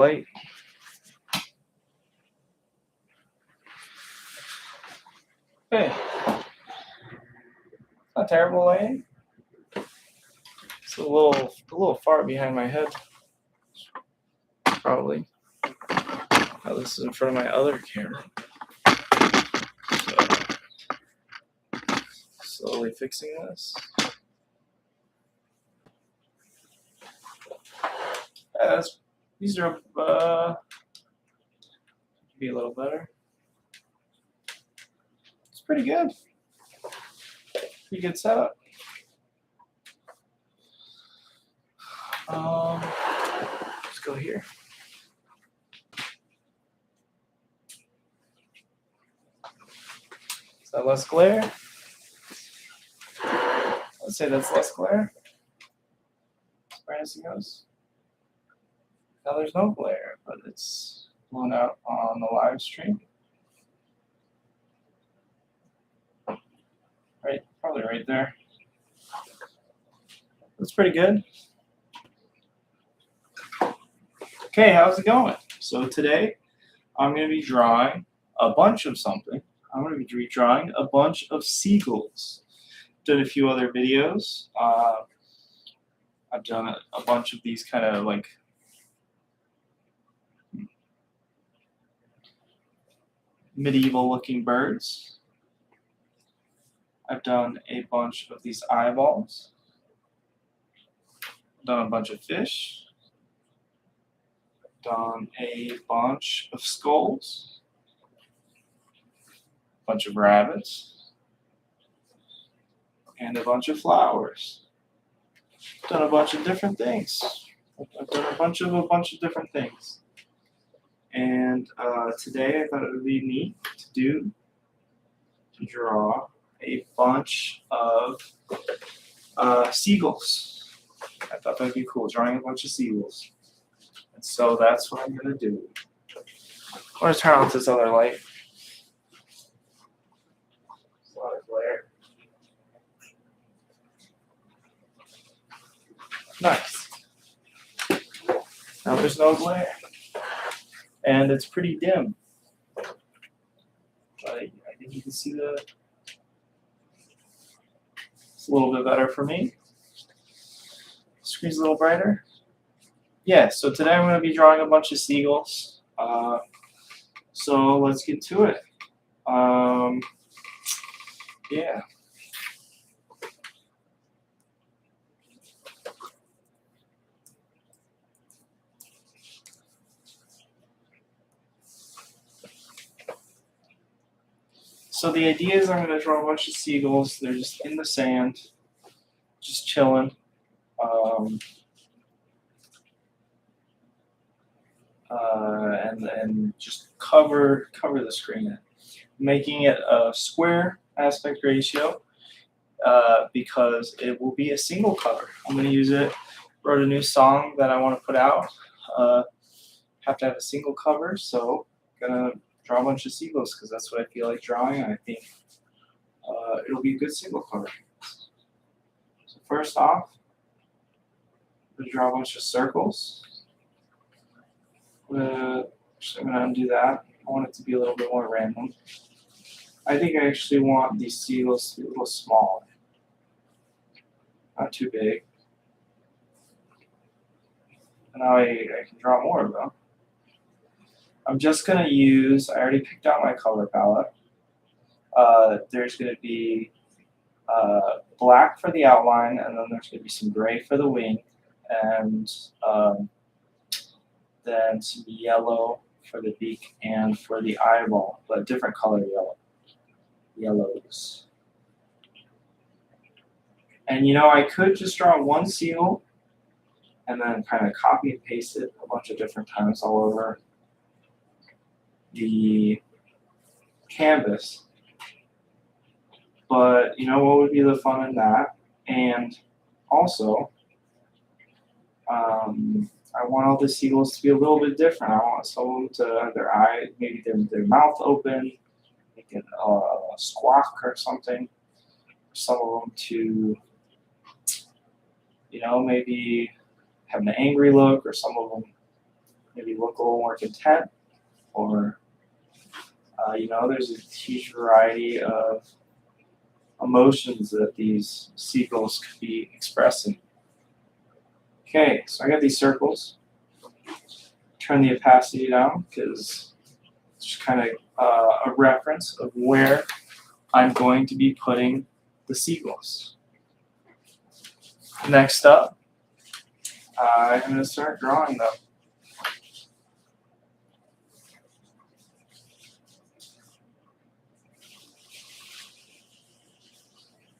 light. Okay. Not terrible lighting. It's a little far behind my head. Probably. Oh, this is in front of my other camera. So, slowly fixing this. These are be a little better. It's pretty good. Pretty good setup. Let's go here. Is that less glare? Let's say that's less glare. As brightness goes. Now there's no glare, but it's blown out on the live stream. Right, probably right there. That's pretty good. Okay, how's it going? So today I'm going to be drawing a bunch of something. I'm going to be redrawing a bunch of seagulls. Done a few other videos. I've done a bunch of these kind of like medieval looking birds. I've done a bunch of these eyeballs. I've done a bunch of fish. Done a bunch of skulls, a bunch of rabbits, and a bunch of flowers. Done a bunch of different things. I've done a bunch of different things. And today I thought it would be neat to draw a bunch of seagulls. I thought that would be cool, drawing a bunch of seagulls. So that's what I'm going to do. I'm going to turn off this other light. There's a lot of glare. Nice. Now there's no glare. And it's pretty dim. But I think you can see it's a little bit better for me. Screen's a little brighter. Yeah, so today I'm going to be drawing a bunch of seagulls. So let's get to it. Yeah. So the idea is I'm going to draw a bunch of seagulls. They're just in the sand, just chilling. And just cover the screen, making it a square aspect ratio because it will be a single cover. I'm going to use it. Wrote a new song that I want to put out. Have to have a single cover, so I'm gonna draw a bunch of seagulls because that's what I feel like drawing. And I think it'll be a good single cover. So first off, I'm going to draw a bunch of circles. I'm going to undo that. I want it to be a little bit more random. I think I actually want these seagulls to be a little small. Not too big. And now I can draw more of them. I'm just going to use, I already picked out my color palette. There's going to be black for the outline, and then there's going to be some gray for the wing, and then some yellow for the beak and for the eyeball, but different color yellows. And you know, I could just draw one seagull and then kind of copy and paste it a bunch of different times all over the canvas. But you know what would be the fun in that? And also, I want all the seagulls to be a little bit different. I want some of them to have their eye, maybe their mouth open, they can squawk or something. Some of them to, you know, maybe have an angry look, or some of them maybe look a little more content, or there's a huge variety of emotions that these seagulls could be expressing. Okay, so I got these circles. Turn the opacity down because it's just kind of a reference of where I'm going to be putting the seagulls. Next up, I'm going to start drawing them.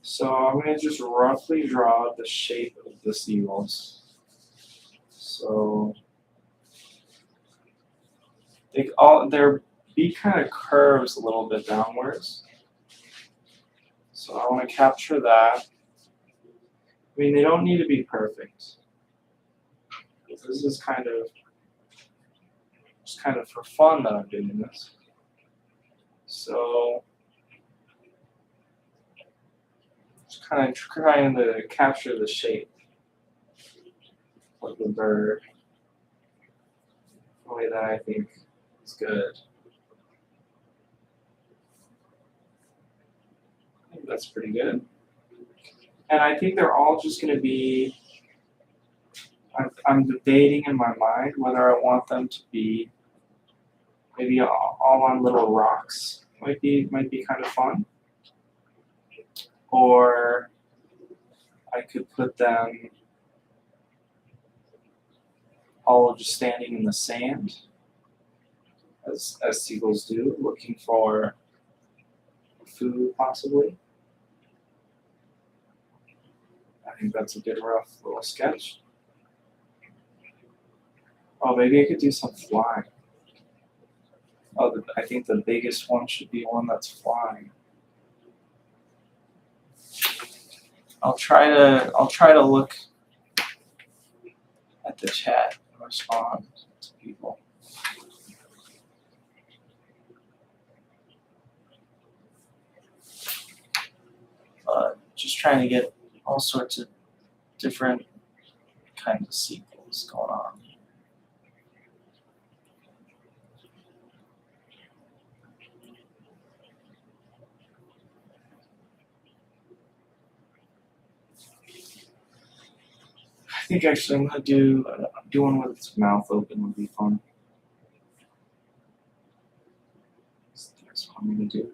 So I'm going to just roughly draw the shape of the seagulls. So their beak kind of curves a little bit downwards. So I want to capture that. I mean, they don't need to be perfect. This is just kind of for fun that I'm doing this. So just kind of trying to capture the shape of the bird the way that I think is good. I think that's pretty good. And I think they're all just going to be, I'm debating in my mind whether I want them to be maybe all on little rocks. Might be kind of fun. Or I could put them all just standing in the sand, as seagulls do, looking for food possibly. I think that's a good rough little sketch. Oh, maybe I could do some flying. Oh, I think the biggest one should be one that's flying. I'll try to look at the chat and respond to people. Just trying to get all sorts of different kinds of sequels going on. I think actually I'm gonna do one with its mouth open would be fun. That's what I'm gonna do.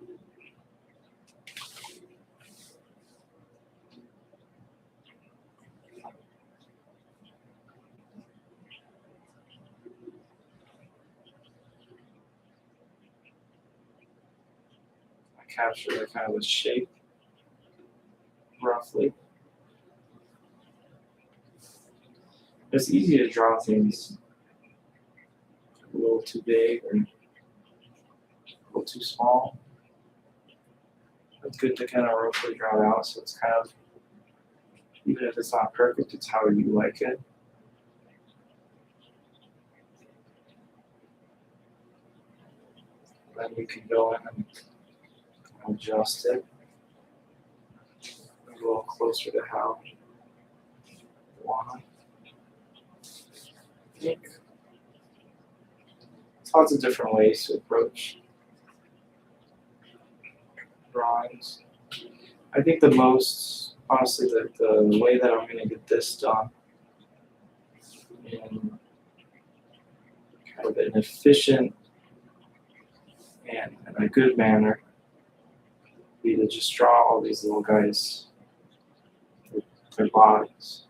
I capture the kind of the shape roughly. It's easy to draw things a little too big or a little too small. It's good to kind of roughly draw it out, so it's kind of, even if it's not perfect, it's how you like it. Then you can go in and adjust it a little closer to how you want it. I think there's lots of different ways to approach drawings. I think the most, honestly, the way that I'm going to get this done in kind of an efficient and in a good manner would be to just draw all these little guys, their bodies.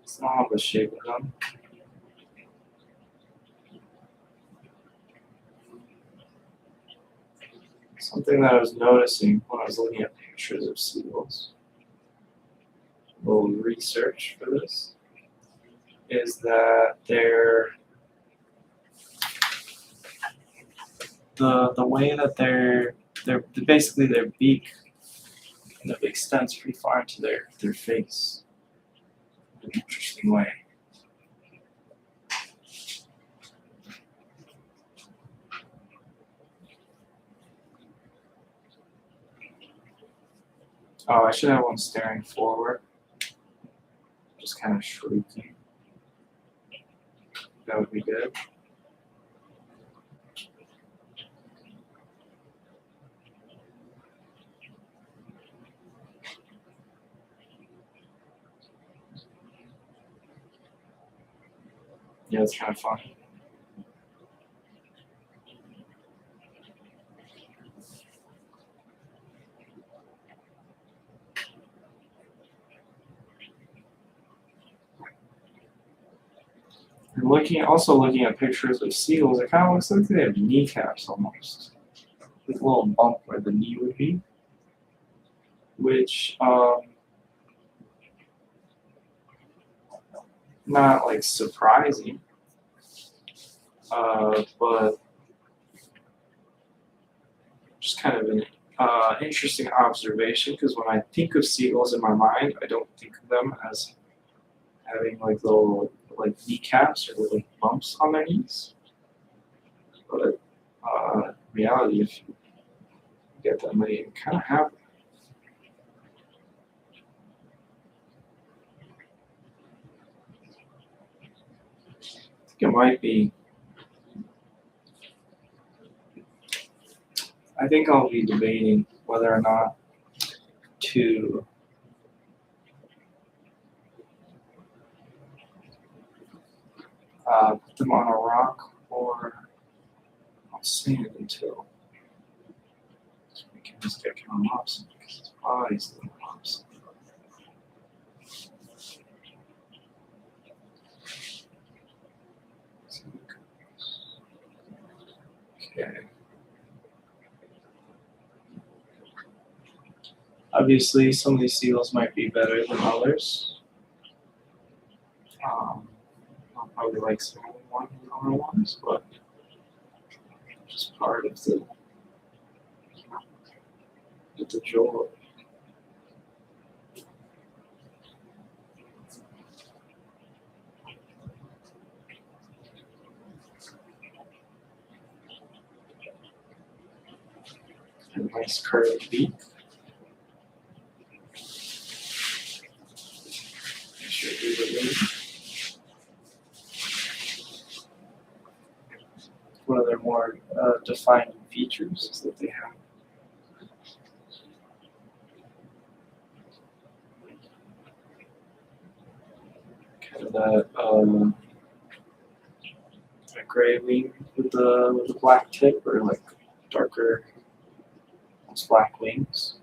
It's not the shape of them. Something that I was noticing when I was looking at pictures of seagulls, a little research for this, is that the way that they're basically their beak kind of extends pretty far into their face in an interesting way. Oh, I should have one staring forward, just kind of shrieking. that would be good. Yeah, it's kind of funny. And looking at pictures of seagulls, it kind of looks like they have kneecaps almost, with a little bump where the knee would be, which not like surprising, but just kind of an interesting observation, because when I think of seagulls in my mind, I don't think of them as having like little like kneecaps or little bumps on their knees. But in reality, if you get them, they kind of have. I think it might be. I think I'll be debating whether or not to put them on a rock or on sand until we can just get Callum Hobson, because his body's the Hobson. Okay. Obviously, some of these seals might be better than others. I'll probably like some more than other ones, but just part of the joy. A nice curved beak. Should be relieved. One of their more defining features is that they have kind of that gray wing with the black tip, or like darker, almost black wings.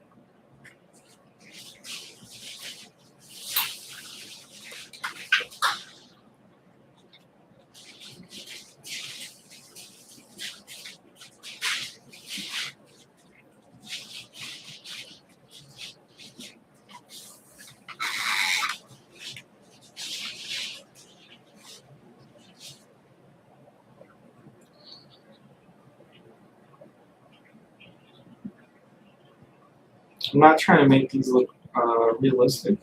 I'm not trying to make these look realistic.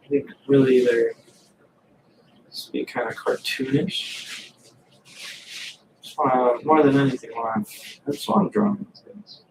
I think really they're supposed to be kind of cartoonish. More than anything, that's what I'm drawing these things.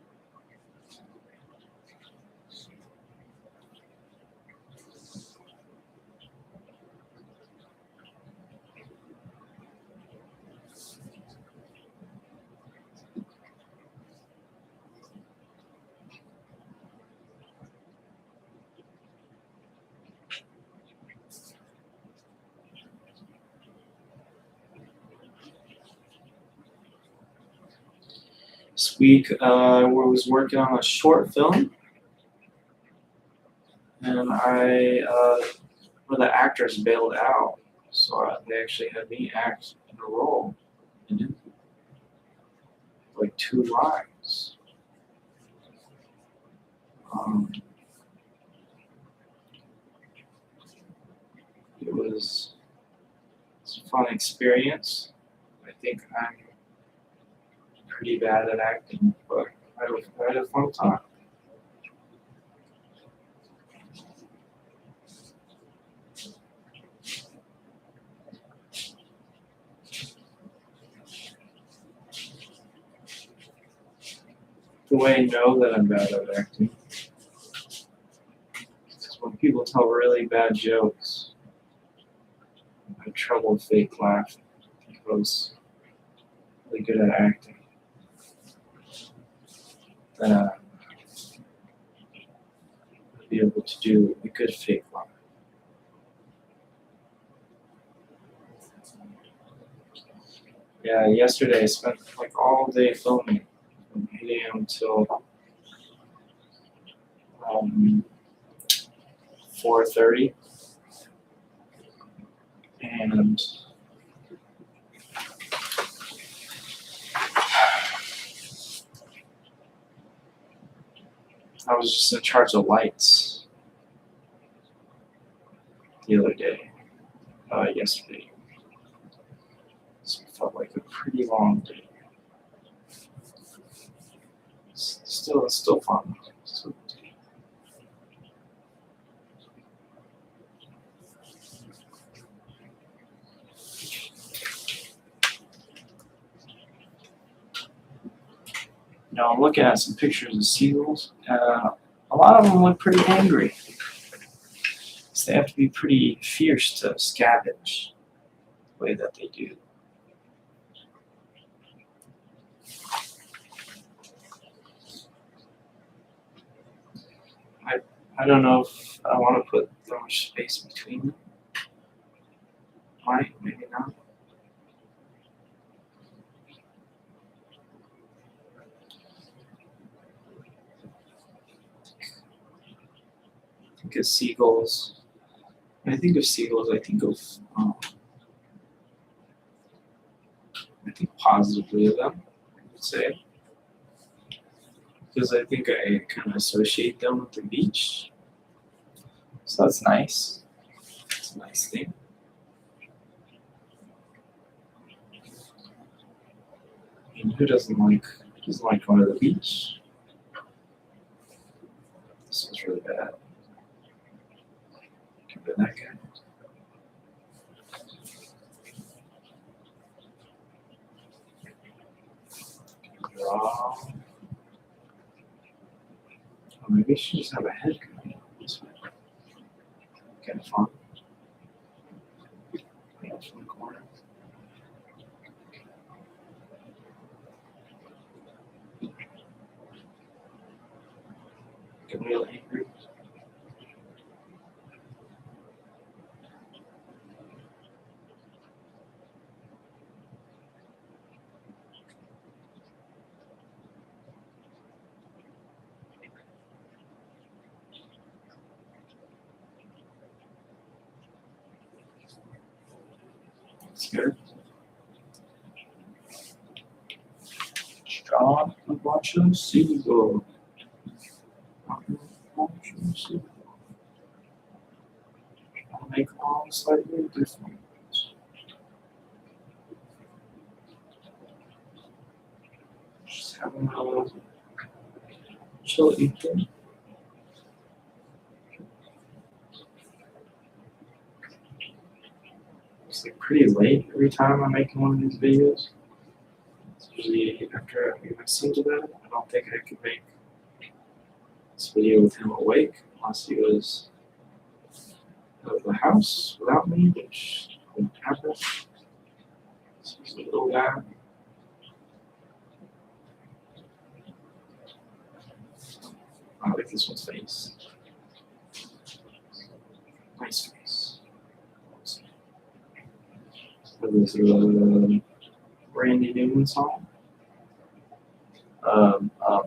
This week, I was working on a short film, and one of the actors bailed out, so they actually had me act in a role in it, like 2 lines. It was a fun experience. I think I'm pretty bad at acting, but I had a fun time. The way I know that I'm bad at acting is when people tell really bad jokes. I had trouble fake laughing. I was really good at acting. Then I'd be able to do a good fake laugh. Yeah, yesterday I spent like all day filming from 8 a.m. till 4:30, and I was just in charge of lights the other day, yesterday. So it felt like a pretty long day. It's still fun. Still I'm looking at some pictures of seagulls. A lot of them look pretty angry. So they have to be pretty fierce to scavenge the way that they do. I don't know if I want to put that much space between them. Might, maybe not. I think of seagulls. When I think of seagulls, I think of I think positively of them, I would say. Because I think I kind of associate them with the beach. So that's nice. It's a nice thing. I mean, who doesn't like going to the beach? This was really bad. Could have been that guy. Draw. Or maybe I should just have a head coming this way. Kind of fun. Yeah, from the corner. Get real angry. Scared. John, watch them seagull. I'll make all slightly different. Just having a chill evening. It's like pretty late every time I'm making one of these videos. It's usually after I get my son to bed. I don't think I could make this video with him awake unless he was out of the house without me, which wouldn't happen. So he's a little guy. I like this one's face. Nice face. This is a Randy Newman song.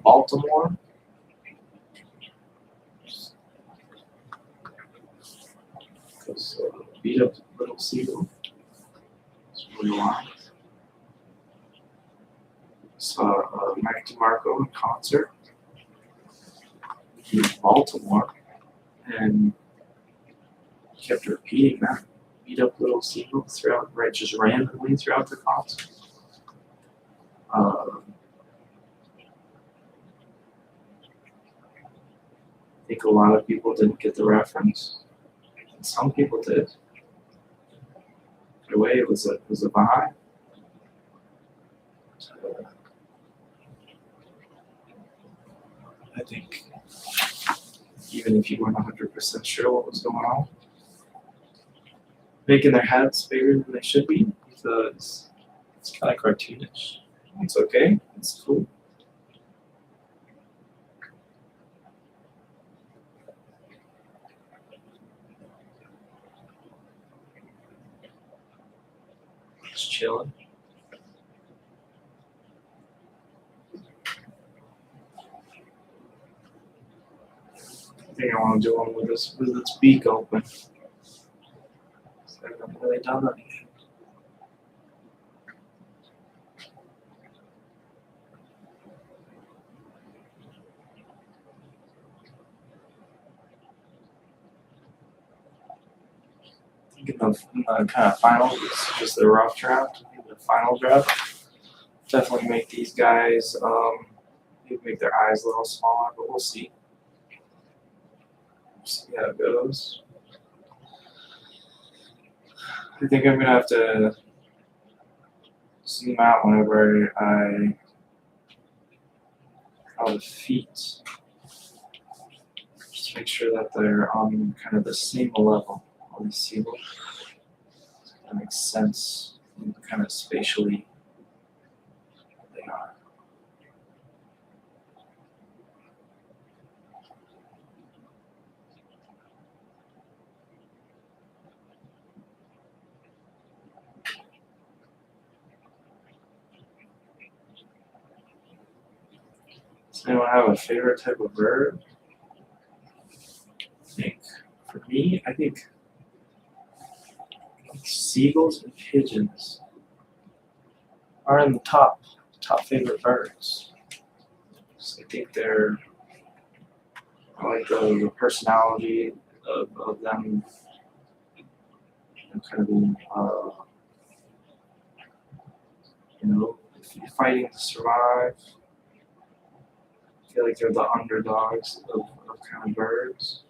Baltimore. This beat up little seagull. It's really wild. Saw Mike DeMarco in concert in Baltimore, and he kept repeating that. Beat up little seagull throughout, right, just randomly throughout the concert. I think a lot of people didn't get the reference. And some people did. In a way, it was a vibe. I think even if you weren't 100% sure what was going on, making their heads bigger than they should be because it's kind of cartoonish. It's okay. It's cool. Just chilling. I think I want to do one with its beak open. So I haven't really done that. In the kind of final, just the rough draft. The final draft, definitely make these guys make their eyes a little smaller, but we'll see. See how it goes. I think I'm gonna have to zoom out whenever I draw the feet. Just make sure that they're on kind of the same level. All these seagulls. That makes sense. Kind of spatially they are. Does anyone have a favorite type of bird? I think for me, I think seagulls and pigeons are in the top favorite birds. So I think I like the personality of them kind of being, fighting to survive. I feel like they're the underdogs of kind of birds.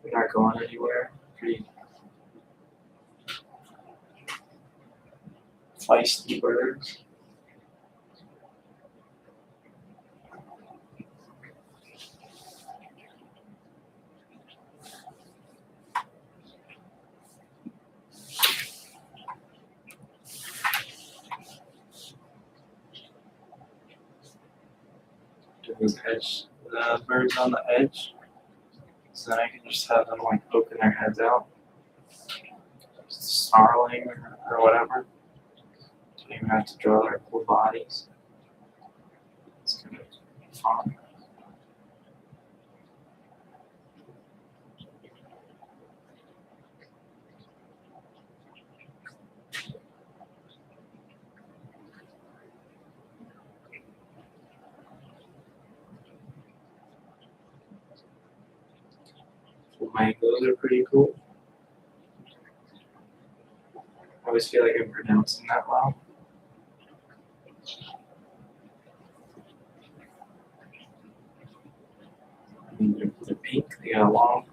They're not going anywhere. Pretty feisty birds. Those the birds on the edge. So then I can just have them like poking their heads out, snarling or whatever. Don't even have to draw their whole bodies. It's kind of fun. Flamingos are pretty cool. I always feel like I'm pronouncing that well. I mean, they're pink. They got long.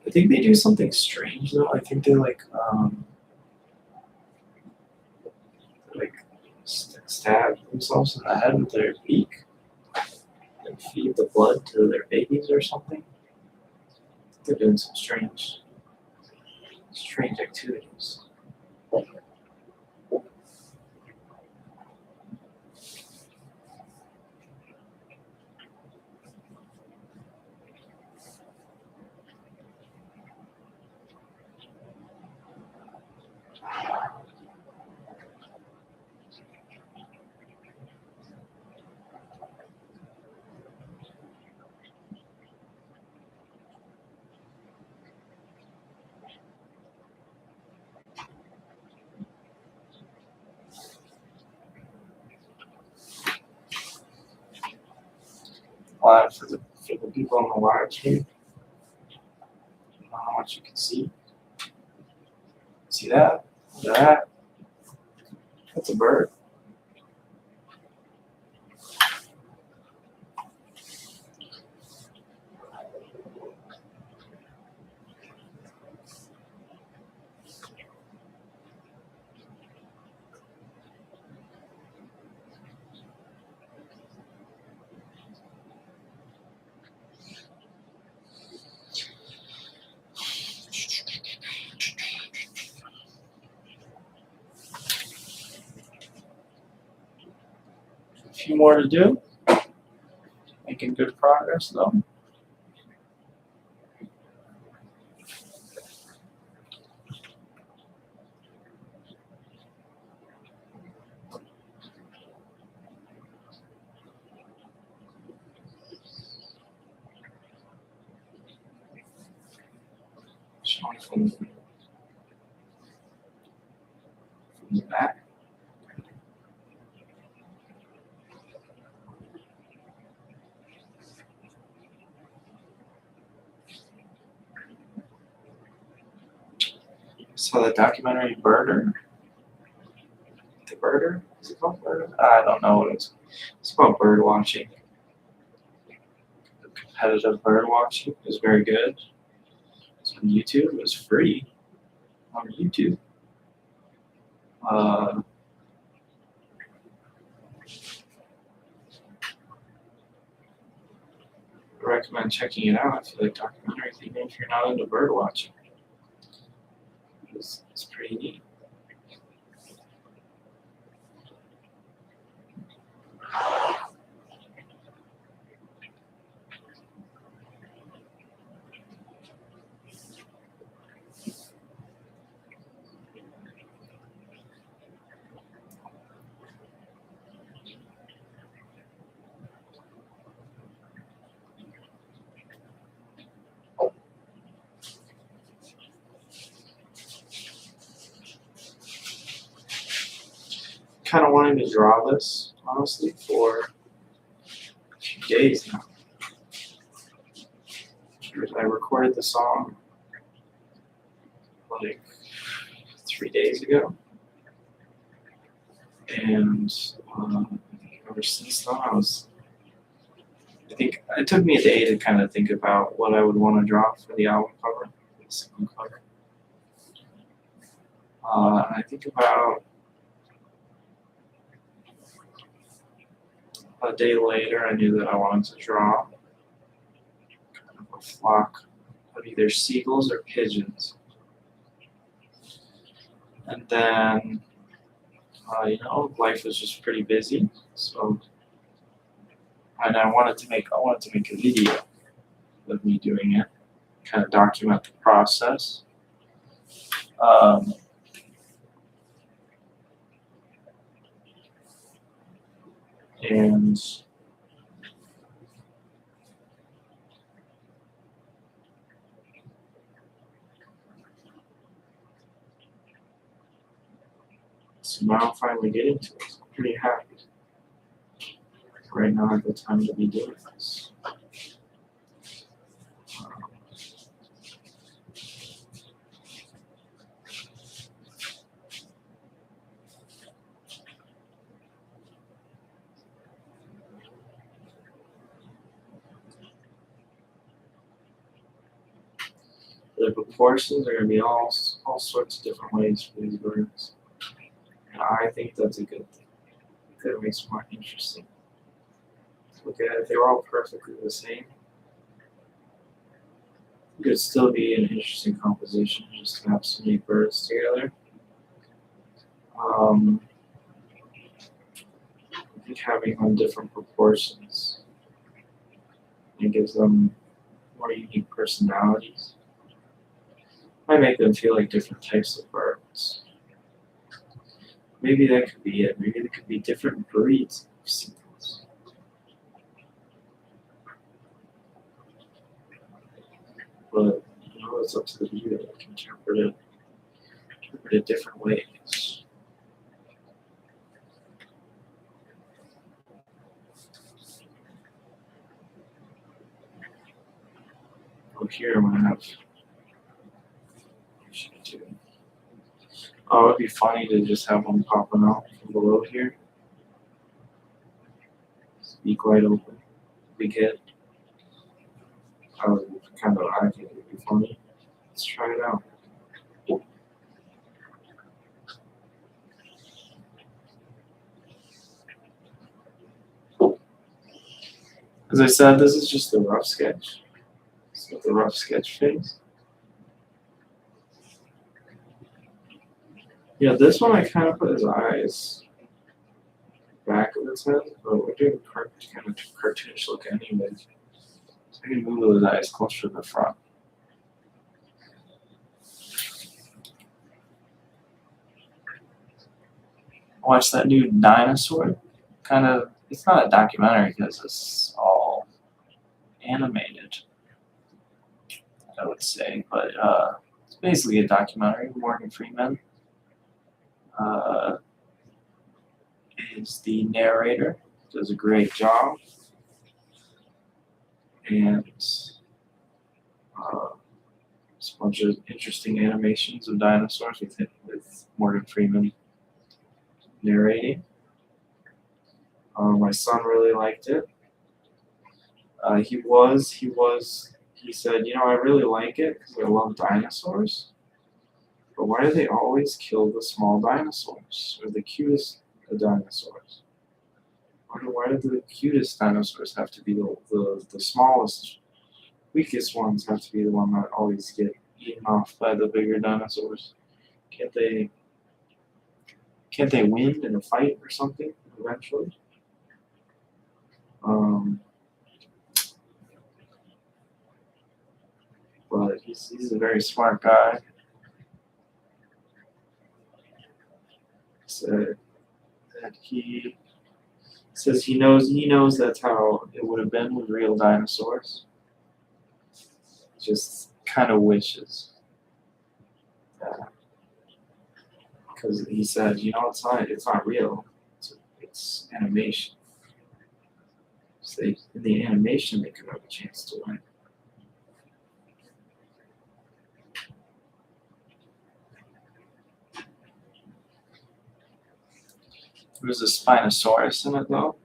I think they do something strange though. I think they like stab themselves in the head with their beak and feed the blood to their babies or something. They're doing some strange activities. For the people on the live stream. I don't know how much you can see. See that? Look at that. That's a bird. few more to do. Making good progress though. Showing from the back. Saw the documentary Birder. The Birder? Is it called Birder? I don't know what it's. It's about bird watching. Competitive bird watching is very good. It's on YouTube. It was free on YouTube. I recommend checking it out if you like documentaries, even if you're not into bird watching. It's pretty neat. Kind of wanting to draw this, honestly, for a few days now. I recorded the song like 3 days ago, and ever since then, I think it took me a day to kind of think about what I would want to draw for the album cover, the single cover. I think about a day later, I knew that I wanted to draw kind of a flock of either seagulls or pigeons. And then, life was just pretty busy, so and I wanted to make a video of me doing it, kind of document the process. And so now I'm finally getting to it. I'm pretty happy. Right now I have the time to be doing this. The proportions are going to be all sorts of different ways for these birds. And I think that's a good thing. That makes it more interesting. Look at it, if they were all perfectly the same, it could still be an interesting composition just to have so many birds together. I think having them different proportions, it gives them more unique personalities. Might make them feel like different types of birds. Maybe that could be it. Maybe there could be different breeds of seagulls. But it's up to the viewer that can interpret it different ways. Over here I'm gonna have. Oh, it'd be funny to just have one popping out from below here. Be quite open. Big head. I think it would be funny. Let's try it out. As I said, this is just a rough sketch. It's not the rough sketch phase. Yeah, this one I kind of put his eyes back of its head, but we're doing kind of cartoonish look anyway. So I can move those eyes closer to the front. Watch that new dinosaur. Kind of, it's not a documentary because it's all animated, I would say, but it's basically a documentary. Morgan Freeman is the narrator, does a great job, and it's a bunch of interesting animations of dinosaurs with Morgan Freeman narrating. My son really liked it. He said, you know, I really like it because I love dinosaurs, but why do they always kill the small dinosaurs or the cutest of dinosaurs? Why do the cutest dinosaurs have to be the smallest, weakest ones have to be the one that always get eaten off by the bigger dinosaurs? Can't they win in a fight or something eventually? But he's a very smart guy. So that he says he knows that's how it would have been with real dinosaurs. Just kind of wishes. Because he said, you know, it's not real. It's animation. So in the animation, they could have a chance to win. There was a Spinosaurus in it, though.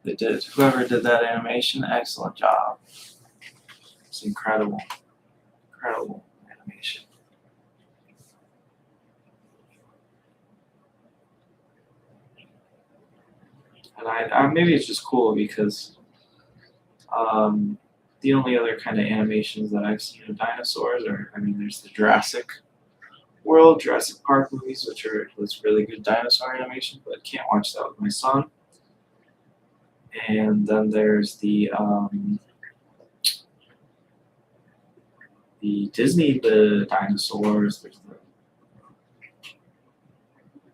They did. Whoever did that animation, excellent job. It's incredible. Incredible animation. And maybe it's just cool because the only other kind of animations that I've seen of dinosaurs are, there's the Jurassic World, Jurassic Park movies, was really good dinosaur animation, but can't watch that with my son. And then there's the Disney, the dinosaurs. There's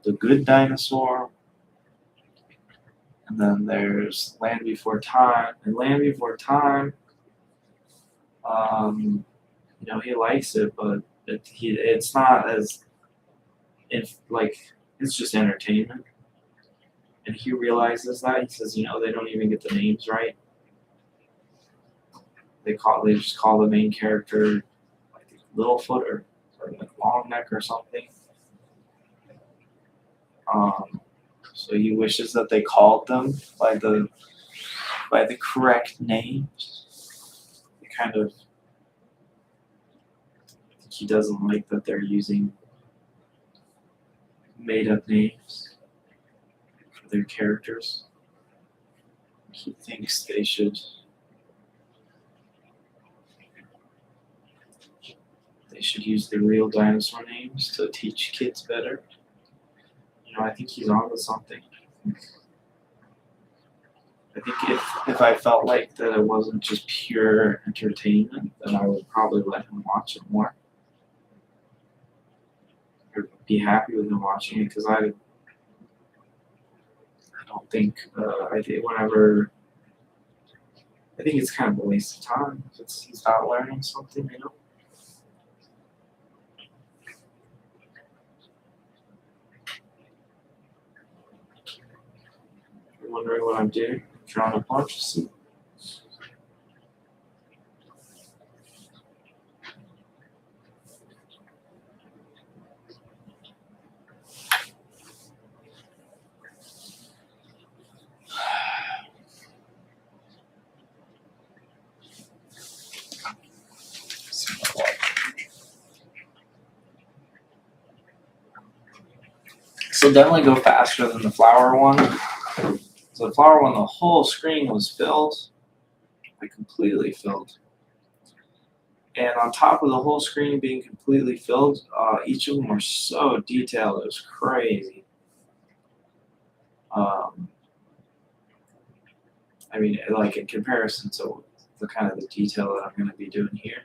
the Good Dinosaur. And then there's Land Before Time. And Land Before Time, he likes it, but it's not as it's just entertainment. And he realizes that. He says, they don't even get the names right. They just call the main character like Littlefoot or like Longneck or something. So he wishes that they called them by the correct names. He doesn't like that they're using made up names for their characters. He thinks they should use the real dinosaur names to teach kids better. I think he's onto something. I think if I felt like that it wasn't just pure entertainment, then I would probably let him watch it more. Or be happy with him watching it, because I don't think I think it's kind of a waste of time if he's not learning something, You're wondering what I'm doing? I'm trying to punch a seat. So definitely go faster than the flower one. So the flower one, the whole screen was filled, completely filled. And on top of the whole screen being completely filled, each of them were so detailed, it was crazy. I mean, like in comparison to the kind of the detail that I'm going to be doing here.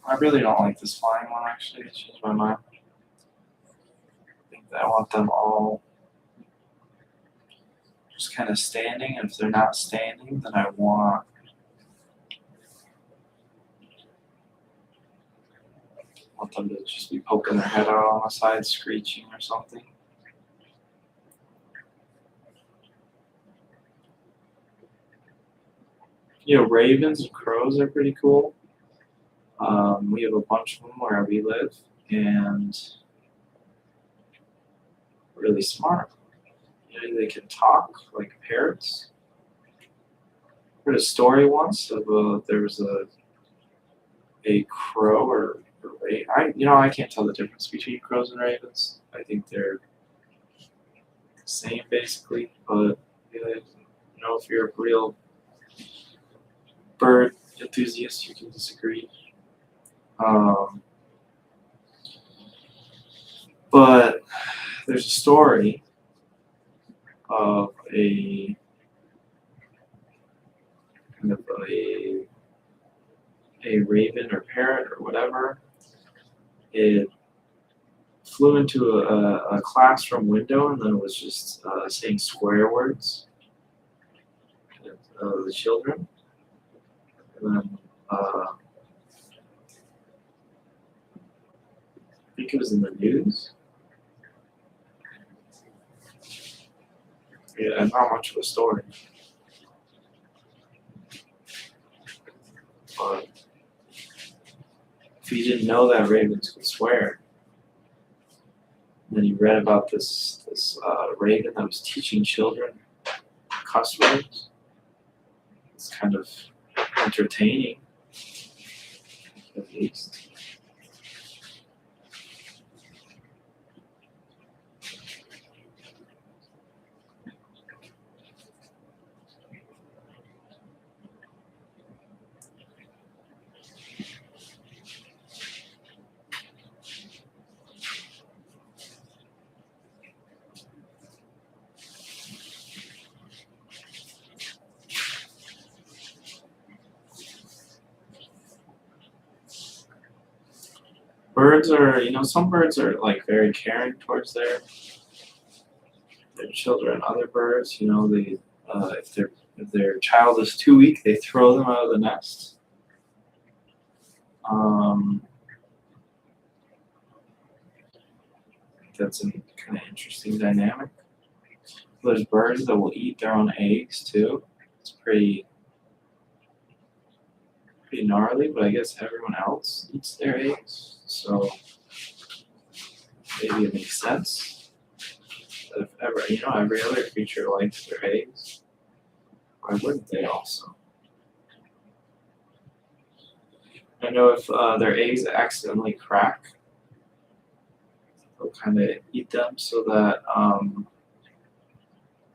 I really don't like this flying one, actually. It's changed my mind. I think that I want them all just kind of standing. And if they're not standing, then I want them to just be poking their head out on the side, screeching or something. You know, ravens and crows are pretty cool. We have a bunch of them where we live, and really smart. You know, they can talk like parrots. I heard a story once of there was a crow or I can't tell the difference between crows and ravens. I think they're the same basically, but if you're a real bird enthusiast, you can disagree. But there's a story of a kind of a raven or parrot or whatever. It flew into a classroom window and then it was just saying swear words to the children. And then I think it was in the news. Yeah, not much of a story. But if you didn't know that ravens could swear, and then you read about this raven that was teaching children cuss words, it's kind of entertaining, at least. Birds are, some birds are like very caring towards their children. Other birds, they if their child is too weak, they throw them out of the nest. That's a kind of interesting dynamic. There's birds that will eat their own eggs too. It's pretty gnarly, but I guess everyone else eats their eggs, so maybe it makes sense that if ever, every other creature likes their eggs, why wouldn't they also? I know if their eggs accidentally crack, they'll kind of eat them so that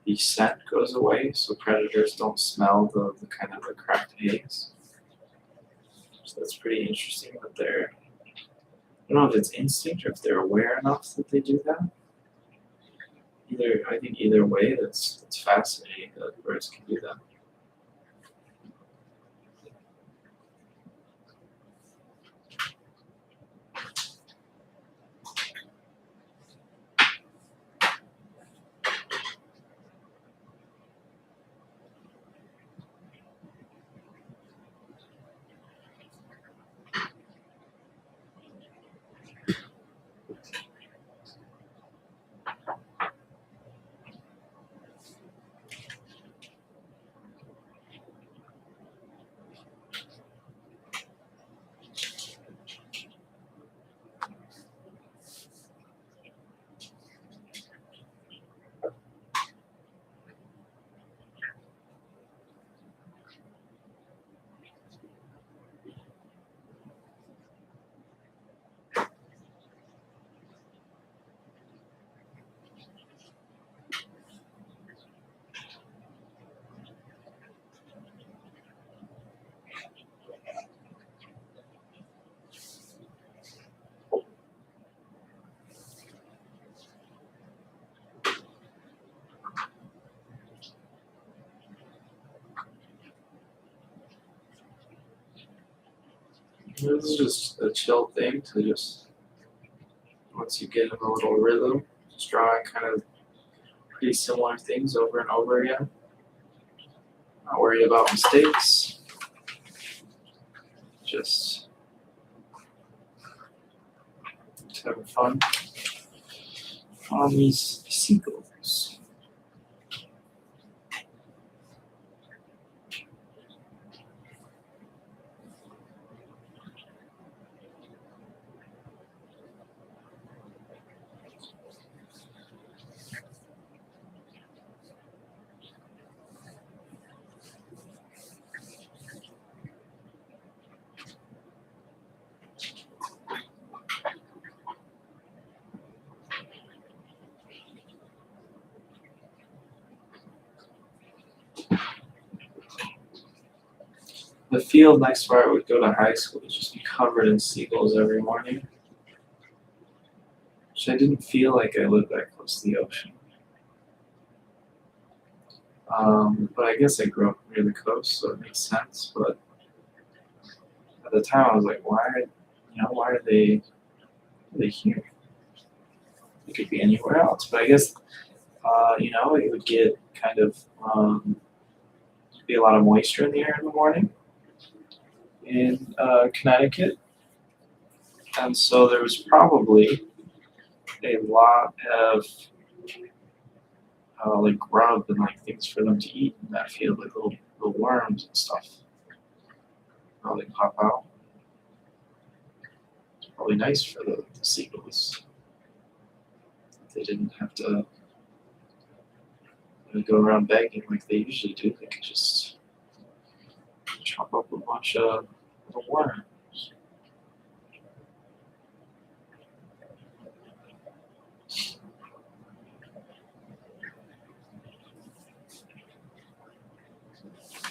the scent goes away, so predators don't smell the kind of the cracked eggs. So that's pretty interesting that they're, I don't know if it's instinct or if they're aware enough that they do that. I think either way, that's fascinating that birds can do that. This is just a chill thing to just, once you get in a little rhythm, just drawing kind of pretty similar things over and over again. Not worry about mistakes. Just having fun on these seagulls. The field next to where I would go to high school would just be covered in seagulls every morning. Which I didn't feel like I lived that close to the ocean. But I guess I grew up near the coast, so it makes sense. But at the time, I was like, why are they here? It could be anywhere else. But I guess, it would get kind of be a lot of moisture in the air in the morning in Connecticut, and so there was probably a lot of like grub and like things for them to eat in that field, like little worms and stuff. They pop out. It's probably nice for the seagulls. They didn't have to go around begging like they usually do. They could just chop up a bunch of little worms.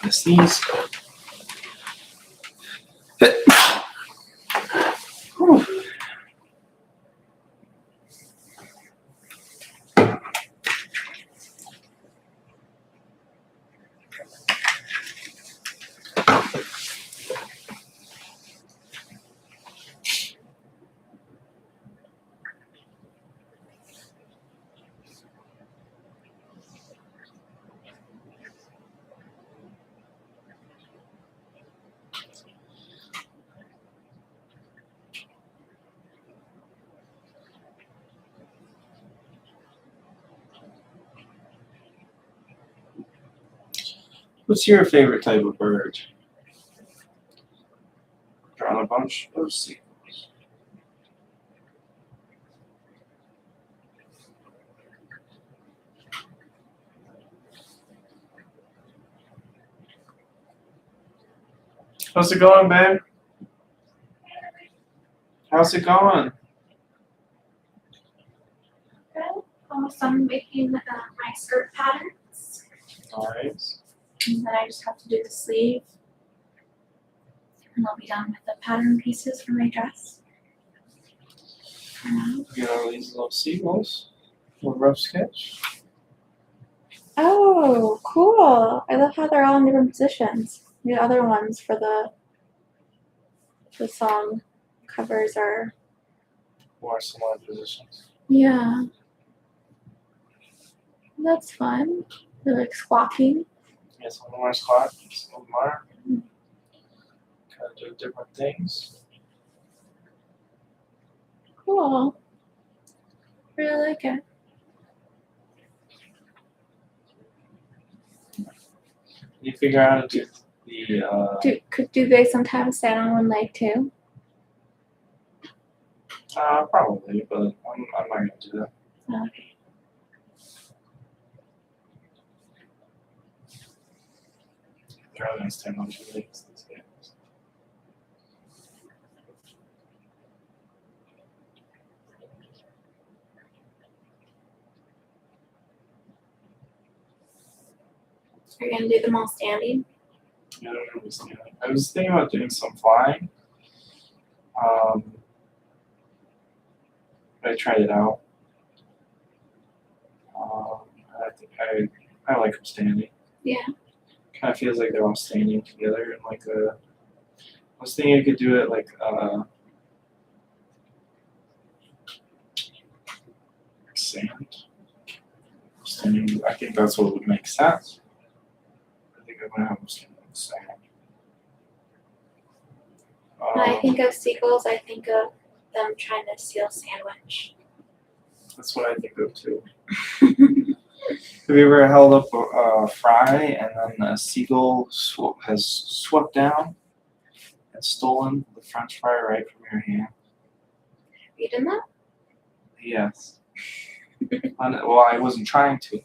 Miss these. What's your favorite type of bird? Drawn a bunch of seagulls. How's it going, babe? How's it going? Good. So I'm making my skirt patterns, Nice. and then I just have to do the sleeve, and I'll be done with the pattern pieces for my dress. For now. We got all these little seagulls. Little rough sketch. Oh, cool! I love how they're all in different positions. The other ones for the song covers are More similar positions. yeah. That's fun. They're like squawking. Yeah, some of them are squat, some of them are. Kind of do different things. Cool. Really like it. You figure out how to do the Do they sometimes stand on one leg too? probably, but I'm not gonna do that. Okay. They're all gonna stand on two legs these days. Are you gonna do them all standing? Yeah, I don't understand. I was thinking about doing some flying. I tried it out. I think I like them standing. Yeah. Kind of feels like they're all standing together in like a I was thinking I could do it like sand. I think that's what would make sense. I think I'm gonna have sand. When I think of seagulls, I think of them trying to steal a sandwich. That's what I think of too. Have you ever held up a fry and then a seagull has swept down and stolen the French fry right from your hand? Have you done that? Yes. Well, I wasn't trying to.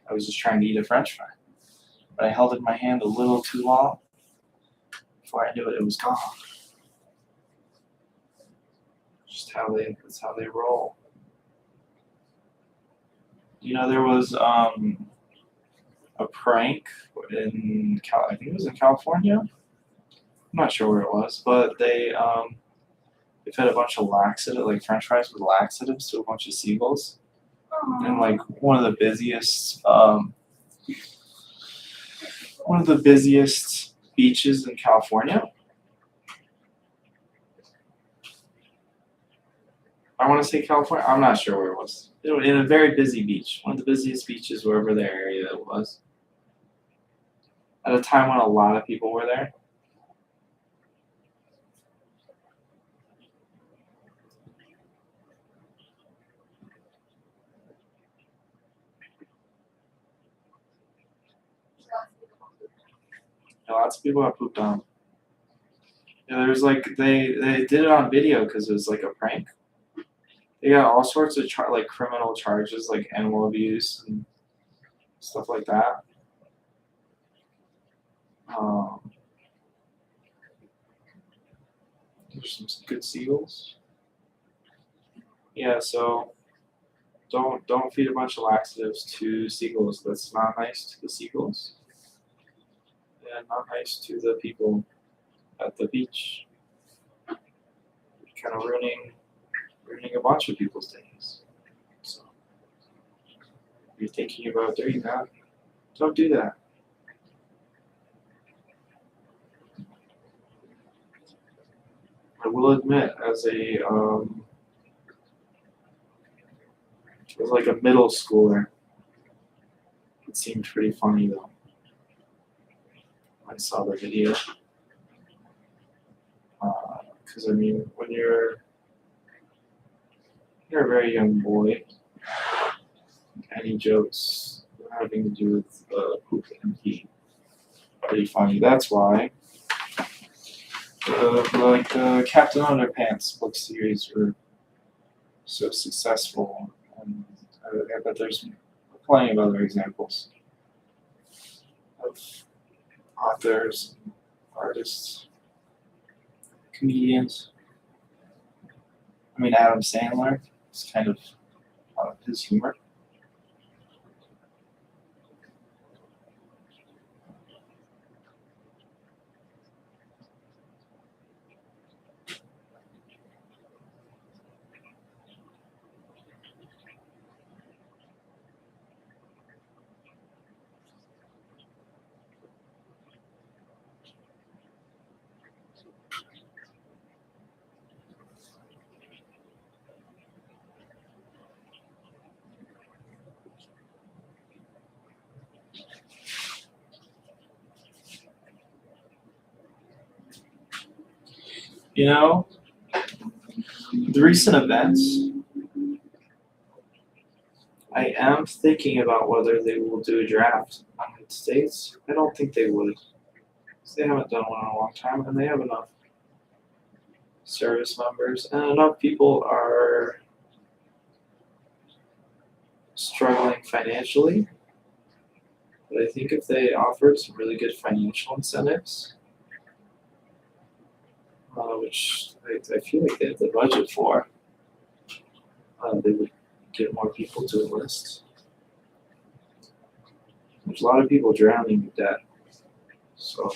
I was just trying to eat a French fry. But I held it in my hand a little too long. Before I knew it, it was gone. That's how they roll. You know, there was a prank I think it was in California. I'm not sure where it was, but they fed a bunch of laxative, like French fries with laxatives to a bunch of seagulls. And like one of the busiest beaches in California. I want to say California. I'm not sure where it was. In a very busy beach, one of the busiest beaches wherever their area was. At a time when a lot of people were there. Yeah, lots of people got pooped on. Yeah, there's like they did it on video because it was like a prank. They got all sorts of like criminal charges, like animal abuse and stuff like that. There's some good seagulls. Yeah, so don't feed a bunch of laxatives to seagulls. That's not nice to the seagulls. And not nice to the people at the beach. Kind of ruining a bunch of people's days. So if you're thinking about doing that, don't do that. I will admit, as like a middle schooler, it seemed pretty funny though. I saw the video. Because I mean, when you're a very young boy, any jokes having to do with poop and pee, pretty funny. That's why the Captain Underpants book series were so successful, and I bet there's plenty of other examples of authors, artists, comedians. I mean, Adam Sandler is kind of his humor. You know, the recent events, I am thinking about whether they will do a draft in the United States. I don't think they would. They haven't done one in a long time, and they have enough service members, and enough people are struggling financially. But I think if they offered some really good financial incentives, which I feel like they have the budget for, they would get more people to enlist. There's a lot of people drowning in debt, so.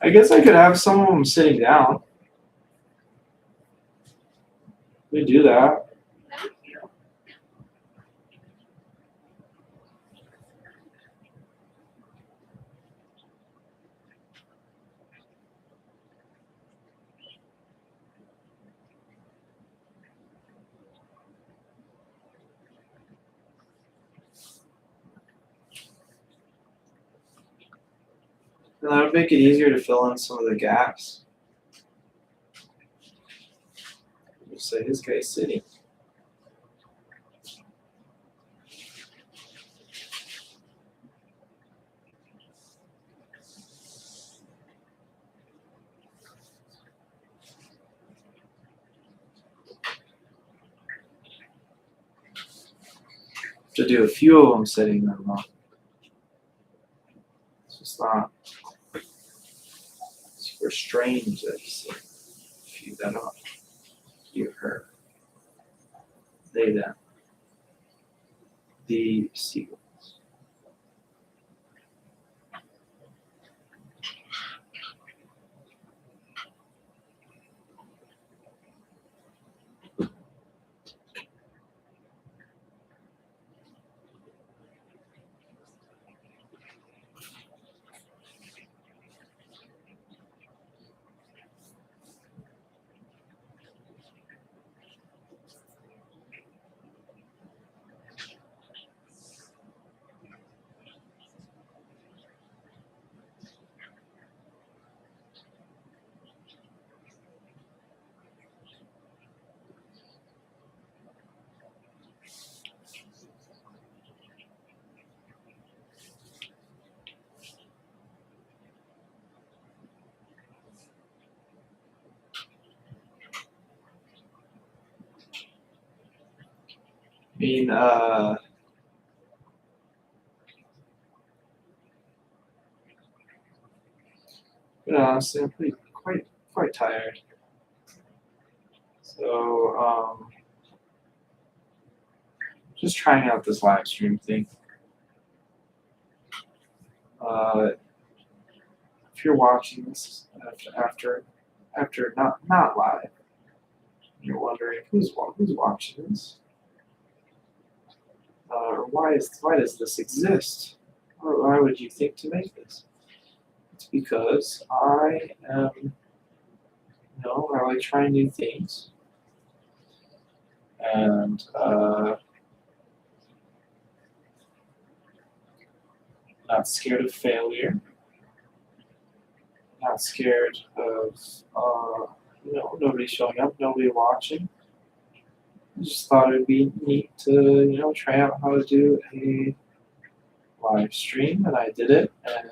I guess I could have some of them sitting down. We do that. And that would make it easier to fill in some of the gaps. Just say this guy's sitting. To do a few of them sitting there wrong. It's just not super strange that you see. Few that up. You, her. They, them. The sequels. I mean, honestly, I'm quite tired. So, just trying out this live stream thing. If you're watching this after not live, you're wondering who's watching this, or why does this exist, or why would you think to make this? It's because I am, I like trying new things, and not scared of failure, not scared of nobody showing up, nobody watching. I just thought it'd be neat to try out how to do a live stream, and I did it, and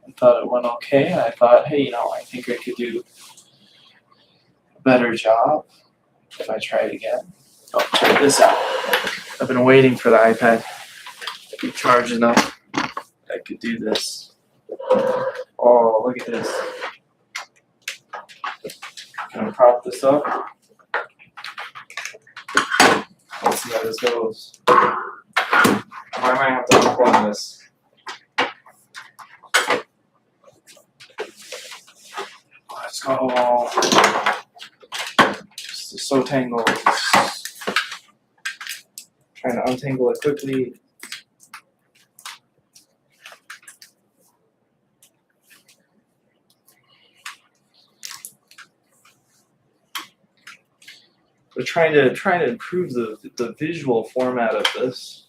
I thought it went okay, and I thought, hey, I think I could do a better job if I try it again. Oh, check this out. I've been waiting for the iPad to be charged enough. I could do this. Oh, look at this. Can I prop this up? Let's see how this goes. I might have to unplug this. Let's go. This is so tangled. Trying to untangle it quickly. We're trying to improve the visual format of this.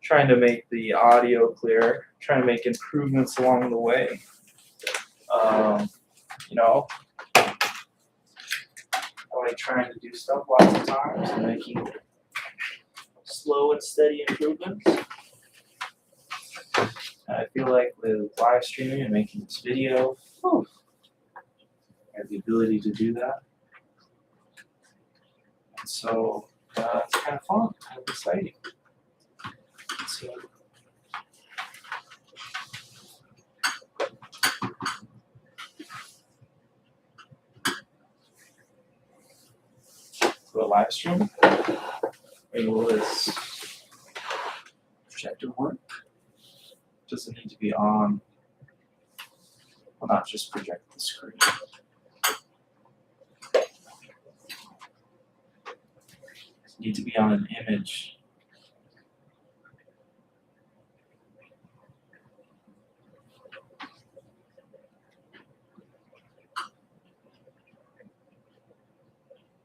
Trying to make the audio clear. Trying to make improvements along the way. I like trying to do stuff lots of times and making slow and steady improvements. And I feel like with live streaming and making this video, I have the ability to do that. And so it's kind of fun, kind of exciting. So a live stream, will this projector work? Does it need to be on? Well, not just project the screen. Need to be on an image.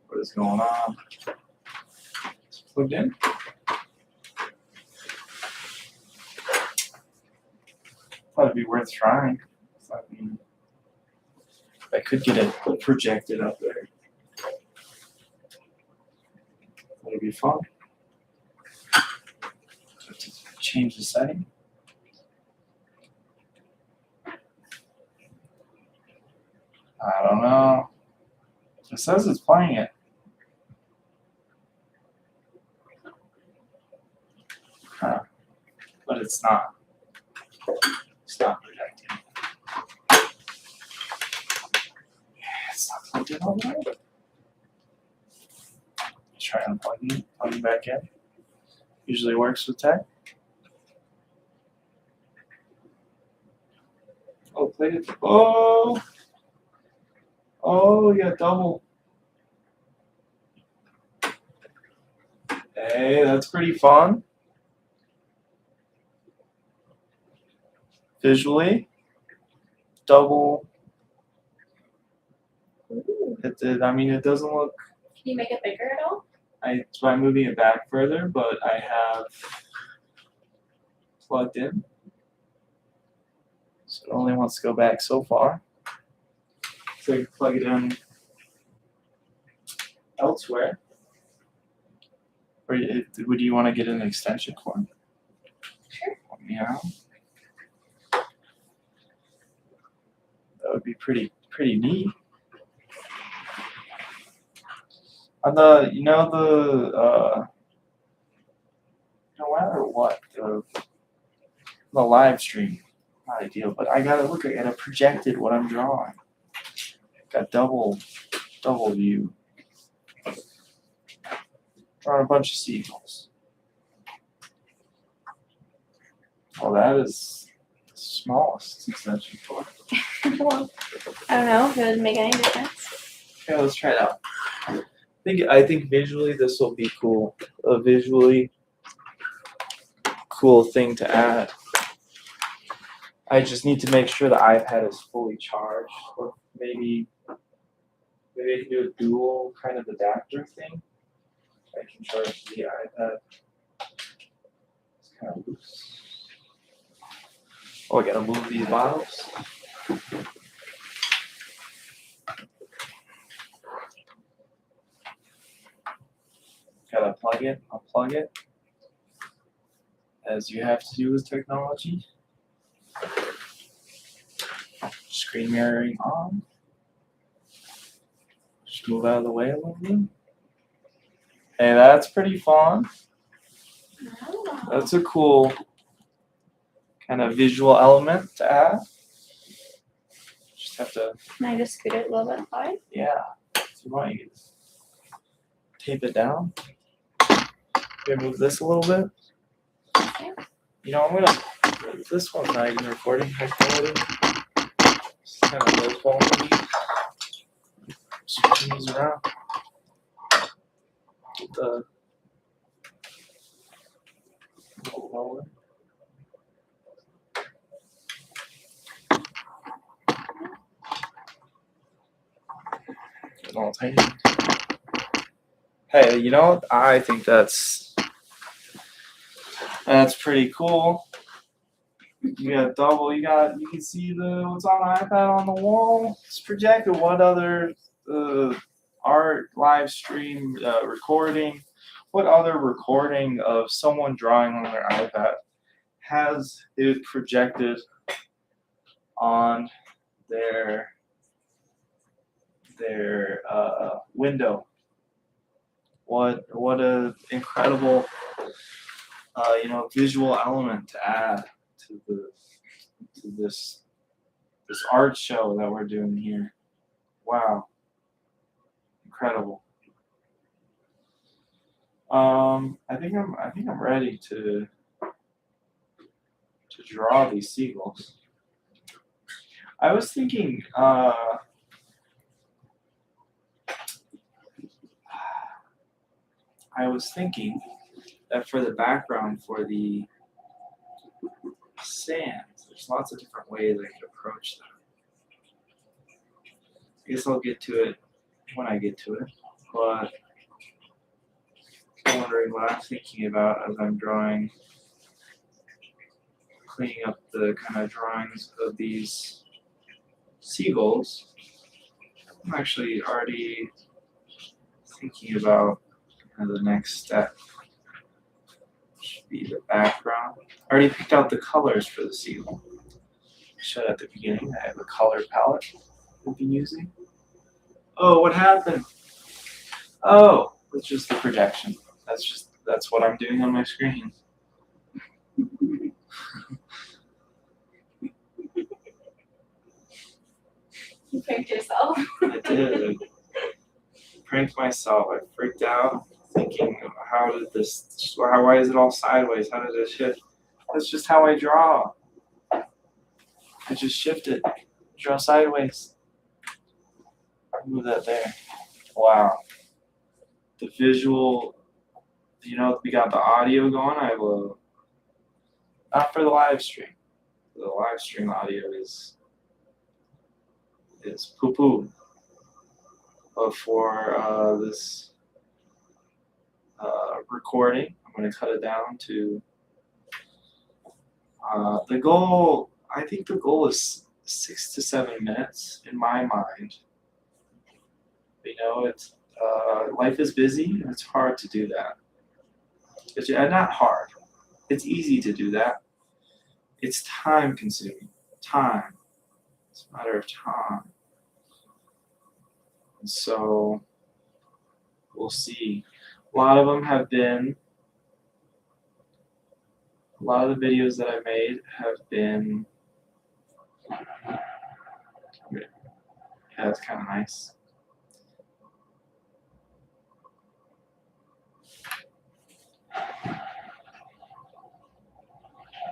What is going on? It's plugged in. I've be worth trying. I mean, I could get it projected up there. That'd be fun. Have to change the setting. I don't know. It says it's playing it. Huh. But it's not. It's not projecting. It's not plugged in all the way. Try unplugging it, plugging back in. Usually works with tech. Oh, played it. Oh! Oh, yeah, double. Hey, that's pretty fun. Visually, double. It did. I mean, it doesn't look. Can you make it bigger at all? It's by moving it back further, but I have plugged in. So it only wants to go back so far. So you can plug it in elsewhere. Or would you want to get an extension cord? Sure. Yeah. That would be pretty neat. On the no matter what, the live stream, not ideal, but I gotta look at it projected what I'm drawing. Got double view. Drawing a bunch of seagulls. Well, that is the smallest extension cord. Well, I don't know if it would make any difference. Okay, let's try it out. I think visually this will be cool. A visually cool thing to add. I just need to make sure the iPad is fully charged, or maybe I can do a dual kind of adapter thing. I can charge the iPad. It's kind of loose. Oh, I gotta move these bottles. Gotta plug it, unplug it, as you have to do with technology. Screen mirroring on. Just move out of the way a little bit. Hey, that's pretty fun. Oh. That's a cool kind of visual element to add. Just have to, Can I just scoot it a little bit wide? yeah. If you want, you can tape it down. Maybe move this a little bit. Okay. You know, this one's not even recording high quality. It's kind of low quality. Switching these around. Get the a little lower. Get all tight. Hey, you know what? I think that's pretty cool. You got double. You can see what's on the iPad on the wall. It's projected. What other art, live stream, recording? What other recording of someone drawing on their iPad has it projected on their window? What a incredible visual element to add to this art show that we're doing here. Wow. Incredible. I think I'm ready to draw these seagulls. I was thinking that for the background for the sands, there's lots of different ways I could approach that. I guess I'll get to it when I get to it, but I'm wondering what I'm thinking about as I'm drawing cleaning up the kind of drawings of these seagulls, I'm actually already thinking about the next step. Should be the background. I already picked out the colors for the seagull. I showed at the beginning I have a color palette we'll be using. Oh, what happened? Oh, it's just the projection. That's what I'm doing on my screen. You pranked yourself. I did. I pranked myself. I freaked out, thinking, why is it all sideways? How did it shift? That's just how I draw. I just shift it, draw sideways. Move that there. Wow. The visual, we got the audio going. I will, not for the live stream. The live stream audio is poo-poo. But for this recording, I'm going to cut it down to the goal. I think the goal is 6 to 7 minutes in my mind. It's life is busy and it's hard to do that. It's not hard. It's easy to do that. It's time consuming. Time. It's a matter of time. And so we'll see. A lot of the videos that I made have been, yeah, that's kind of nice.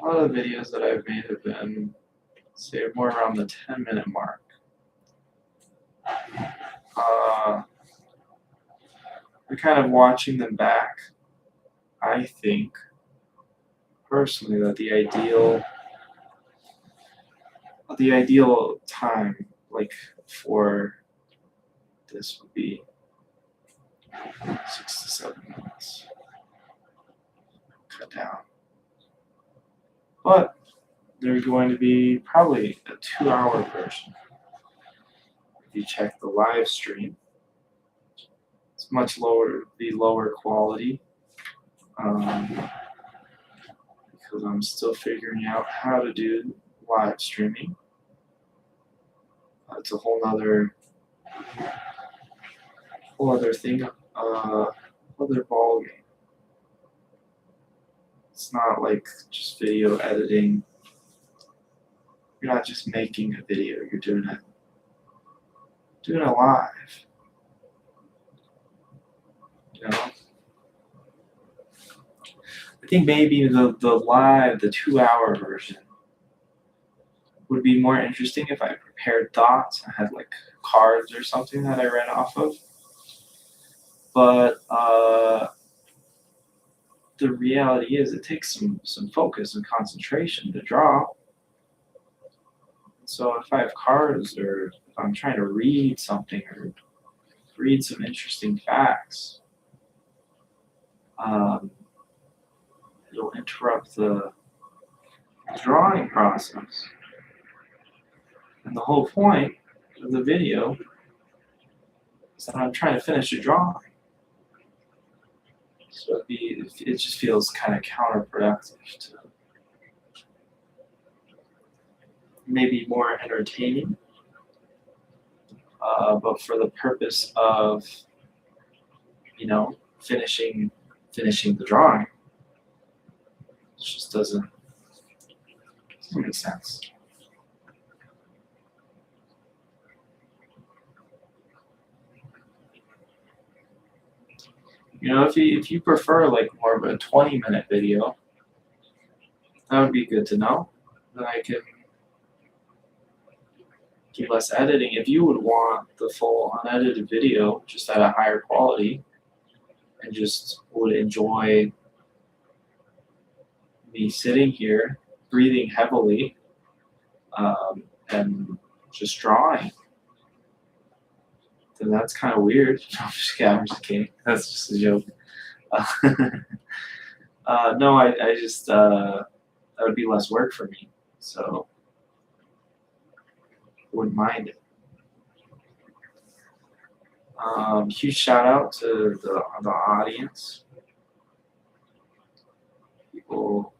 A lot of the videos that I've made have been, say, more around the 10-minute mark. We're kind of watching them back. I think, personally, that the ideal time, for this would be 6 to 7 minutes. Cut down. But there's going to be probably a 2-hour version. If you check the live stream, it's much lower quality because I'm still figuring out how to do live streaming. It's a whole other thing, other ball game. It's not like just video editing. You're not just making a video, you're doing it live. I think maybe the 2-hour version would be more interesting if I prepared thoughts. I had cards or something that I read off of. But the reality is it takes some focus and concentration to draw. So if I have cards or if I'm trying to read something or read some interesting facts, it'll interrupt the drawing process. And the whole point of the video is that I'm trying to finish a drawing. So it just feels kind of counterproductive to maybe more entertaining, but for the purpose of finishing the drawing, it just doesn't make sense. If you prefer more of a 20-minute video, that would be good to know. Then I can do less editing. If you would want the full unedited video just at a higher quality and just would enjoy me sitting here, breathing heavily, and just drawing, then that's kind of weird. I'm just kidding. That's just a joke. No, I just that would be less work for me. So wouldn't mind it. Huge shout out to the audience, people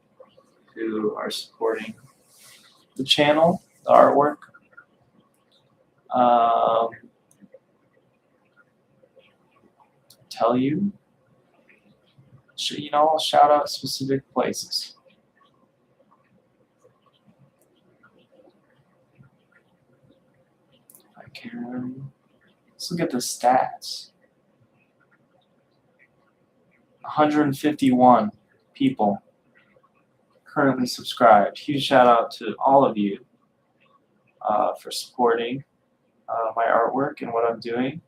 who are supporting the channel, the artwork. Tell you, I'll shout out specific places. I can. Let's look at the stats. 151 people currently subscribed. Huge shout out to all of you for supporting my artwork and what I'm doing.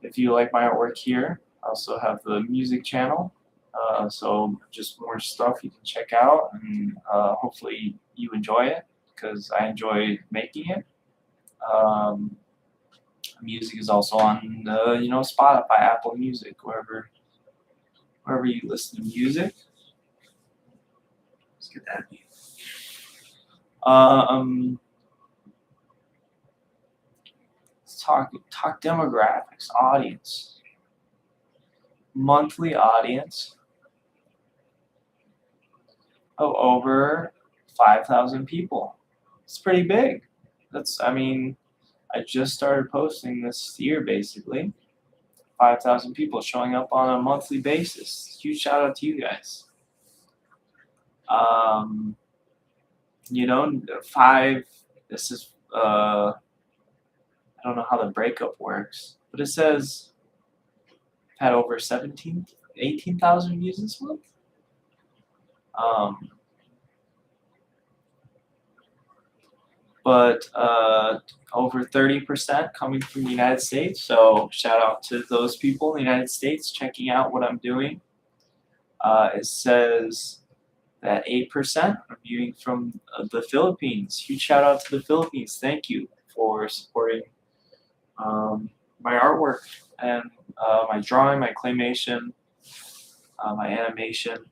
If you like my artwork here, I also have the music channel. So just more stuff you can check out, and hopefully you enjoy it because I enjoy making it. Music is also on Spotify, Apple Music, wherever you listen to music. Let's get that. Let's talk demographics, audience, monthly audience of over 5,000 people. It's pretty big. I just started posting this year, basically. 5,000 people showing up on a monthly basis. Huge shout out to you guys. This is, I don't know how the breakup works, but it says I've had over 18,000 views this month. But over 30% coming from the United States. So shout out to those people in the United States checking out what I'm doing. It says that 8% are viewing from the Philippines. Huge shout out to the Philippines. Thank you for supporting my artwork and my drawing, my claymation, my animation.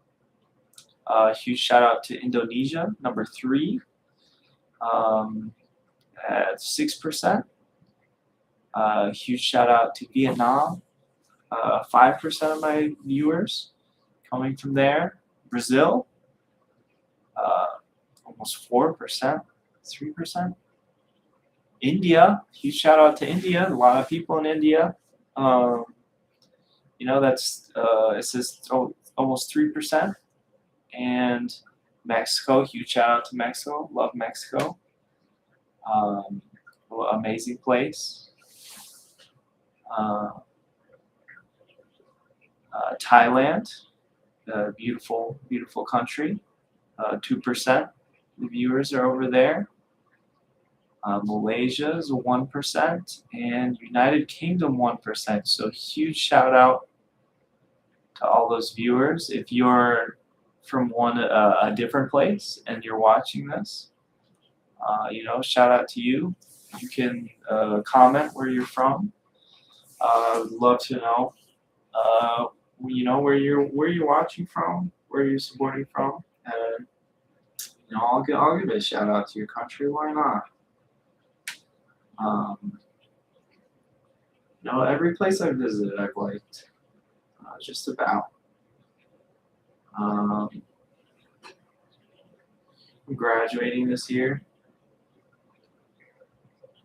Huge shout out to Indonesia, number 3. At 6%. Huge shout out to Vietnam. 5% of my viewers coming from there. Brazil. Almost 4%. 3%. India. Huge shout out to India. A lot of people in India. It says almost 3%. And Mexico, huge shout out to Mexico. Love Mexico. Amazing place. Thailand, beautiful, beautiful country. 2% the viewers are over there. Malaysia is 1%, and United Kingdom 1%. So huge shout out to all those viewers. If you're from a different place and you're watching this, shout out to you. You can comment where you're from. I'd love to know, where you're watching from, where you're supporting from, and I'll give a shout out to your country. Why not? Every place I've visited, I've liked. Just about. I'm graduating this year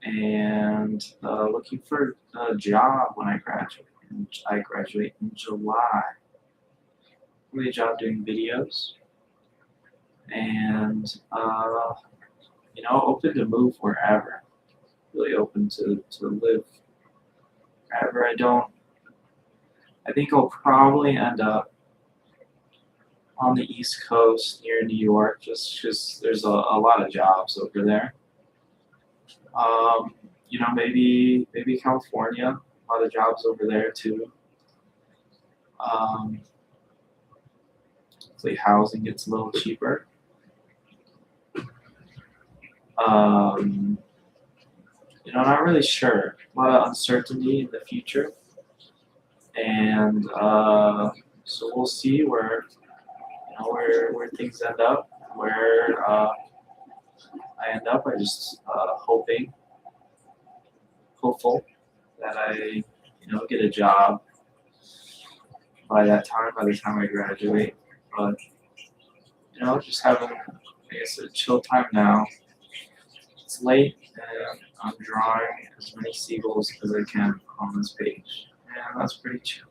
and looking for a job when I graduate. I graduate in July. I'm a job doing videos and open to move wherever. Really open to live wherever. I think I'll probably end up on the East Coast near New York, just because there's a lot of jobs over there. Maybe California, a lot of jobs over there too. Hopefully housing gets a little cheaper. Not really sure. A lot of uncertainty in the future. And So we'll see where things end up, where I end up. I just hopeful that I get a job by the time I graduate. But just having a chill time now. It's late and I'm drawing as many seagulls as I can on this page. And that's pretty chill.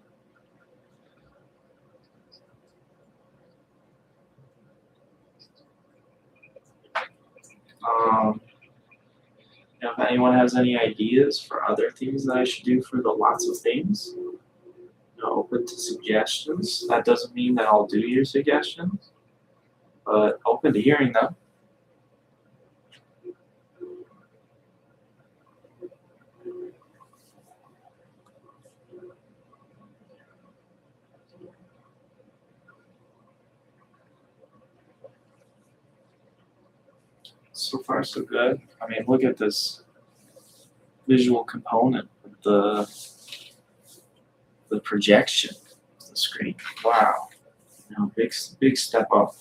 If anyone has any ideas for other things that I should do for the lots of things, open to suggestions. That doesn't mean that I'll do your suggestions, but open to hearing them. So far, so good. I mean, look at this visual component of the projection of the screen. Wow, big step up.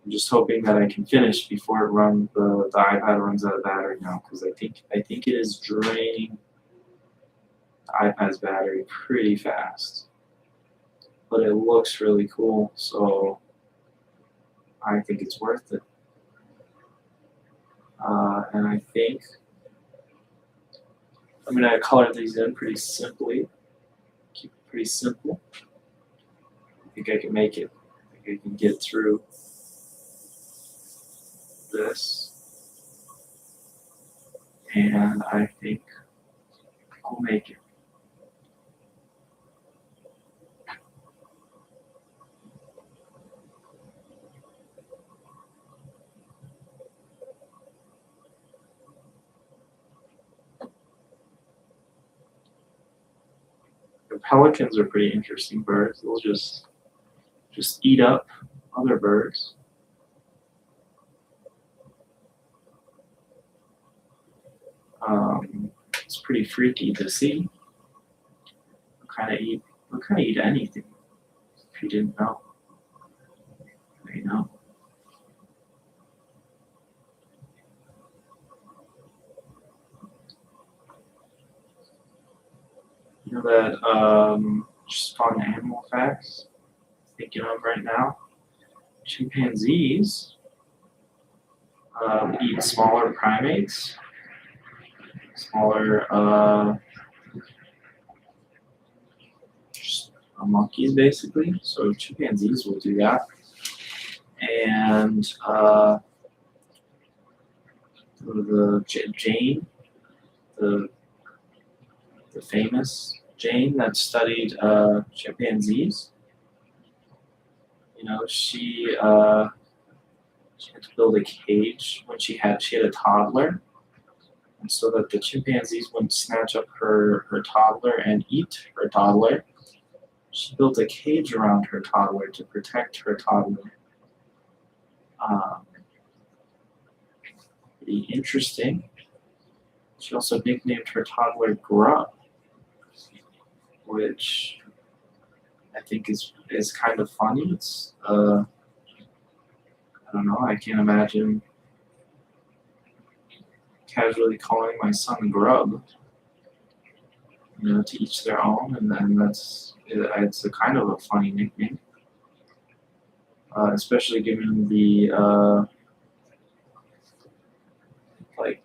I'm just hoping that I can finish before the iPad runs out of battery now, because I think it is draining the iPad's battery pretty fast. But it looks really cool, so I think it's worth it. And I think I'm gonna color these in pretty simply. Keep it pretty simple. I think I can make it. I think I can get through this. And I think I'll make it. The pelicans are pretty interesting birds. They'll just eat up other birds. It's pretty freaky to see. They'll kind of eat anything. If you didn't know, now you know. You know that just fun animal facts I'm thinking of right now. Chimpanzees eat smaller primates, smaller monkeys basically. So chimpanzees will do that, and Jane, the famous Jane that studied chimpanzees. She had to build a cage when she had a toddler, and so that the chimpanzees wouldn't snatch up her toddler and eat her toddler, she built a cage around her toddler to protect her toddler. Pretty interesting. She also nicknamed her toddler Grub, which I think is kind of funny. It's I don't know. I can't imagine casually calling my son Grub. To each their own, and then it's a kind of a funny nickname, especially given the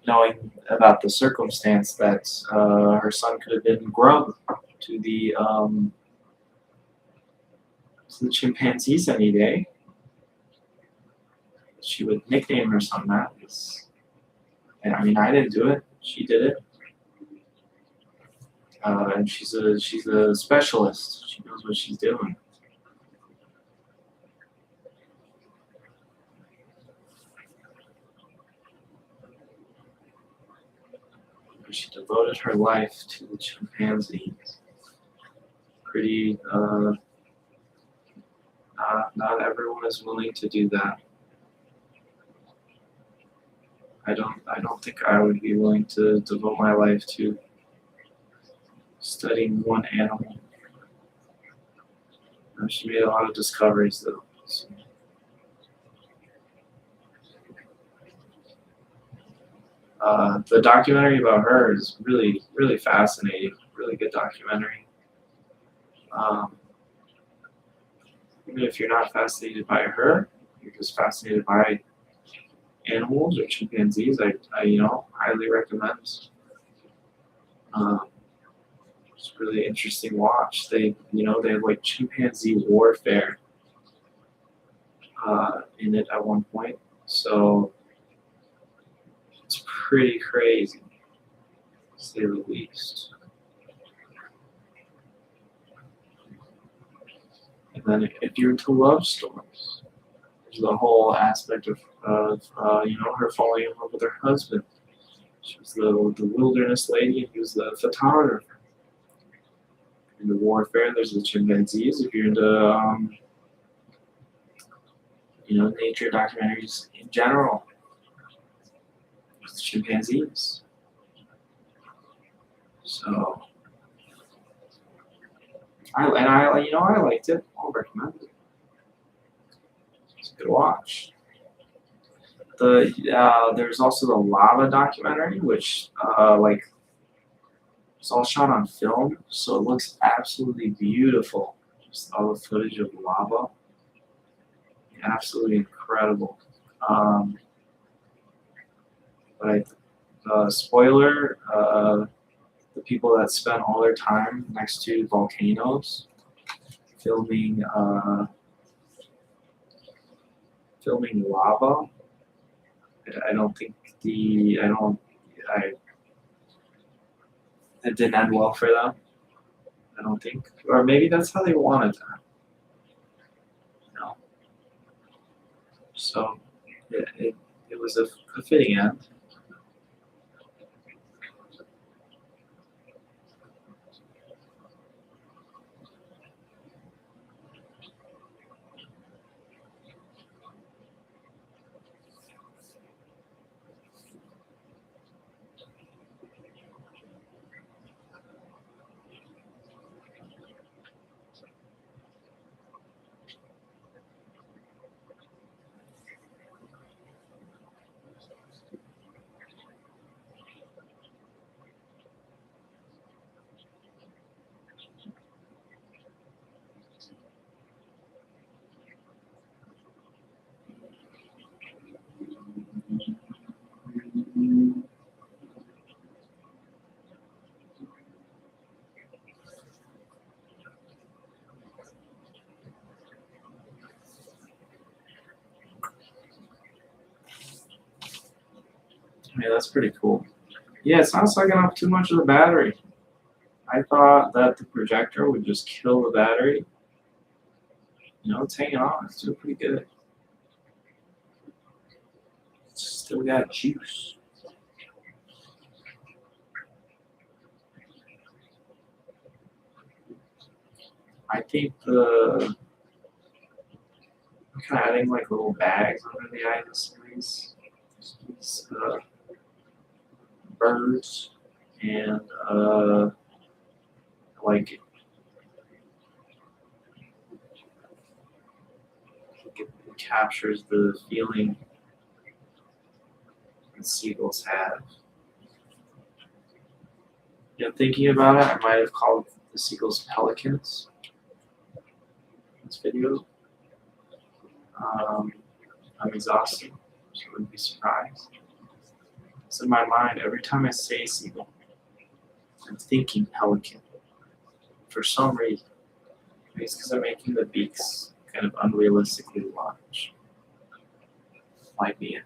knowing about the circumstance that her son could have been Grub to the chimpanzees any day. She would nickname her son that. And I mean, I didn't do it. She did it. And she's a specialist. She knows what she's doing. She devoted her life to the chimpanzees. Pretty. Not everyone is willing to do that. I don't think I would be willing to devote my life to studying one animal. She made a lot of discoveries though. So. The documentary about her is really, really fascinating. Really good documentary. Even if you're not fascinated by her, you're just fascinated by animals or chimpanzees, I highly recommend. It's a really interesting watch. They have like chimpanzee warfare in it at one point, so it's pretty crazy, to say the least. And then if you're into love stories, there's the whole aspect of her falling in love with her husband. She was the wilderness lady, and he was the photographer. In the warfare, there's the chimpanzees. If you're into nature documentaries in general, there's the chimpanzees. So I liked it. I'll recommend it. It's a good watch. There's also the lava documentary, which it's all shot on film, so it looks absolutely beautiful. Just all the footage of lava, absolutely incredible. But spoiler, the people that spent all their time next to volcanoes filming lava. It didn't end well for them. I don't think, or maybe that's how they wanted to. So it was a fitting end. Yeah, that's pretty cool. Yeah, it's not sucking up too much of the battery. I thought that the projector would just kill the battery. It's hanging on. It's doing pretty good. It's still got juice. I think I'm kind of adding like little bags under the eyes of these birds, and like it captures the feeling that seagulls have. Thinking about it, I might have called the seagulls pelicans in this video. I'm exhausted, so I wouldn't be surprised. So in my mind, every time I say seagull, I'm thinking pelican. For some reason. Maybe it's because I'm making the beaks kind of unrealistically large. Might be it.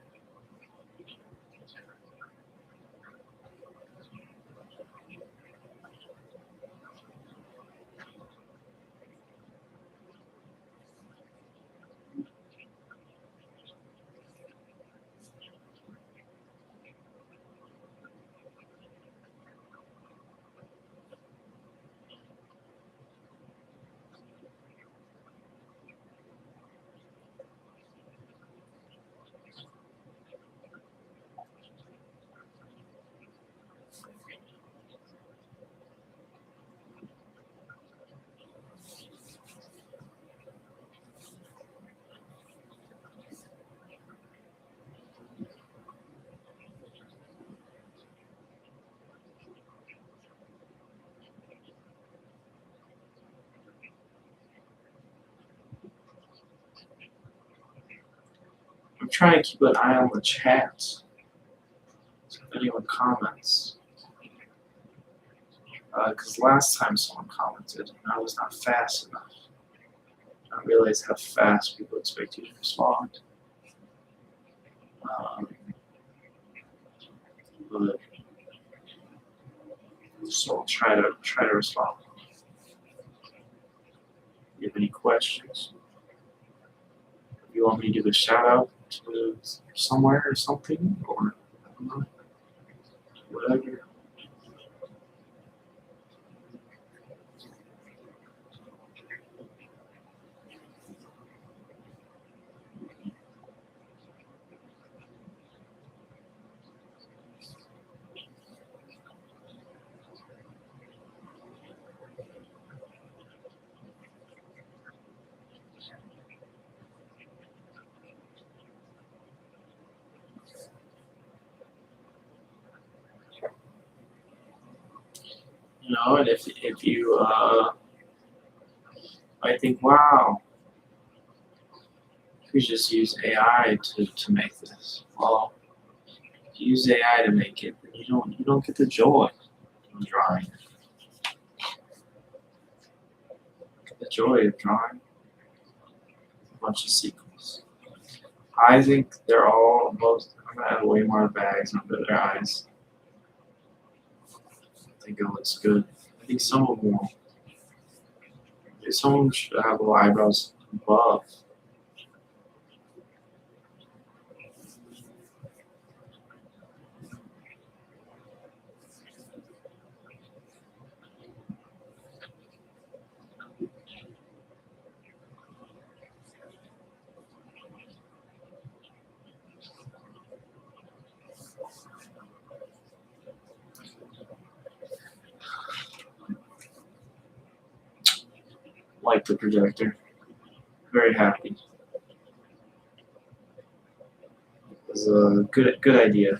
try and keep an eye on the chat. So if anyone comments. Because last time someone commented, and I was not fast enough. I don't realize how fast people expect you to respond. But so I'll try to respond. If you have any questions, if you want me to give a shout out to somewhere or something, or I don't know, whatever. You know, and if you I think, wow, we just use AI to make this. Well, if you use AI to make it, then you don't get the joy of drawing. The joy of drawing a bunch of sequels. I think they're all most. I'm gonna add way more bags under their eyes. I think it looks good. I think some of them will. Some of them should have little eyebrows above. Like the projector. Very happy. It was a good idea.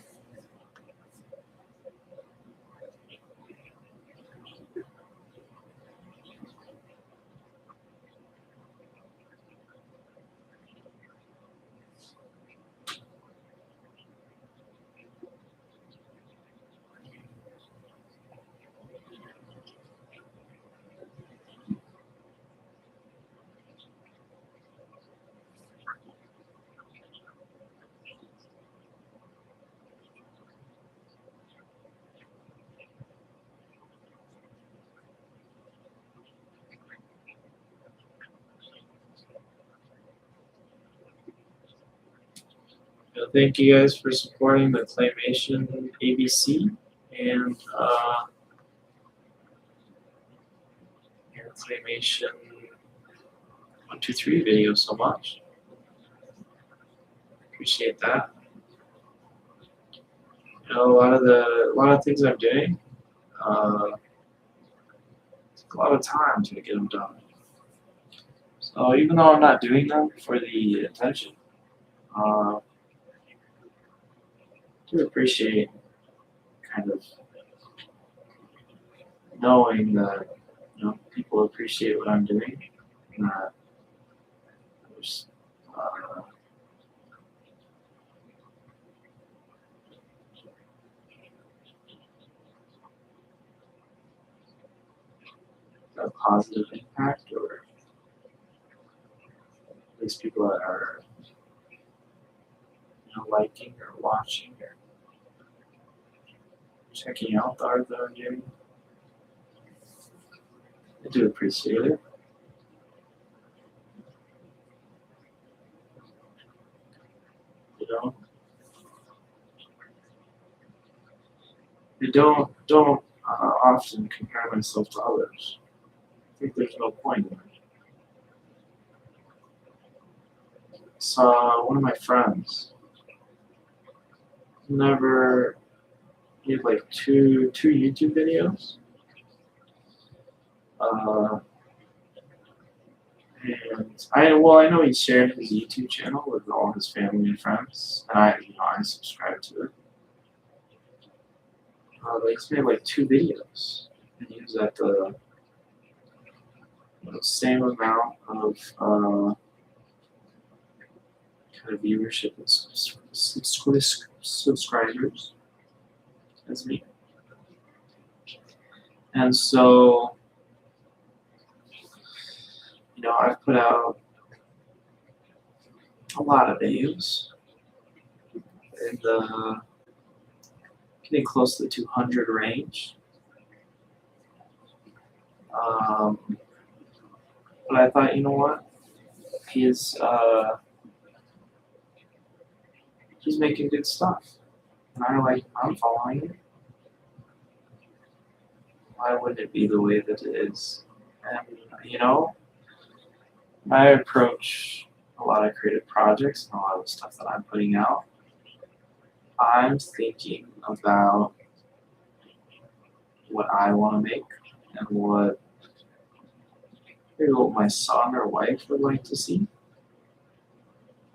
Thank you guys for supporting the Claymation ABC and Claymation 123 video so much. Appreciate that. You know, a lot of things I'm doing, take a lot of time to get them done. So even though I'm not doing them for the attention, I do appreciate kind of knowing that people appreciate what I'm doing, and that there's a positive impact, or at least people that are liking or watching or checking out the art that I'm doing. I do appreciate it. I don't often compare myself to others. I think there's no point in it. Saw one of my friends. He had like two YouTube videos. And I know he shared his YouTube channel with all his family and friends, and I subscribe to it. He's made like 2 videos, and he was at the same amount of kind of viewership and subscribers as me. And so, I've put out a lot of videos, and getting close to the 200 range. But I thought, you know what? He's making good stuff, and I'm following it. Why wouldn't it be the way that it is? And I approach a lot of creative projects and a lot of the stuff that I'm putting out. I'm thinking about what I want to make and maybe what my son or wife would like to see.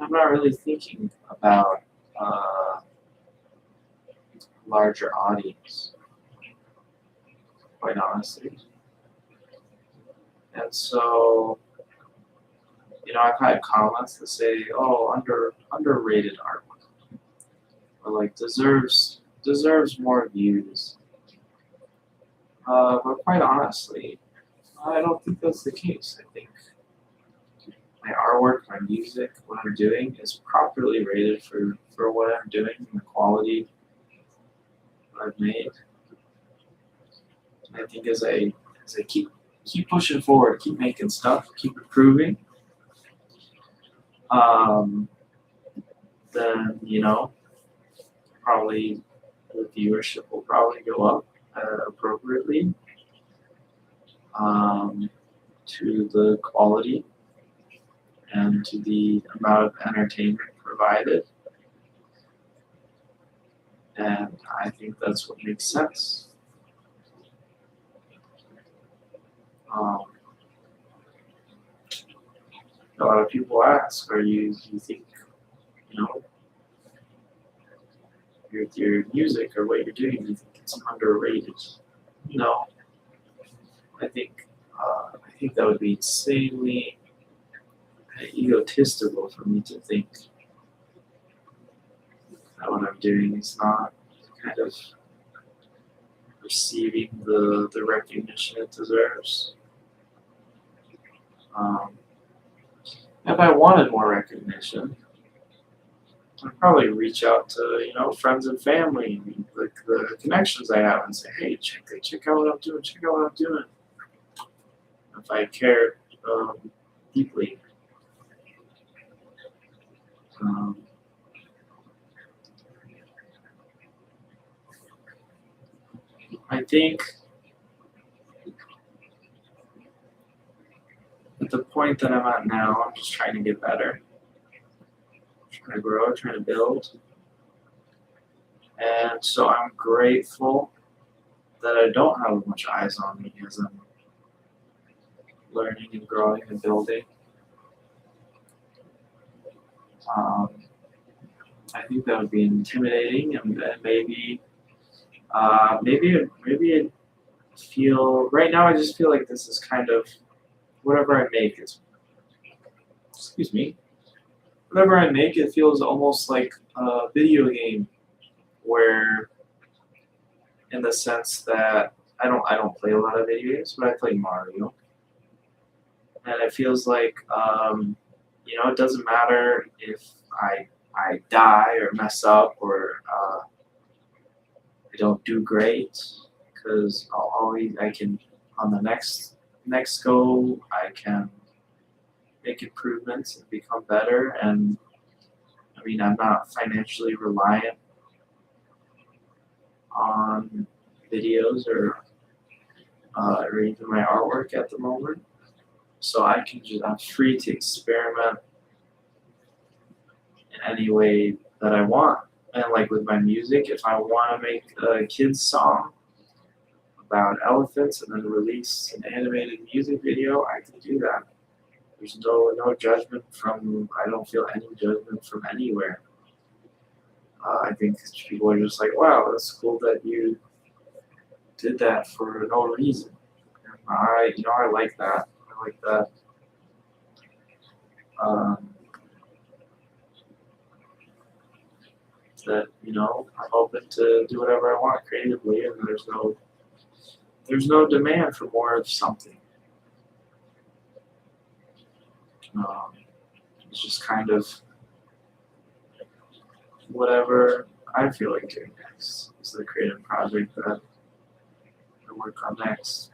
I'm not really thinking about larger audience, quite honestly. And so, I've had comments that say, "Oh, underrated artwork," or like deserves more views. But quite honestly, I don't think that's the case. I think my artwork, my music, what I'm doing is properly rated for what I'm doing and the quality I've made. And I think as I keep pushing forward, keep making stuff, keep improving, then probably the viewership will probably go up appropriately to the quality and to the amount of entertainment provided. And I think that's what makes sense. A lot of people ask, you think, your music or what you're doing, you think it's underrated? No. I think that would be insanely egotistical for me to think that what I'm doing is not kind of receiving the recognition it deserves. If I wanted more recognition, I'd probably reach out to friends and family, like the connections I have, and say, "Hey, check out what I'm doing. Check out what I'm doing." If I cared deeply. I think at the point that I'm at now, I'm just trying to get better, trying to grow, trying to build. And so I'm grateful that I don't have much eyes on me as I'm learning and growing and building. I think that would be intimidating, and maybe it feel right now. I just feel like this is kind of whatever I make is. Excuse me. Whatever I make, it feels almost like a video game, where, in the sense that I don't play a lot of video games, but I play Mario, and it feels like it doesn't matter if I die or mess up or I don't do great, because I can on the next go I can make improvements and become better. And I'm not financially reliant on videos or even my artwork at the moment, so I'm free to experiment in any way that I want. And like with my music, if I want to make a kid's song about elephants and then release an animated music video, I can do that. There's no judgment I don't feel any judgment from anywhere. I think people are just like, "Wow, that's cool that you did that for no reason." And I like that. I like that. that, I'm open to do whatever I want creatively, and there's no demand for more of something. It's just kind of whatever I feel like doing next is the creative project that I work on next.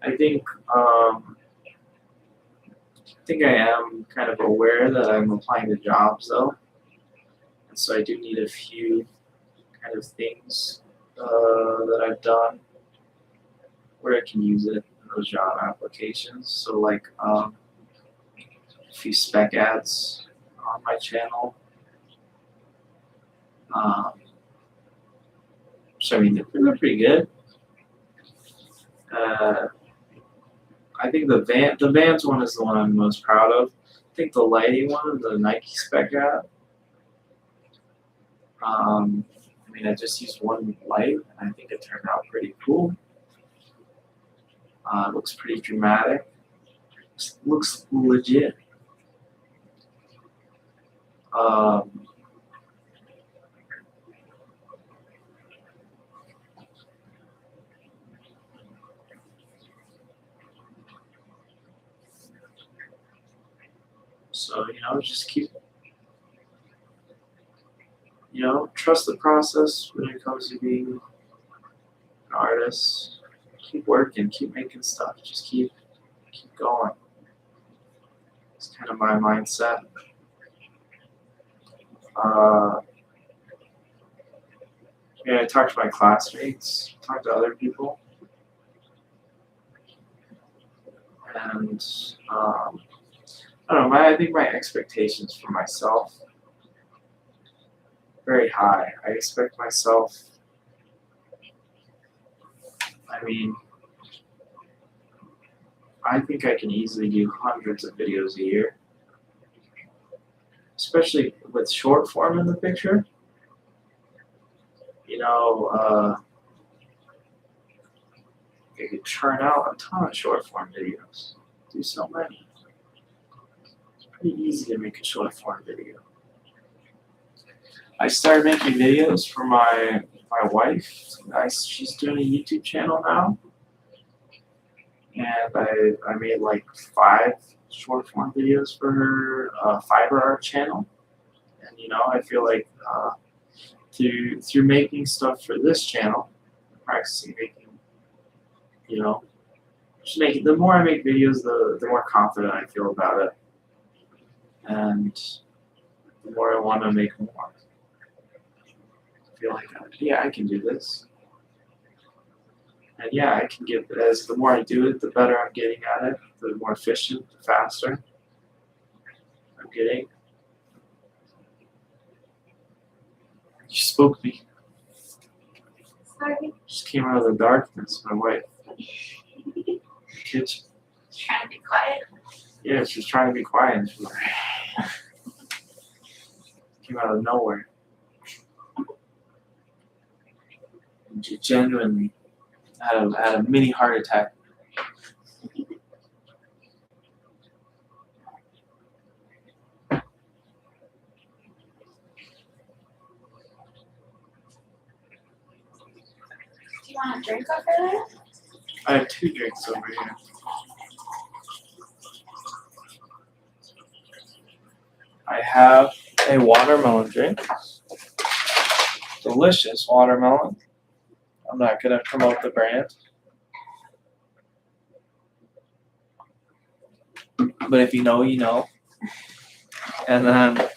I think I am kind of aware that I'm applying to jobs though, and so I do need a few kind of things that I've done where I can use it in those job applications. So like a few spec ads on my channel. So I mean they're pretty good. I think the Vans one is the one I'm most proud of. I think the lighting one, the Nike spec ad. I mean, I just used one light, and I think it turned out pretty cool. It looks pretty dramatic. Looks legit. So, just keep, trust the process when it comes to being an artist. Keep working, keep making stuff, just keep going. It's kind of my mindset. I talk to my classmates, talk to other people, and I don't know. I think my expectations for myself very high. I expect myself. I mean, I think I can easily do hundreds of videos a year, especially with short form in the picture. I could churn out a ton of short form videos. Do so many. It's pretty easy to make a short form video. I started making videos for my wife. She's doing a YouTube channel now. And I made like 5 short form videos for her fiber art channel. And I feel like through making stuff for this channel, practicing making, just making, the more I make videos, the more confident I feel about it. And the more I want to make more. I feel like, I can do this. And I can get, the more I do it, the better I'm getting at it, the more efficient, the faster I'm getting. You spooked me. Sorry. Just came out of the darkness, my wife. Kitchen. Trying to be quiet. Yeah, she's trying to be quiet. And she's like, came out of nowhere. And she genuinely had a mini heart attack. Do you want a drink over there? I have 2 drinks over here. I have a watermelon drink. Delicious watermelon. I'm not going to promote the brand. But if you know, you know. And then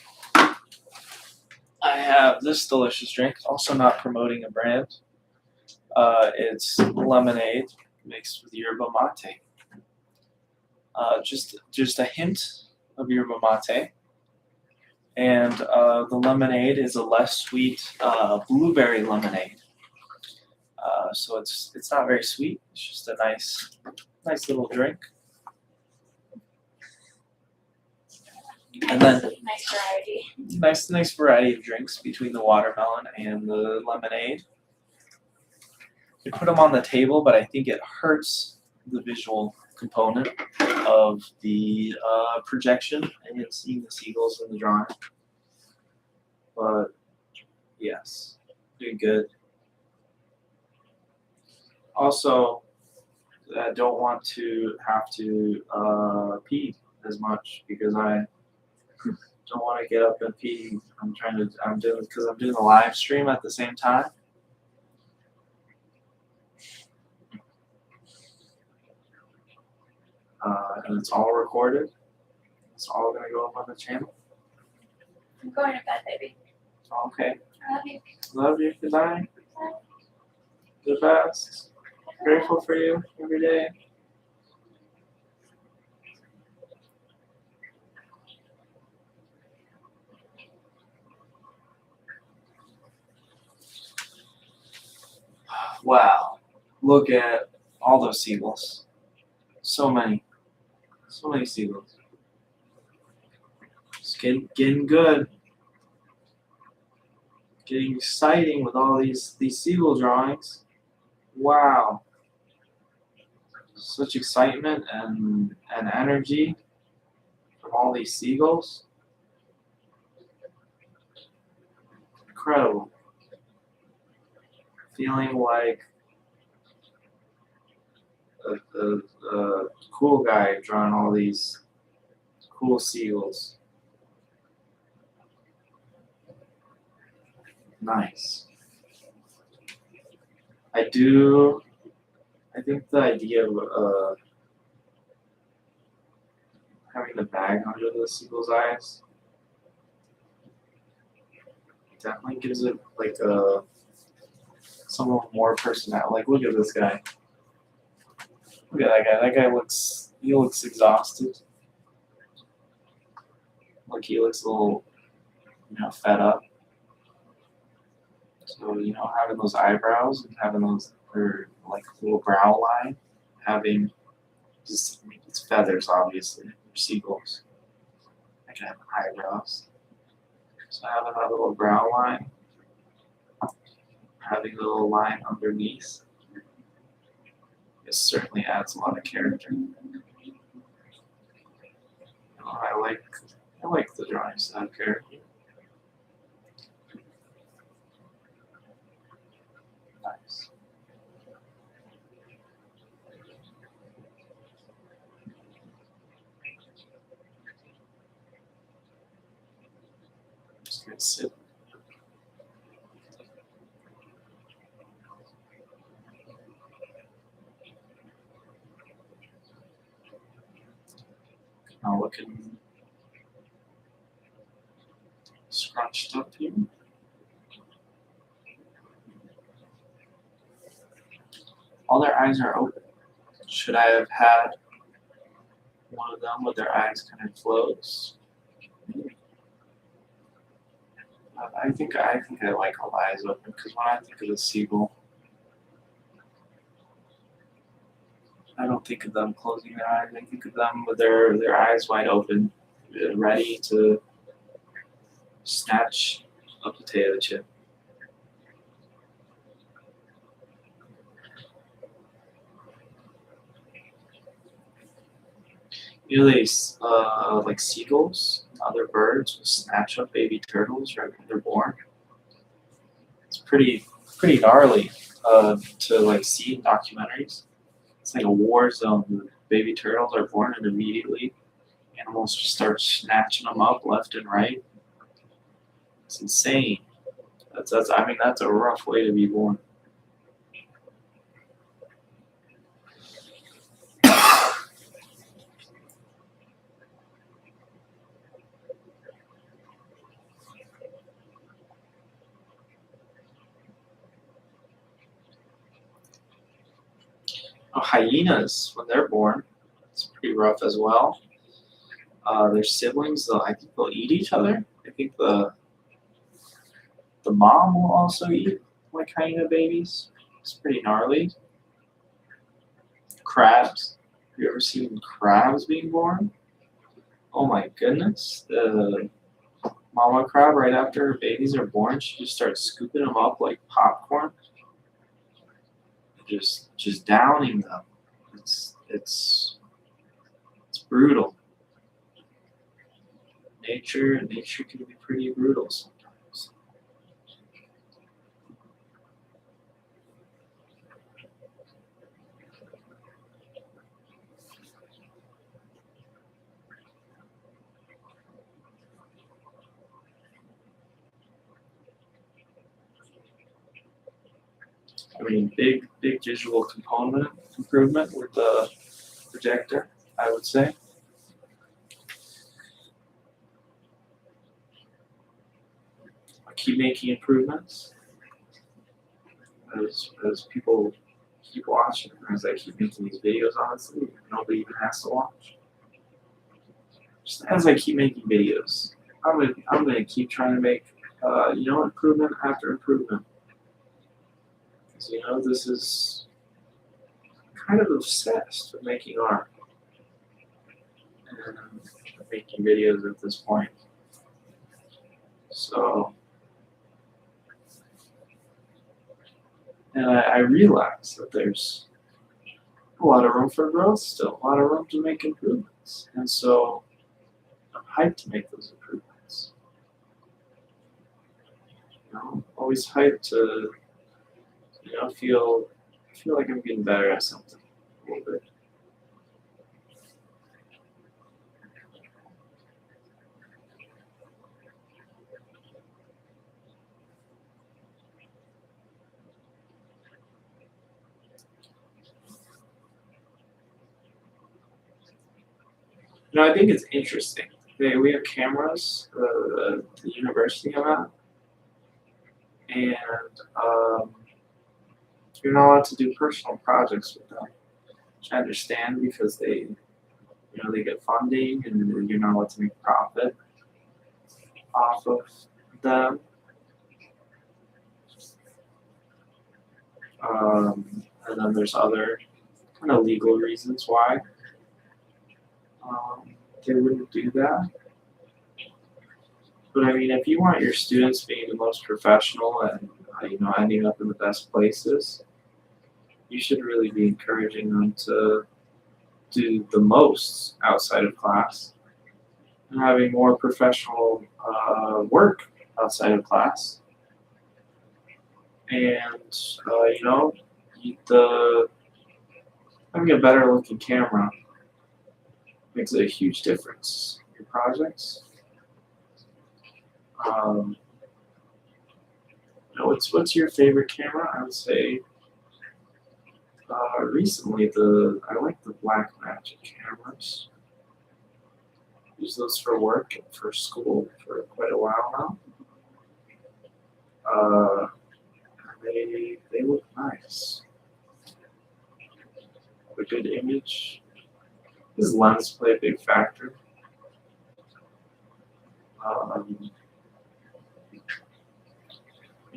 I have this delicious drink, also not promoting a brand. It's lemonade mixed with yerba mate. Just a hint of yerba mate. And the lemonade is a less sweet blueberry lemonade. So it's not very sweet. It's just a nice little drink. And then Nice variety. nice variety of drinks between the watermelon and the lemonade. You put them on the table, but I think it hurts the visual component of the projection and seeing the seagulls in the drawing. But Yes, doing good. Also, I don't want to have to pee as much because I don't want to get up and pee. I'm doing the live stream at the same time. And it's all recorded. It's all gonna go up on the channel. I'm going to bed, baby. Okay. I love you. Love you. Good night. The best. Grateful for you every day. Wow. Look at all those seagulls. So many. So many seagulls. It's getting good. Getting exciting with all these seagull drawings. Wow. Such excitement and energy from all these seagulls. Incredible. Feeling like a cool guy drawing all these cool seagulls. Nice. I think the idea of having the bag under the seagull's eyes definitely gives it like a somewhat more personality. Like, look at this guy. Look at that guy. That guy looks exhausted. Like, he looks a little, fed up. So, having those eyebrows and having those, or like little brow line, having just, it's feathers, obviously, they're seagulls. I can have eyebrows. So having that little brow line, having a little line underneath, it certainly adds a lot of character. I like the drawings that have character. Nice. Just gonna sit. Now looking scrunched up here. All their eyes are open. Should I have had one of them with their eyes kind of closed? I think I like all eyes open because when I think of a seagull, I don't think of them closing their eyes. I think of them with their eyes wide open, ready to snatch a potato chip. They like seagulls, other birds will snatch up baby turtles right when they're born. It's pretty gnarly to like see in documentaries. It's like a war zone. The baby turtles are born and immediately animals just start snatching them up left and right. It's insane. That's a rough way to be born. Hyenas, when they're born, it's pretty rough as well. Their siblings, I think they'll eat each other. I think the mom will also eat like hyena babies. It's pretty gnarly. Crabs. Have you ever seen crabs being born? Oh my goodness. The mama crab, right after her babies are born, she just starts scooping them up like popcorn. Just downing them. It's brutal. Nature can be pretty brutal sometimes. I mean, big visual component improvement with the projector, I would say. I keep making improvements as people keep watching, as I keep making these videos. Honestly, nobody even has to watch. Just as I keep making videos, I'm gonna keep trying to make improvement after improvement. Because this is kind of obsessed with making art and making videos at this point. So, and I realize that there's a lot of room for growth still, a lot of room to make improvements. And so I'm hyped to make those improvements. Always hyped to, feel like I'm getting better at something a little bit. I think it's interesting. We have cameras at the university I'm at, and you're not allowed to do personal projects with them, which I understand because they get funding and you're not allowed to make profit off of them. And then there's other kind of legal reasons why they wouldn't do that. But I mean, if you want your students being the most professional and ending up in the best places, you should really be encouraging them to do the most outside of class and having more professional work outside of class. And having a better looking camera makes a huge difference in projects. What's your favorite camera? I would say recently I like the Blackmagic cameras. Use those for work and for school for quite a while now. They look nice. A good image. Does lens play a big factor?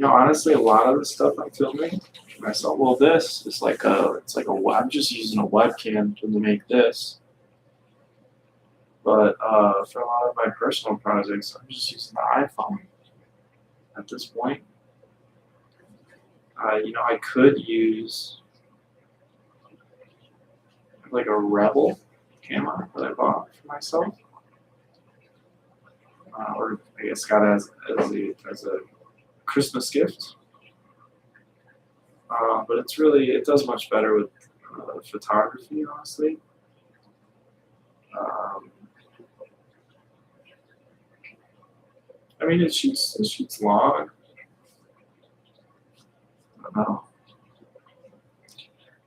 Honestly, a lot of the stuff I'm filming myself. Well, this is I'm just using a webcam to make this. But for a lot of my personal projects, I'm just using the iPhone at this point. I could use like a Rebel camera that I bought for myself, or I guess got as a Christmas gift. But it does much better with photography, honestly. I mean, it shoots long. I don't know.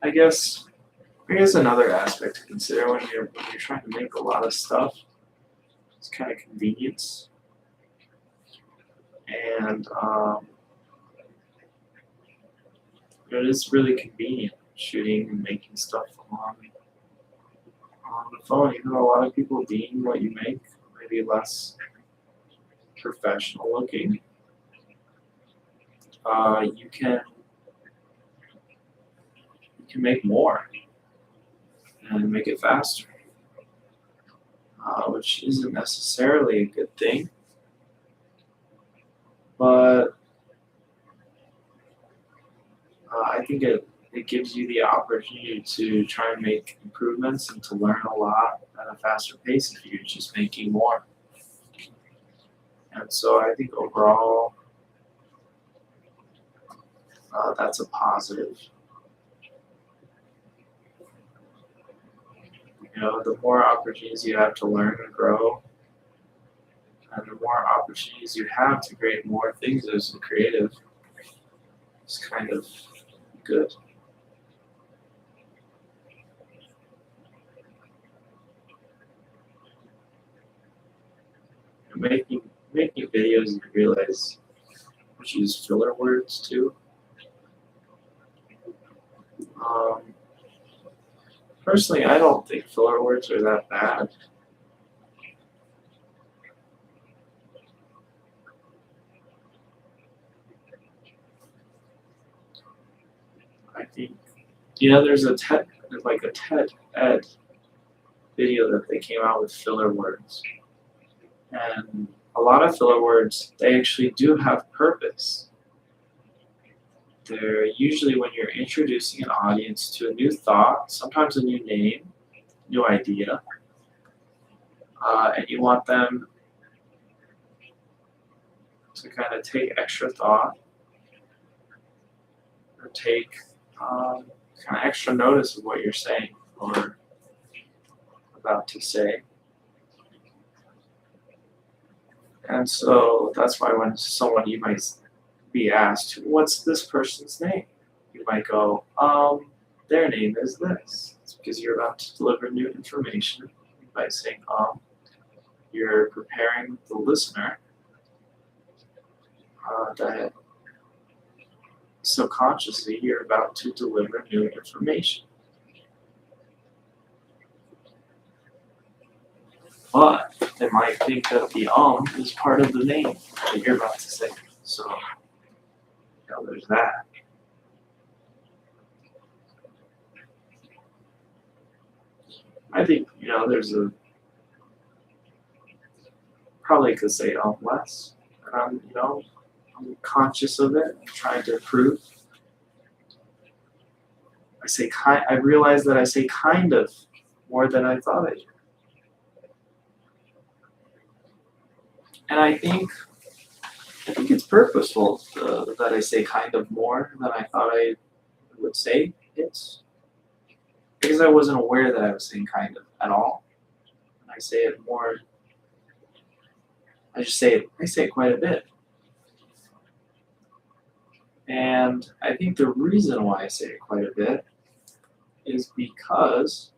I guess another aspect to consider when you're trying to make a lot of stuff is kind of convenience. And it is really convenient shooting and making stuff on the phone. A lot of people deem what you make maybe less professional looking. You can make more and make it faster, which isn't necessarily a good thing, but I think it gives you the opportunity to try and make improvements and to learn a lot at a faster pace if you're just making more. And so I think overall, that's a positive. The more opportunities you have to learn and grow, and the more opportunities you have to create more things as a creative, it's kind of good. Making videos, you realize you use filler words too. Personally, I don't think filler words are that bad. I think, there's a TED Ed video that they came out with filler words. And a lot of filler words, they actually do have purpose. They're usually when you're introducing an audience to a new thought, sometimes a new name, new idea, and you want them to kind of take extra thought or take kind of extra notice of what you're saying or about to say. And so that's why when you might be asked, what's this person's name? You might go, their name is this. It's because you're about to deliver new information by saying, you're preparing the listener that subconsciously you're about to deliver new information. But they might think that the is part of the name that you're about to say. So, there's that. I think, there's probably could say less. And I'm conscious of it. I'm trying to improve. I realize that I say kind of more than I thought I did. And I think it's purposeful that I say kind of more than I thought I would say it. Because I wasn't aware that I was saying kind of at all. And I say it more. I say it quite a bit. And I think the reason why I say it quite a bit is because,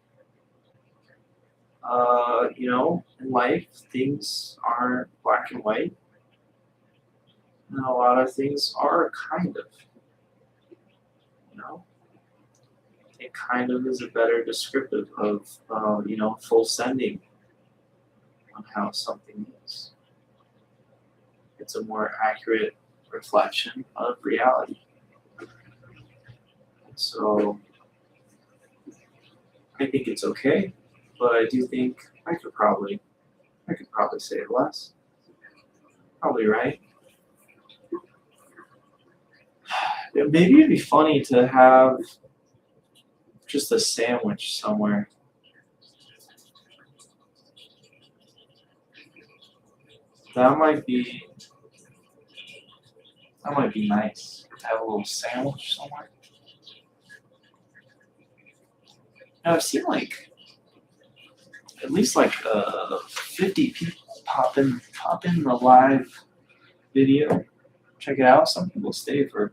in life, things aren't black and white. And a lot of things are kind of, It kind of is a better descriptive of, full sending on how something is. It's a more accurate reflection of reality. So I think it's okay, but I do think I could probably say it less. Probably right. Maybe it'd be funny to have just a sandwich somewhere. That might be nice. Have a little sandwich somewhere. Now I've seen at least 50 people pop in the live video. Check it out. Some people stay for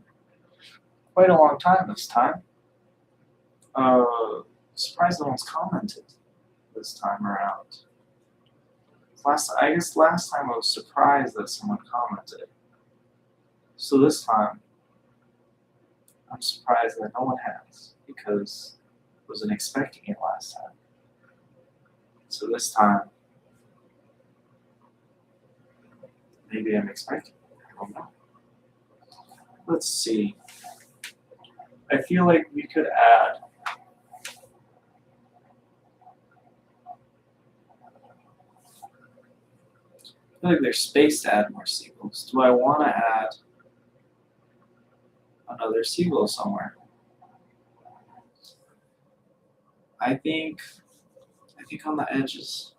quite a long time this time. Surprised no one's commented this time around. Last time I was surprised that someone commented. So this time, I'm surprised that no one has because I wasn't expecting it last time. So this time, maybe I'm expecting it. I don't know. Let's see. I feel like we could add I feel like there's space to add more sequels. Do I want to add another sequel somewhere? I think on the edges.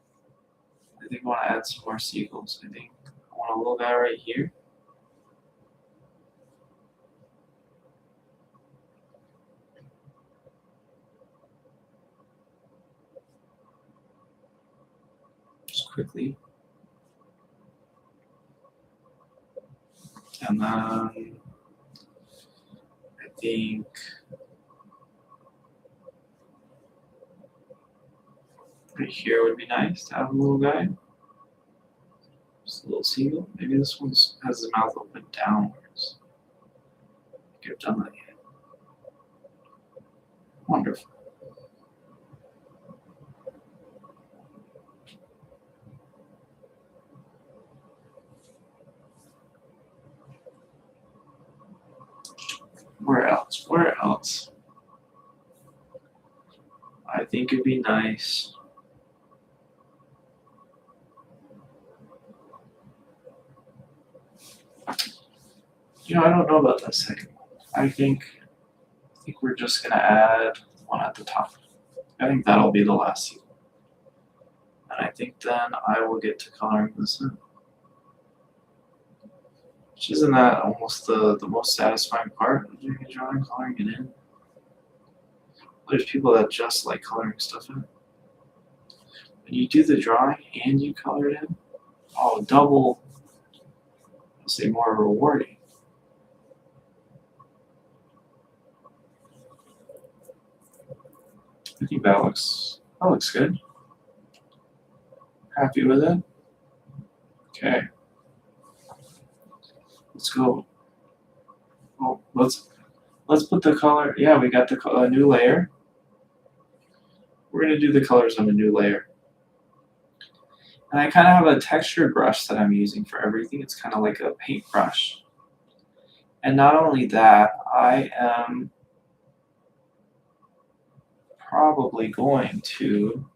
I think I want to add some more sequels. I think I want a little guy right here. Just quickly. And then I think Right here would be nice to have a little guy. Just a little seagull. Maybe this one has his mouth open downwards. I think I've done that yet. Wonderful. Where else? Where else? I think it'd be nice. You know, I don't know about that second one. I think we're just gonna add one at the top. I think that'll be the last sequel. And I think then I will get to coloring this in. Which isn't that almost the most satisfying part of doing a drawing, coloring it in? There's people that just like coloring stuff in. When you do the drawing and you color it in, double, I'll say more rewarding. I think that looks good. Happy with it? Okay. Let's go. Oh, let's put the color. Yeah, we got the new layer. We're gonna do the colors on a new layer. And I kind of have a textured brush that I'm using for everything. It's kind of like a paintbrush. And not only that, I am probably going to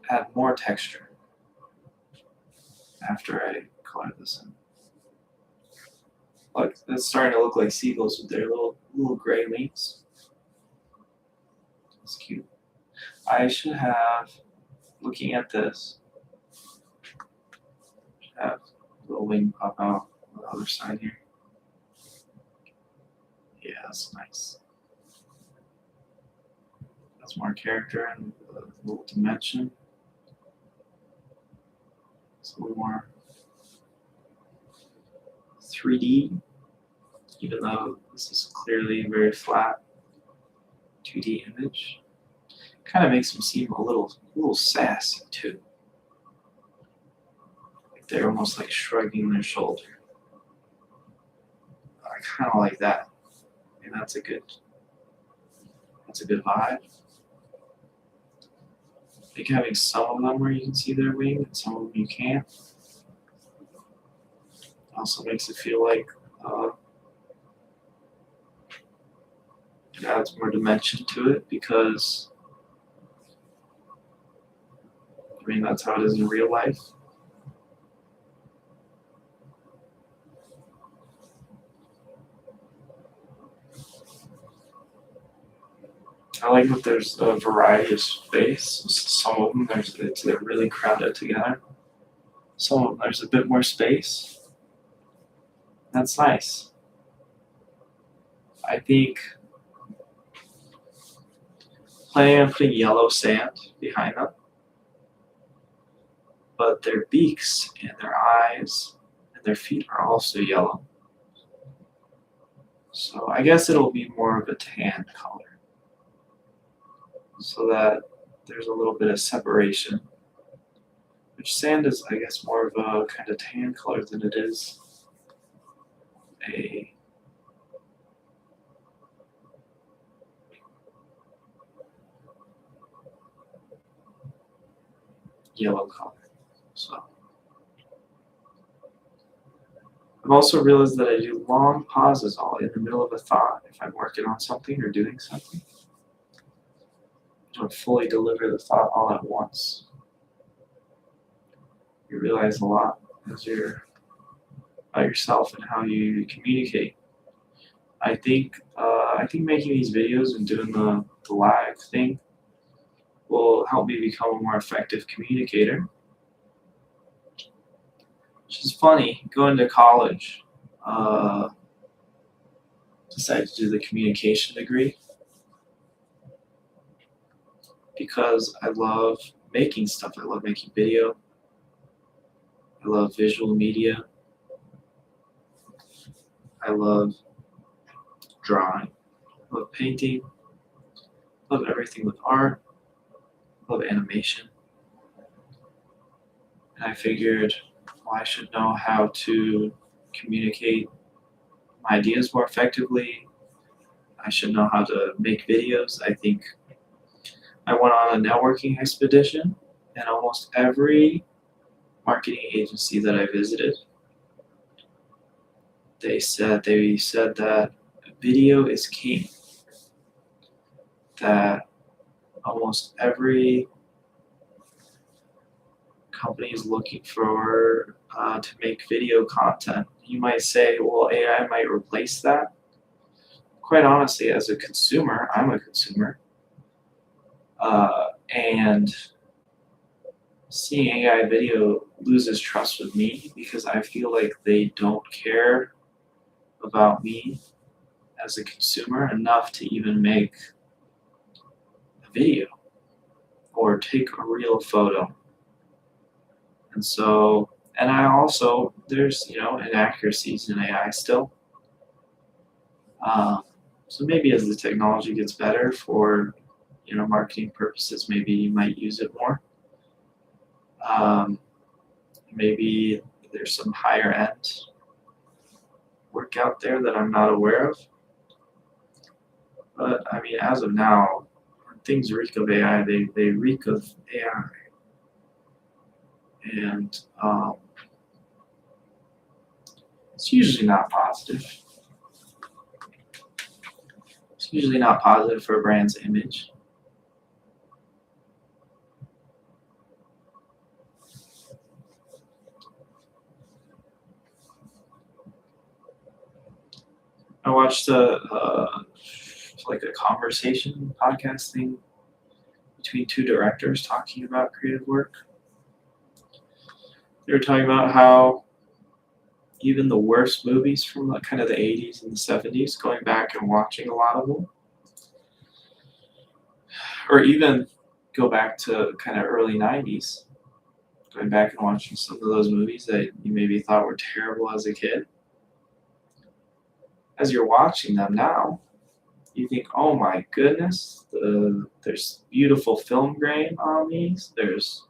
add more texture after I color this in. Look, it's starting to look like seagulls with their little gray wings. It's cute. I should have, looking at this, have a little wing pop out on the other side here. Yeah, that's nice. That's more character and a little dimension. It's a little more 3D, even though this is clearly a very flat 2D image. Kind of makes them seem a little sassy too. Like they're almost like shrugging their shoulder. I kind of like that. And that's a good vibe. Like having some of them where you can see their wing and some of them you can't. Also makes it feel like it adds more dimension to it because that's how it is in real life. I like that there's a variety of space. Some of them they're really crowded together. Some of them there's a bit more space. That's nice. I think planning on putting yellow sand behind them, but their beaks and their eyes and their feet are also yellow. So I guess it'll be more of a tan color, so that there's a little bit of separation. Which sand is, I guess, more of a kind of tan color than it is a yellow color. So I've also realized that I do long pauses all in the middle of a thought if I'm working on something or doing something. I don't fully deliver the thought all at once. You realize a lot as you're about yourself and how you communicate. I think making these videos and doing the live thing will help me become a more effective communicator. Which is funny, going to college, decided to do the communication degree because I love making stuff. I love making video. I love visual media. I love drawing. I love painting. love everything with art, love animation. And I figured, well, I should know how to communicate my ideas more effectively. I should know how to make videos. I think I went on a networking expedition, and almost every marketing agency that I visited, they said that video is king. That almost every company is looking for to make video content. You might say, well, AI might replace that. Quite honestly, as a consumer, I'm a consumer, and seeing AI video loses trust with me because I feel like they don't care about me as a consumer enough to even make a video or take a real photo. And so, and I also, there's, inaccuracies in AI still. So maybe as the technology gets better for, marketing purposes, maybe you might use it more. Maybe there's some higher end work out there that I'm not aware of. But I mean, as of now, when things reek of AI, they reek of AI. And it's usually not positive. It's usually not positive for a brand's image. I watched a conversation podcast thing between two directors talking about creative work. They were talking about how even the worst movies from the 80s and the 70s, going back and watching a lot of them, or even go back to early 90s, going back and watching some of those movies that you maybe thought were terrible as a kid. As you're watching them now, you think, oh my goodness, there's beautiful film grain on these. There's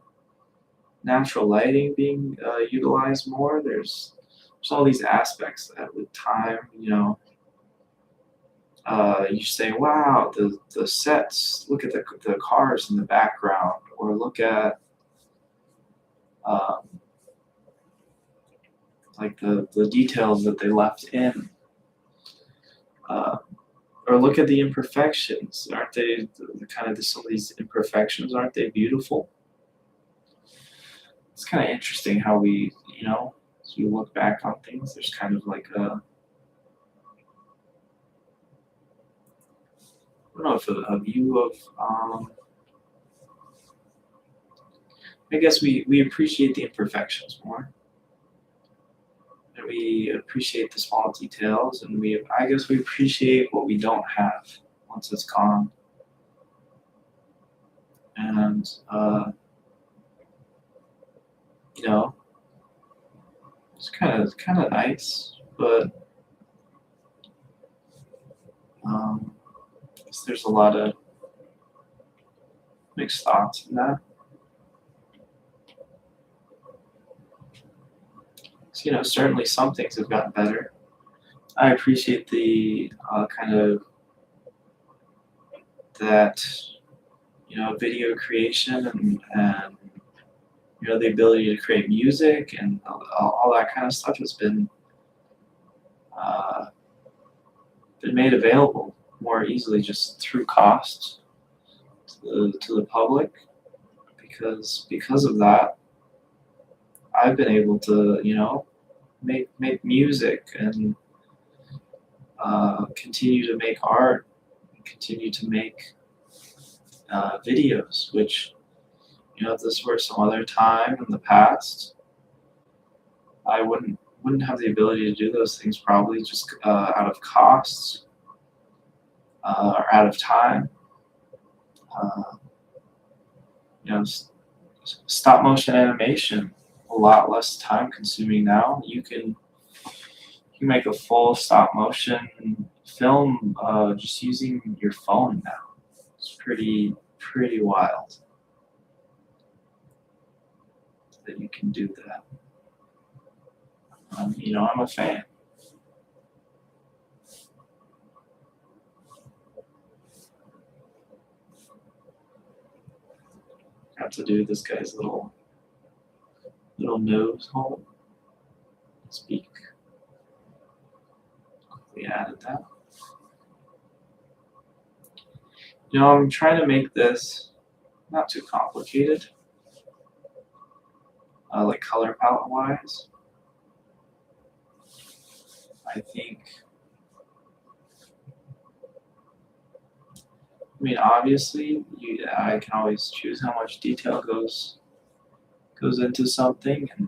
natural lighting being utilized more. There's all these aspects that with time, you say, wow, the sets, look at the cars in the background, or look at the details that they left in. Or look at the imperfections. Aren't they some of these imperfections? Aren't they beautiful? It's kind of interesting how we, as we look back on things, there's kind of like a, I don't know if a view of, I guess we appreciate the imperfections more. And we appreciate the small details, and I guess we appreciate what we don't have once it's gone. And it's kind of nice, but I guess there's a lot of mixed thoughts in that. So, certainly some things have gotten better. I appreciate the that, video creation and the ability to create music and all that kind of stuff has been made available more easily just through cost to the public. Because of that, I've been able to, make music and continue to make art, and continue to make videos, which, if this were some other time in the past, I wouldn't have the ability to do those things probably just out of costs or out of time. Stop motion animation, a lot less time consuming now. You can make a full stop motion film just using your phone now. It's pretty wild that you can do that. I'm a fan. Got to do this guy's little nose hole. Speak. We added that. I'm trying to make this not too complicated, like color palette wise. I think. Obviously, I can always choose how much detail goes into something, and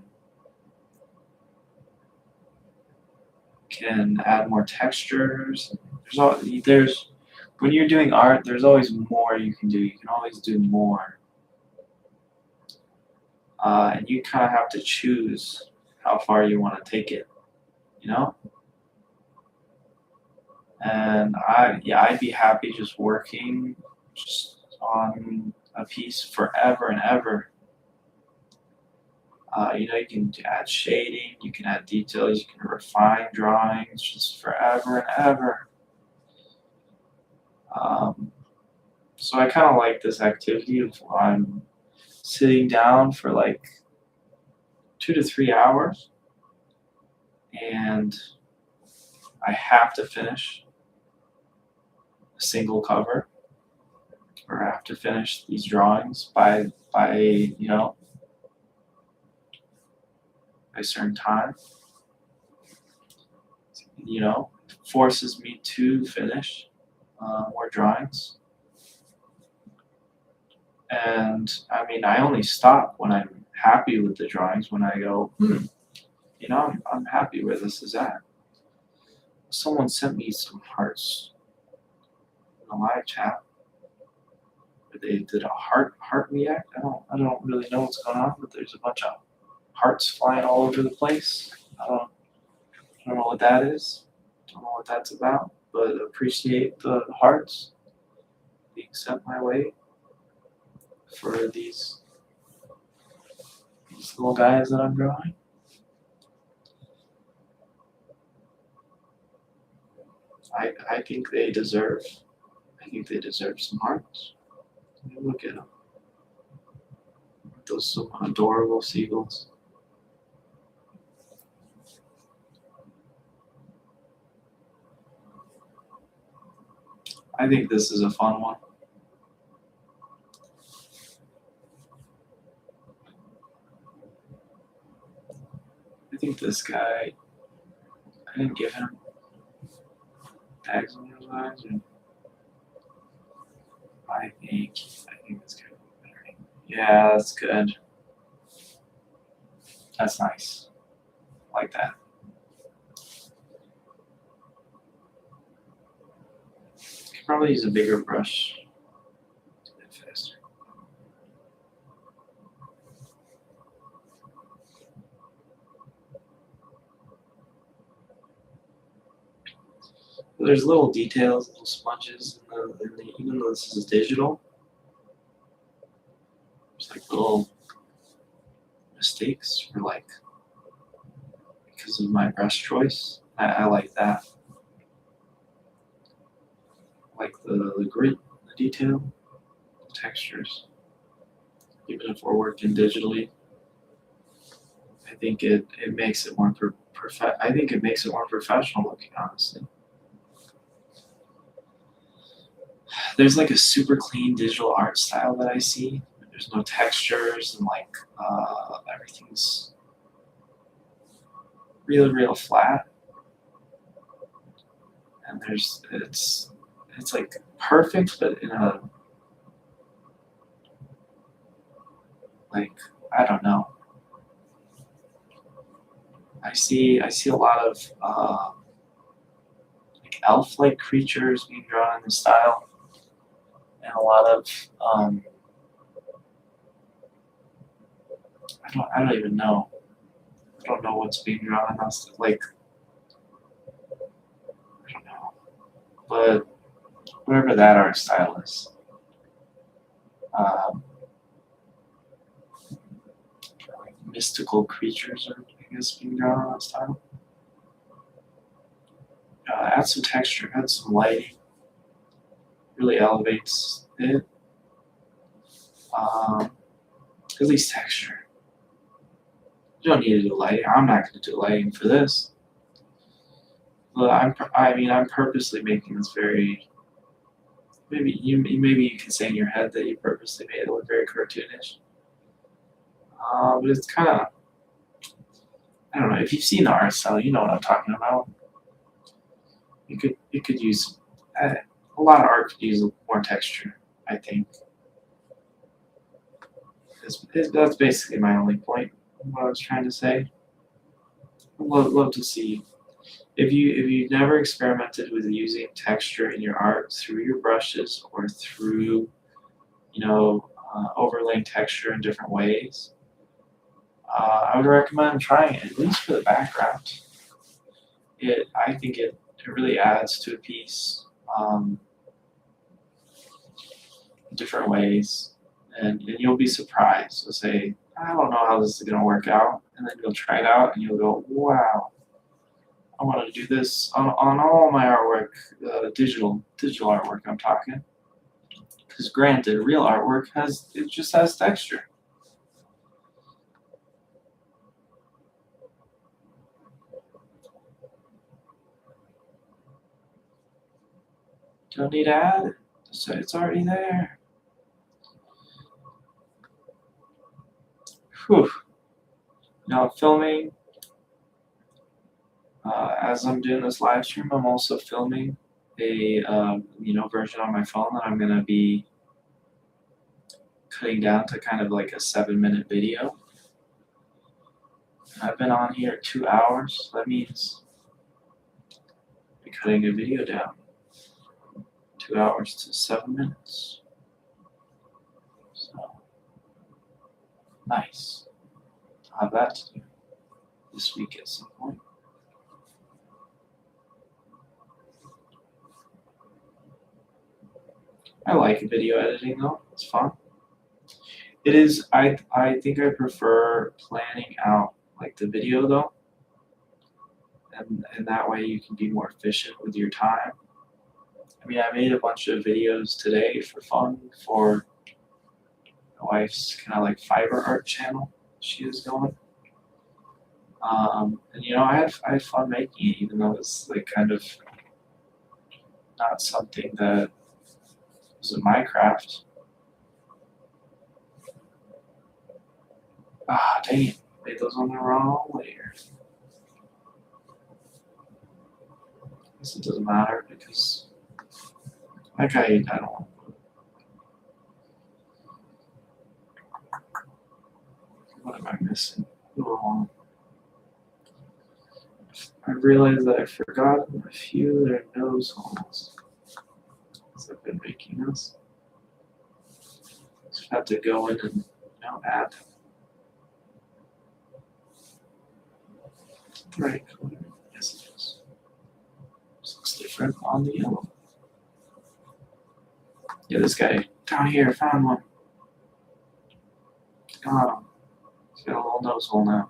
can add more textures. There's when you're doing art, there's always more you can do. You can always do more, and you kind of have to choose how far you want to take it. And I'd be happy just working just on a piece forever and ever. You can add shading, you can add details, you can refine drawings just forever and ever. So I kind of like this activity of I'm sitting down for like 2 to 3 hours, and I have to finish a single cover, or I have to finish these drawings by a certain time. Forces me to finish more drawings. And I only stop when I'm happy with the drawings, when I go, I'm happy where this is at. Someone sent me some hearts in a live chat. They did a heart react. I don't really know what's going on, but there's a bunch of hearts flying all over the place. I don't know what that is. Don't know what that's about, but appreciate the hearts being sent my way for these little guys that I'm drawing. I think they deserve some hearts. Look at them. Those some adorable seagulls. I think this is a fun one. I think this guy, I didn't give him tags on his eyes. I think it's good. Yeah, that's good. That's nice. I like that. Could probably use a bigger brush. A bit faster. There's little details, little smudges in the even though this is digital. There's like little mistakes because of my brush choice. I like that. Like the grit, the detail, the textures. Even if we're working digitally, I think it makes it more I think it makes it more professional looking, honestly. There's like a super clean digital art style that I see. There's no textures and everything's really real flat. And it's like perfect, but in a I don't know. I see a lot of elf-like creatures being drawn in this style, and a lot of I don't even know. I don't know what's being drawn. That's I don't know. But whatever that art style is, like mystical creatures are, I guess, being drawn on this tile. Add some texture, add some lighting. Really elevates it. At least texture. You don't need to do lighting. I'm not going to do lighting for this. But I'm purposely making this very. Maybe you can say in your head that you purposely made it look very cartoonish. But it's kind of. I don't know. If you've seen the art style, you know what I'm talking about. You could use a lot of art could use more texture. I think. That's basically my only point. What I was trying to say. Love to see if you've never experimented with using texture in your art through your brushes or through overlaying texture in different ways. I would recommend trying it at least for the background. I think it really adds to a piece in different ways. And you'll be surprised. You'll say, I don't know how this is going to work out. And then you'll try it out and you'll go, wow, I want to do this on all my artwork, digital artwork I'm talking. Because granted, real artwork just has texture. Don't need to add it. So it's already there. Whew. Now filming, as I'm doing this live stream, I'm also filming a version on my phone that I'm gonna be cutting down to kind of like a 7-minute video. I've been on here 2 hours. So that means I'm cutting a video down 2 hours to 7 minutes. So nice. I'll have that to do this week at some point. I like video editing though. It's fun. It is. I think I prefer planning out like the video though, and that way you can be more efficient with your time. I mean, I made a bunch of videos today for fun for my wife's kind of like fiber art channel she is going. And I had fun making it, even though it's like kind of not something that was in my craft. Ah, dang it. Made those on the wrong layer. I guess it doesn't matter because I don't want to. What am I missing? Wrong. I realized that I forgot a few of their nose holes as I've been making this. So I have to go in and add right color. Yes, it is. This looks different on the yellow. Yeah, this guy down here found one. Got him. He's got a little nose hole now.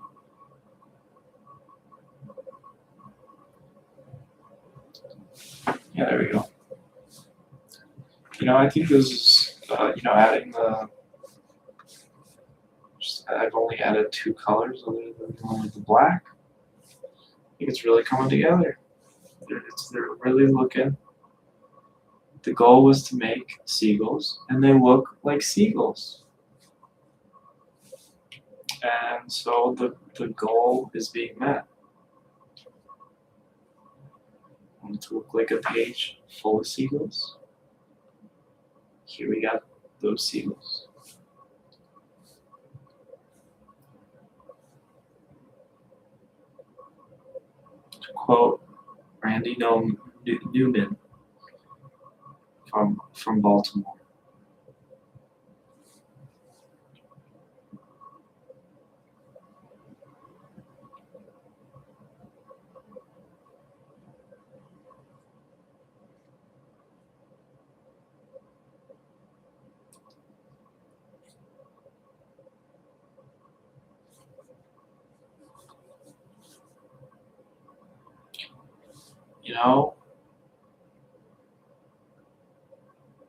Yeah, there we go. I think this is, adding the. I've only added 2 colors other than only the black. I think it's really coming together. They're really looking. The goal was to make seagulls, and they look like seagulls. And so the goal is being met. I want it to look like a page full of seagulls. Here we got those seagulls. To quote Randy Newman from Baltimore. you know,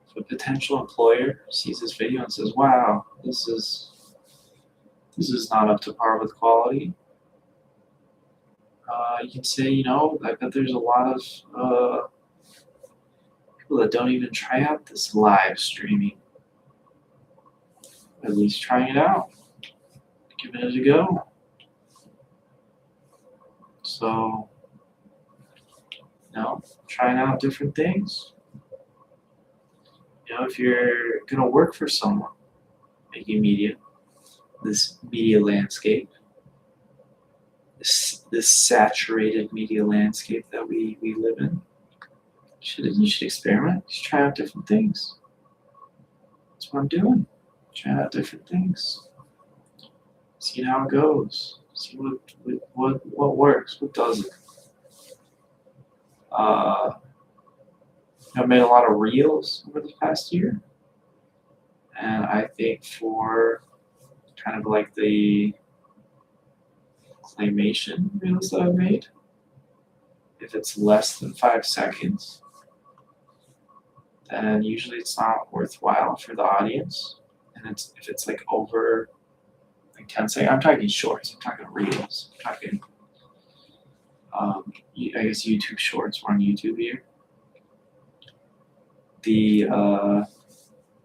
if a potential employer sees this video and says, wow, this is not up to par with quality, you can say, you know, I bet there's a lot of people that don't even try out this live streaming. At least trying it out, giving it a go. So, you know, trying out different things. You know, if you're gonna work for someone making media, this media landscape, this saturated media landscape that we live in, you should experiment. You should try out different things. That's what I'm doing. Trying out different things. Seeing how it goes. See what works, what doesn't. I've made a lot of reels over the past year, and I think for kind of like the claymation reels that I've made, if it's less than 5 seconds, then usually it's not worthwhile for the audience. And if it's like over like 10 seconds, I'm talking shorts, I'm talking reels, I'm talking I guess YouTube shorts, we're on YouTube here.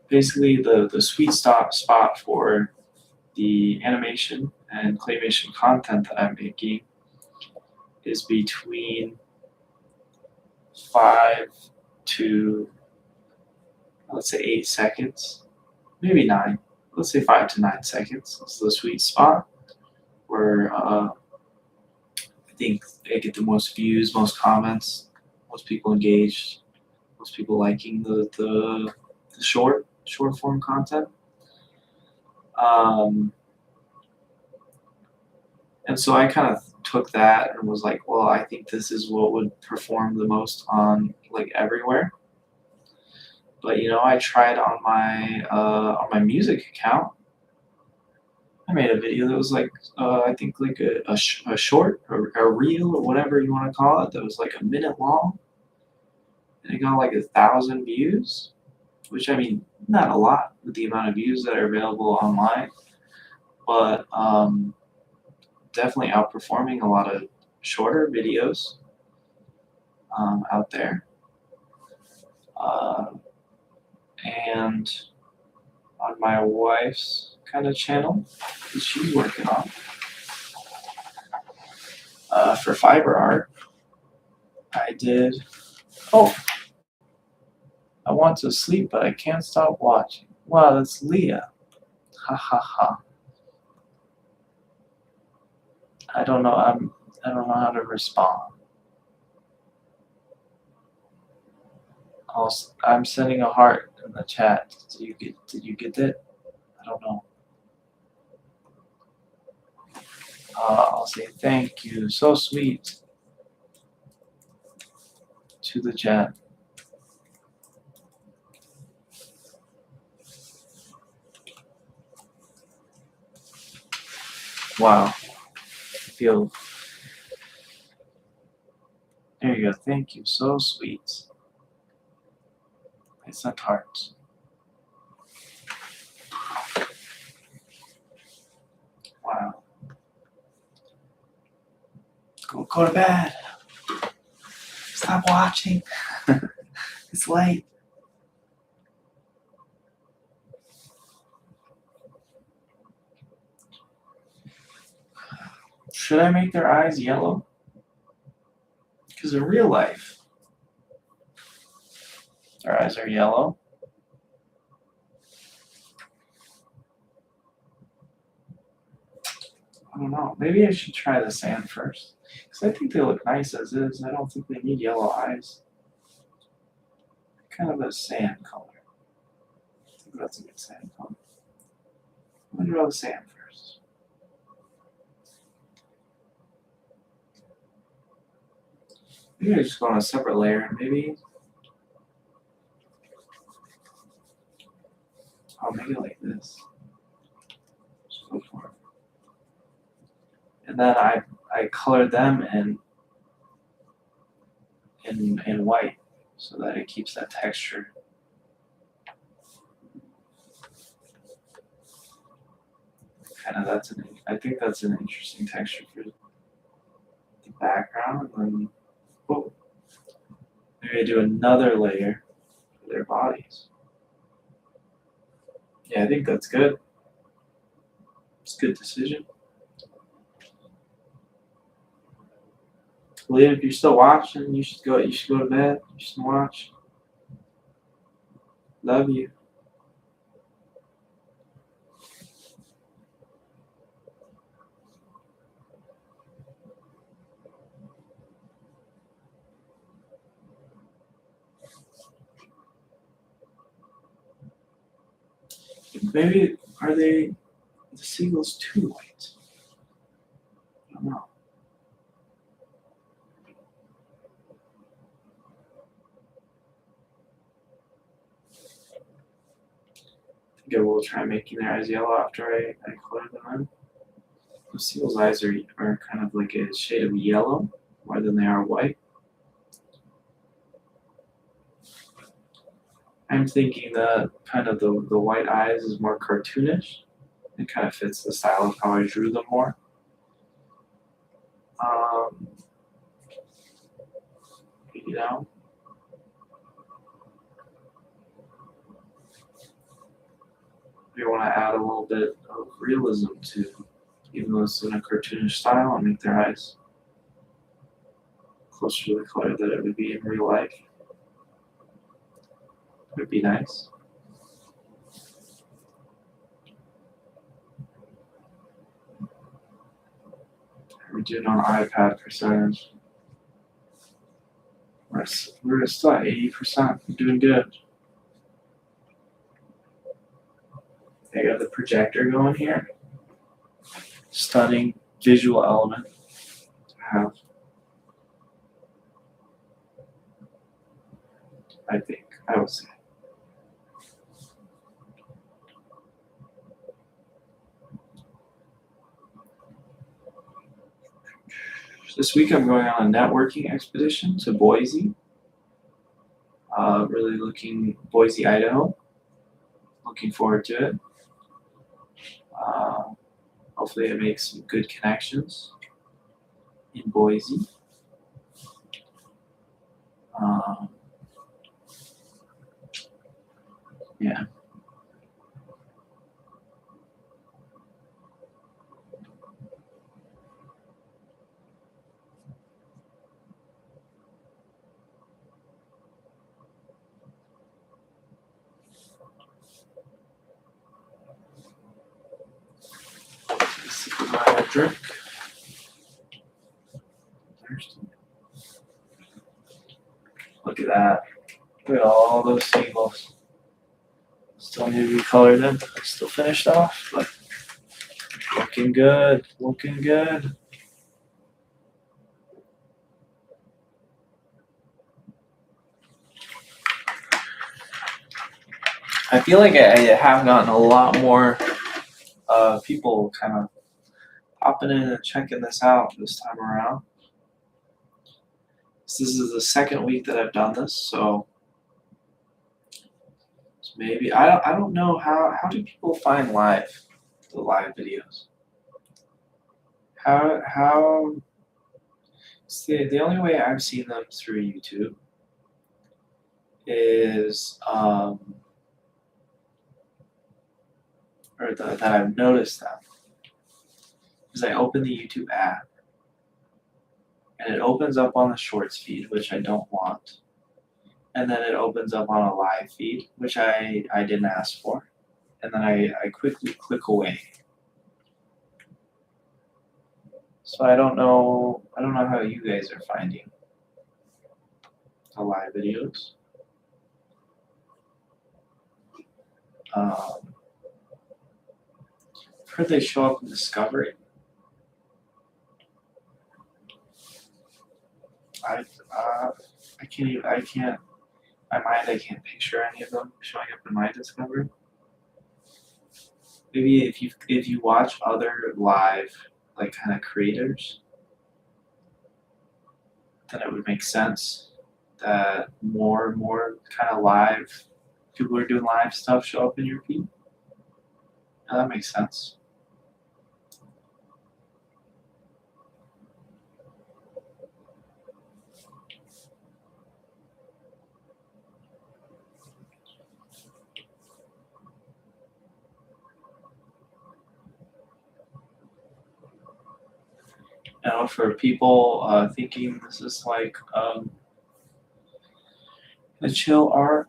Basically the sweet spot for the animation and claymation content that I'm making is between 5 to, let's say, 8 seconds, maybe 9. Let's say 5 to 9 seconds. That's the sweet spot where I think I get the most views, most comments, most people engaged, most people liking the short form content. And so I kind of took that and was like, well, I think this is what would perform the most on like everywhere. But you know, I tried on my music account. I made a video that was like I think like a short or a reel or whatever you want to call it, that was like a minute long, and it got like 1,000 views, which I mean not a lot with the amount of views that are available online, but definitely outperforming a lot of shorter videos out there. And on my wife's kind of channel that she's working on for fiber art, I did, oh, I want to sleep but I can't stop watching. Wow, that's Leah. Ha ha ha. I don't know how to respond. I'm sending a heart in the chat. Did you get it? I don't know. I'll say thank you. So sweet to the chat. Wow. Feel. There you go. Thank you. So sweet. I sent hearts. Wow. Go to bed. Stop watching. It's late. Should I make their eyes yellow? Because in real life, their eyes are yellow. I don't know. Maybe I should try the sand first. Because I think they look nice as is. I don't think they need yellow eyes. Kind of a sand color. I think that's a good sand color. I'm going to draw the sand first. Maybe I just go on a separate layer and maybe I'll make it like this. Just go for it. And then I color them in white so that it keeps that texture. I think that's an interesting texture for the background. And then, oh, maybe I do another layer for their bodies. Yeah, I think that's good. It's a good decision. Leah, if you're still watching, you should go to bed. You should watch. Love you. Maybe are the seagulls too white? I don't know. I think I will try making their eyes yellow after I color them in. The seagulls' eyes are kind of like a shade of yellow more than they are white. I'm thinking that kind of the white eyes is more cartoonish. It kind of fits the style of how I drew them more. You know, we want to add a little bit of realism to, even though it's in a cartoonish style, and make their eyes closer to the color that it would be in real life. Would be nice. We're doing on iPad percentage. We're still at 80%. We're doing good. I got the projector going here. Stunning visual element to have. I would say. This week I'm going on a networking expedition to Boise. Boise, Idaho. Looking forward to it. Hopefully I make some good connections in Boise. Yeah. My drink. Look at that. Look at all those seagulls. Still need to be colored in. Still finished off, but looking good. Looking good. I feel like I have gotten a lot more people kind of popping in and checking this out this time around. This is the second week that I've done this, so maybe I don't know how do people find the live videos? How see, the only way I've seen them through YouTube is that I've noticed them is I open the YouTube app and it opens up on the shorts feed, which I don't want. And then it opens up on a live feed, which I didn't ask for. And then I quickly click away. So I don't know how you guys are finding the live videos. I've heard they show up in Discovery. I can't picture any of them showing up in my Discovery. Maybe if you watch other live like kind of creators, then it would make sense. that more and more kind of live people who are doing live stuff show up in your feed. Now, that makes sense. Now, for people thinking this is like the chill art,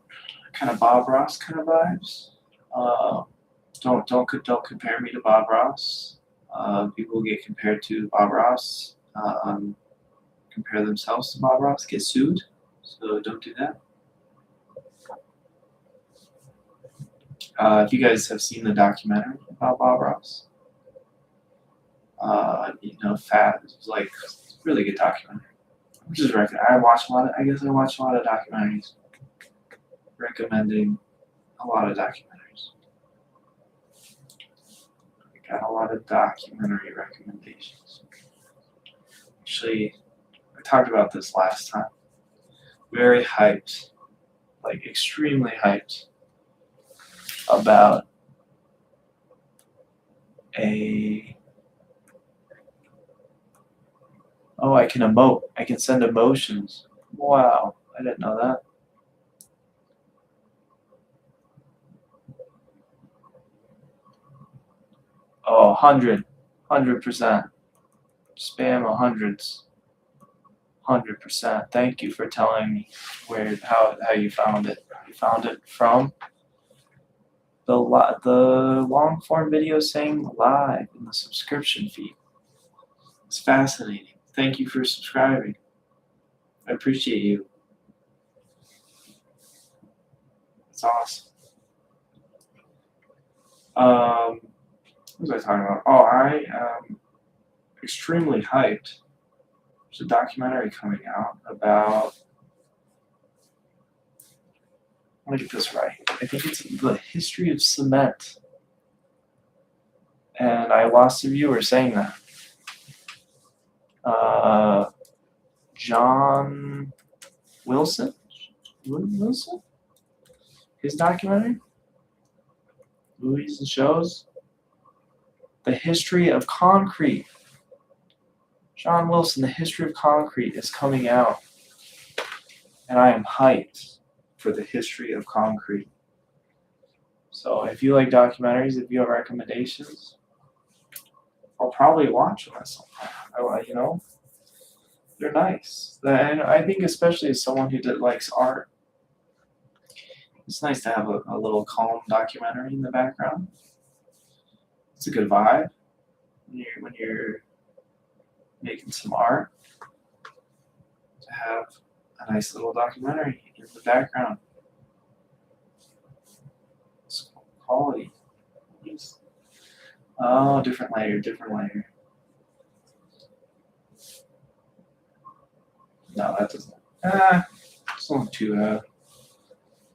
kind of Bob Ross kind of vibes, don't compare me to Bob Ross. People get compared to Bob Ross, compare themselves to Bob Ross, get sued. So don't do that. If you guys have seen the documentary about Bob Ross, Fat is like really good documentary. I just recommend. I watch a lot of documentaries. Recommending a lot of documentaries. I got a lot of documentary recommendations. Actually, I talked about this last time. Very hyped, like extremely hyped about I can emote. I can send emotions. Wow, I didn't know that. Oh, 100%. Spam hundreds. 100%. Thank you for telling me how you found it. You found it from the long form video saying live in the subscription feed. It's fascinating. Thank you for subscribing. I appreciate you. It's awesome. What was I talking about? Oh, I am extremely hyped. There's a documentary coming out about. I want to get this right. I think it's the history of cement. And I lost a viewer saying that. John Wilson? His documentary? Movies and shows? The History of Concrete. John Wilson, The History of Concrete is coming out. And I am hyped for The History of Concrete. So if you like documentaries, if you have recommendations, I'll probably watch them at some point. They're nice. And I think especially as someone who likes art, it's nice to have a little calm documentary in the background. It's a good vibe when you're making some art, to have a nice little documentary in the background. It's quality. Oh, different layer. No, that doesn't. It's not too.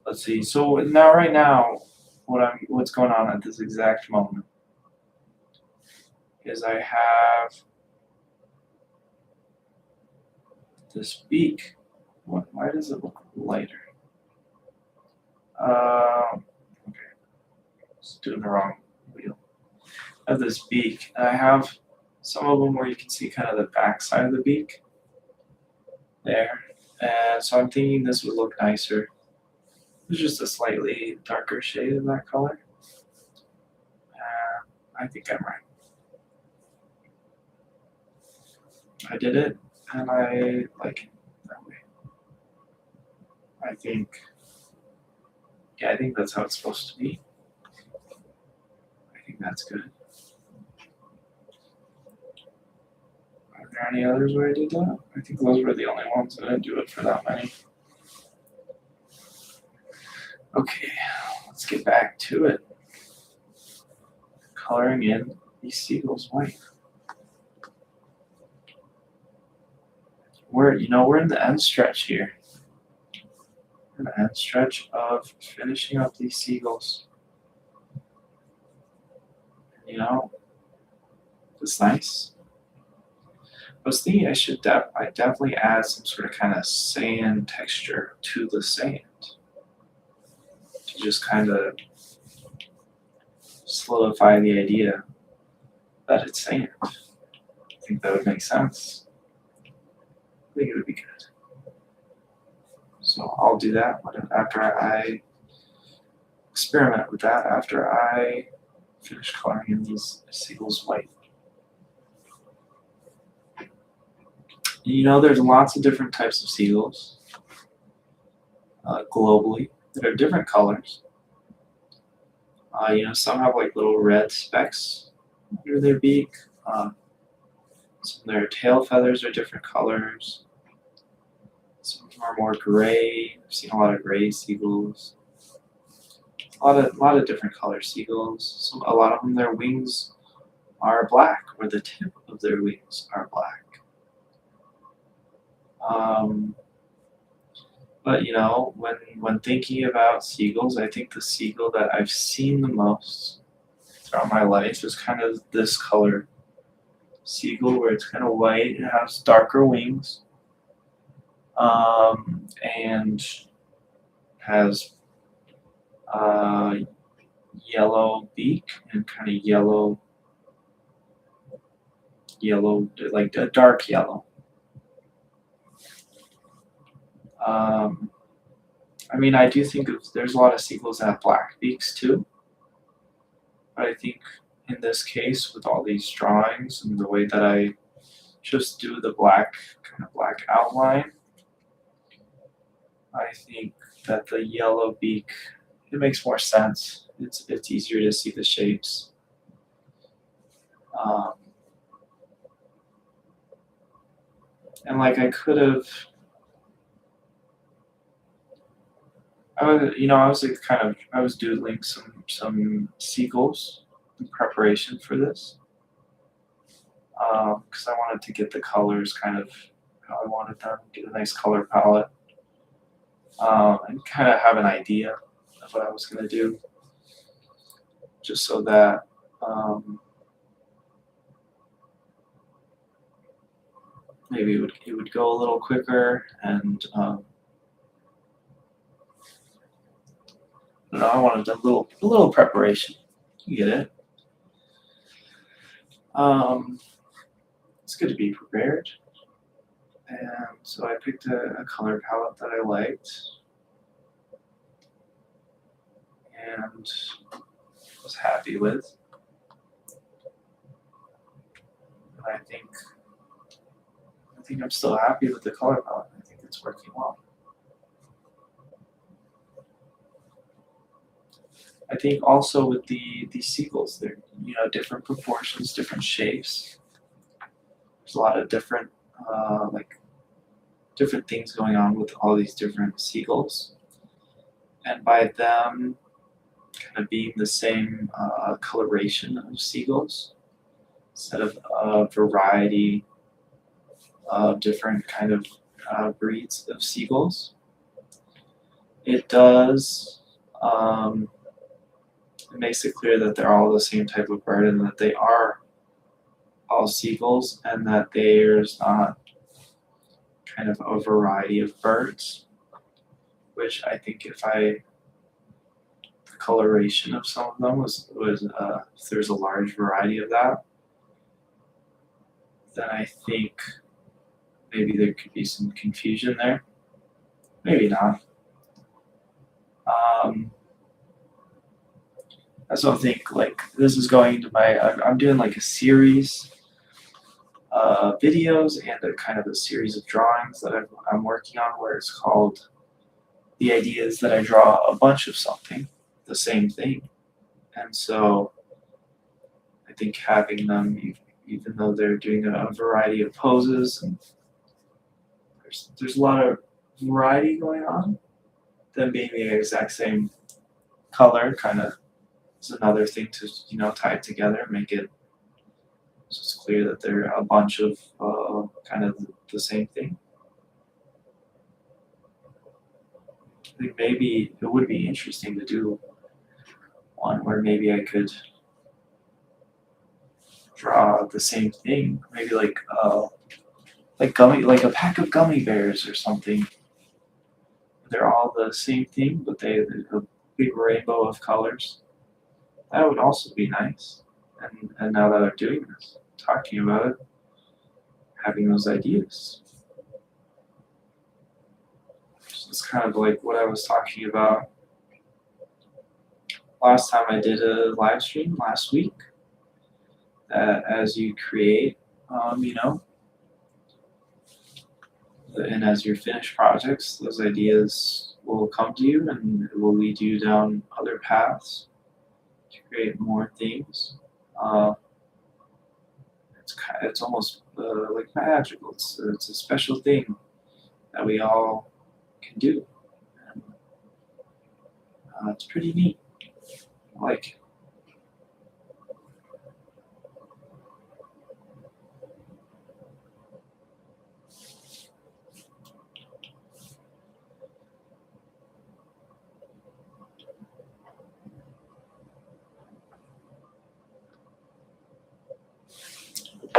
Let's see. So right now, what's going on at this exact moment is I have this beak. Why does it look lighter? Okay, it's doing the wrong wheel. I have this beak, and I have some of them where you can see kind of the back side of the beak. There, and so I'm thinking this would look nicer. It's just a slightly darker shade of that color. I think I'm right. I did it, and I like it that way. I think that's how it's supposed to be. I think that's good. Are there any others where I did that? I think those were the only ones. I didn't do it for that many. Okay, let's get back to it. Coloring in these seagulls white. We're in the end stretch here. We're in the end stretch of finishing up these seagulls. It's nice. was thinking I definitely add some sort of kind of sand texture to the sand to just kind of solidify the idea that it's sand. I think that would make sense. I think it would be good. So I'll do that after I experiment with that after I finish coloring in these seagulls white. You know, there's lots of different types of seagulls globally that are different colors. You know, some have like little red specks under their beak. Some of their tail feathers are different colors. Some of them are more gray. I've seen a lot of gray seagulls. A lot of different color seagulls. A lot of them, their wings are black, or the tip of their wings are black. But you know, when thinking about seagulls, I think the seagull that I've seen the most throughout my life is kind of this color seagull, where it's kind of white. It has darker wings, and has yellow beak and kind of yellow, like a dark yellow. I mean, I do think there's a lot of seagulls that have black beaks too. But I think in this case, with all these drawings and the way that I just do the black outline, I think that the yellow beak, it makes more sense. It's easier to see the shapes. And like I could have, I was doodling some seagulls in preparation for this, because I wanted to get the colors kind of how I wanted them, get a nice color palette, and kind of have an idea of what I was going to do, just so that maybe it would go a little quicker, and I don't know, I wanted a little preparation. You get it? It's good to be prepared. And so I picked a color palette that I liked and was happy with. And I think I'm still happy with the color palette. I think it's working well. I think also with the seagulls, they're, you know, different proportions, different shapes. There's a lot of different different things going on with all these different seagulls, and by them kind of being the same coloration of seagulls instead of a variety of different kind of breeds of seagulls, it does. It makes it clear that they're all the same type of bird and that they are all seagulls, and that there's not kind of a variety of birds, which I think the coloration of some of them was if there's a large variety of that, then I think maybe there could be some confusion there. Maybe not. I also think like this is going into I'm doing like a series of videos and a kind of a series of drawings that I'm working on, where it's called The Idea is that I draw a bunch of something, the same thing. And so I think having them, even though they're doing a variety of poses, and there's a lot of variety going on, them being the exact same color kind of is another thing to, you know, tie it together, make it so it's clear that they're a bunch of kind of the same thing. I think maybe it would be interesting to do one where maybe I could draw the same thing, maybe like like a pack of gummy bears or something. They're all the same thing, but they're a big rainbow of colors. That would also be nice. And now that I'm doing this, talking about it, having those ideas. So it's kind of like what I was talking about last time I did a live stream last week. That as you create, and as you finish projects, those ideas will come to you and it will lead you down other paths to create more things. It's almost like magical. It's a special thing that we all can do. And, it's pretty neat. I like it.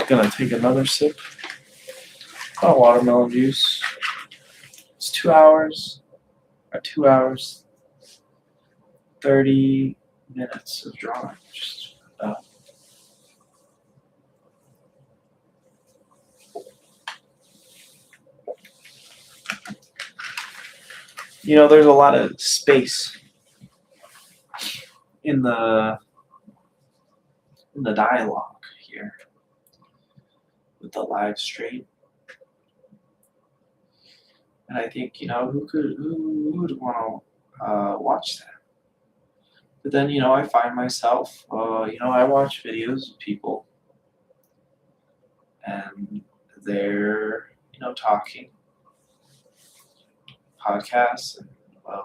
Gonna take another sip of watermelon juice. It's 2 hours, 30 minutes of drawing. Just there's a lot of space in the dialogue here with the live stream. And I think, who would want to watch that? But then, I find myself, I watch videos of people and they're, talking, podcasts and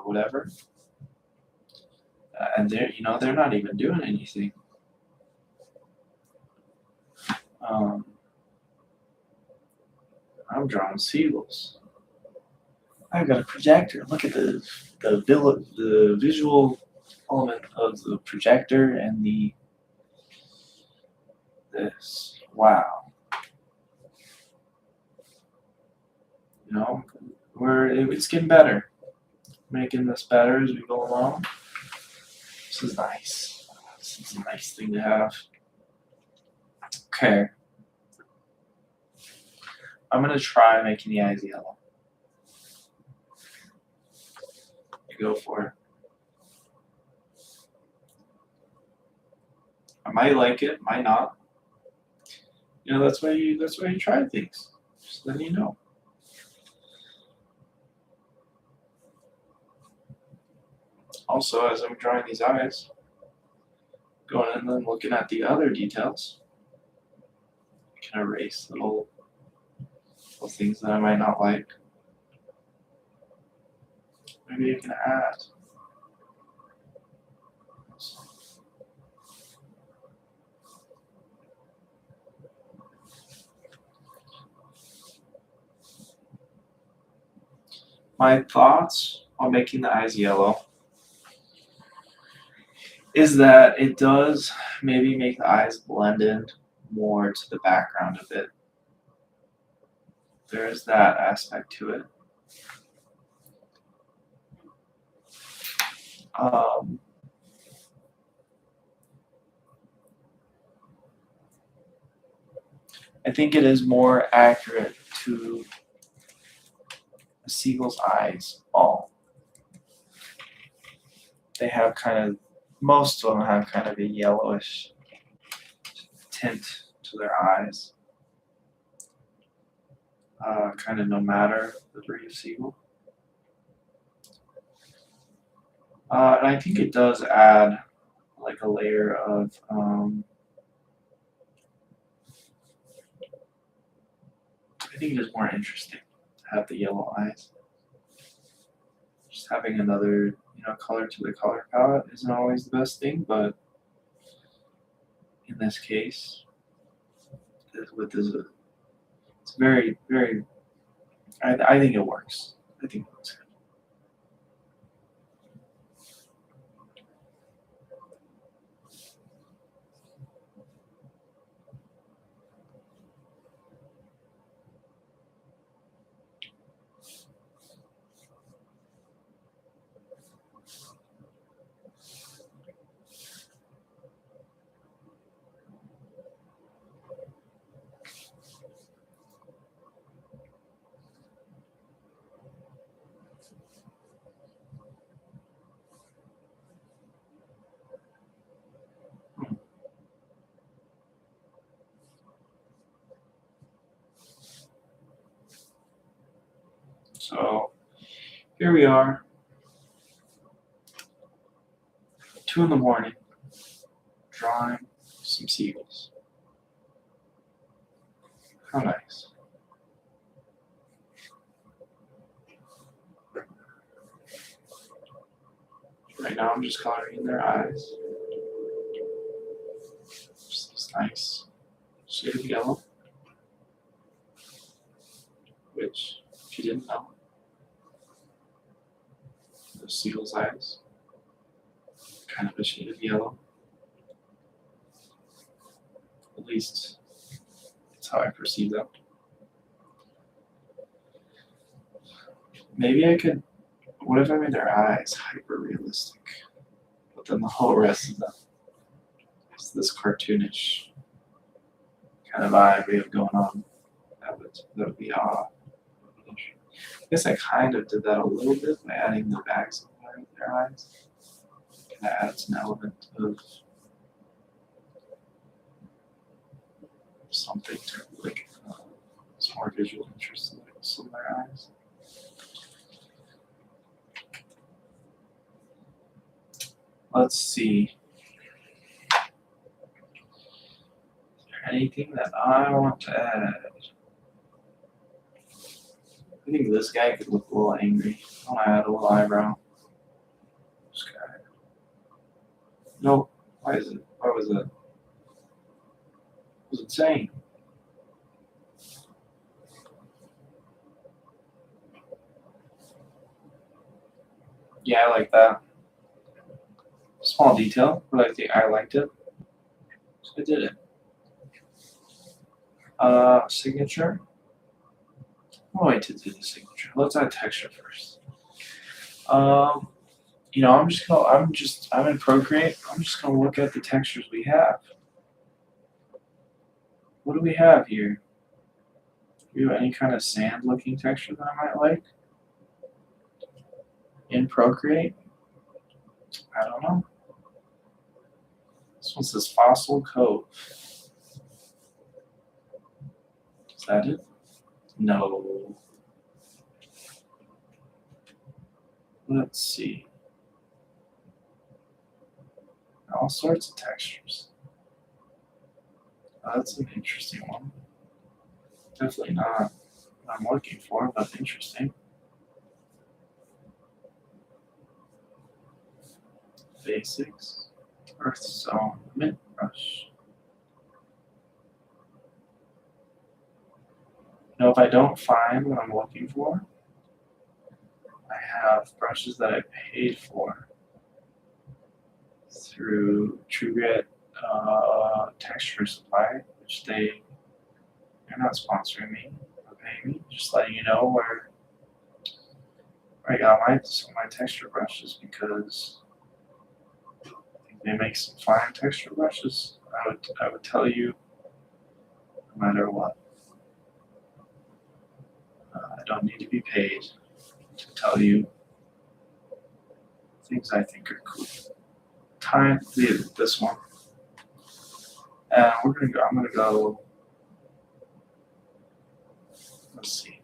whatever. And they're not even doing anything. I'm drawing seagulls. I've got a projector. Look at the visual element of the projector and this. Wow. It's getting better. Making this better as we go along. This is nice. This is a nice thing to have. Okay. I'm gonna try making the eyes yellow. Go for it. I might like it, might not. That's why you try things. Just then you know. Also, as I'm drawing these eyes, going in and then looking at the other details, I can erase little things that I might not like. Maybe I can add. My thoughts on making the eyes yellow is that it does maybe make the eyes blend in more to the background a bit. There is that aspect to it. I think it is more accurate to a seagull's eyes ball. They have most of them have kind of a yellowish tint to their eyes. Kind of no matter the breed of seagull. And I think it does add like a layer of I think it is more interesting to have the yellow eyes. Just having another, color to the color palette isn't always the best thing, but in this case, it's very, very. I think it works. I think it looks good. Here we are. 2 in the morning. Drawing some seagulls. How nice. Right now I'm just coloring in their eyes. Just this nice shade of yellow. Which, if you didn't know, the seagull's eyes, kind of a shade of yellow. At least that's how I perceive them. Maybe I could, what if I made their eyes hyper realistic? But then the whole rest of them is this cartoonish kind of vibe we have going on. That would be odd. I guess I kind of did that a little bit by adding the bags of their eyes. Kind of adds an element of something to like it's more visual interest in like some of their eyes. Let's see. Is there anything that I want to add? I think this guy could look a little angry. I want to add a little eyebrow. This guy. Nope. Why is it? Why was it? What was it saying? Yeah, I like that. Small detail, but I think I liked it. So I did it. Signature. I'll wait to do the signature. Let's add texture first. You know, I'm in Procreate. I'm just gonna look at the textures we have. What do we have here? Do we have any kind of sand looking texture that I might like? In Procreate? I don't know. This one says Fossil Cove. Is that it? No. Let's see. All sorts of textures. That's an interesting one. Definitely not what I'm looking for, but interesting. Basics. Earth Zone. Mint Brush. You know, if I don't find what I'm looking for, I have brushes that I paid for through TrueGrit Texture Supply, which they're not sponsoring me or paying me, just letting you know where I got some of my texture brushes because I think they make some fine texture brushes. I would tell you no matter what. I don't need to be paid to tell you things I think are cool. This one. And I'm gonna go, let's see,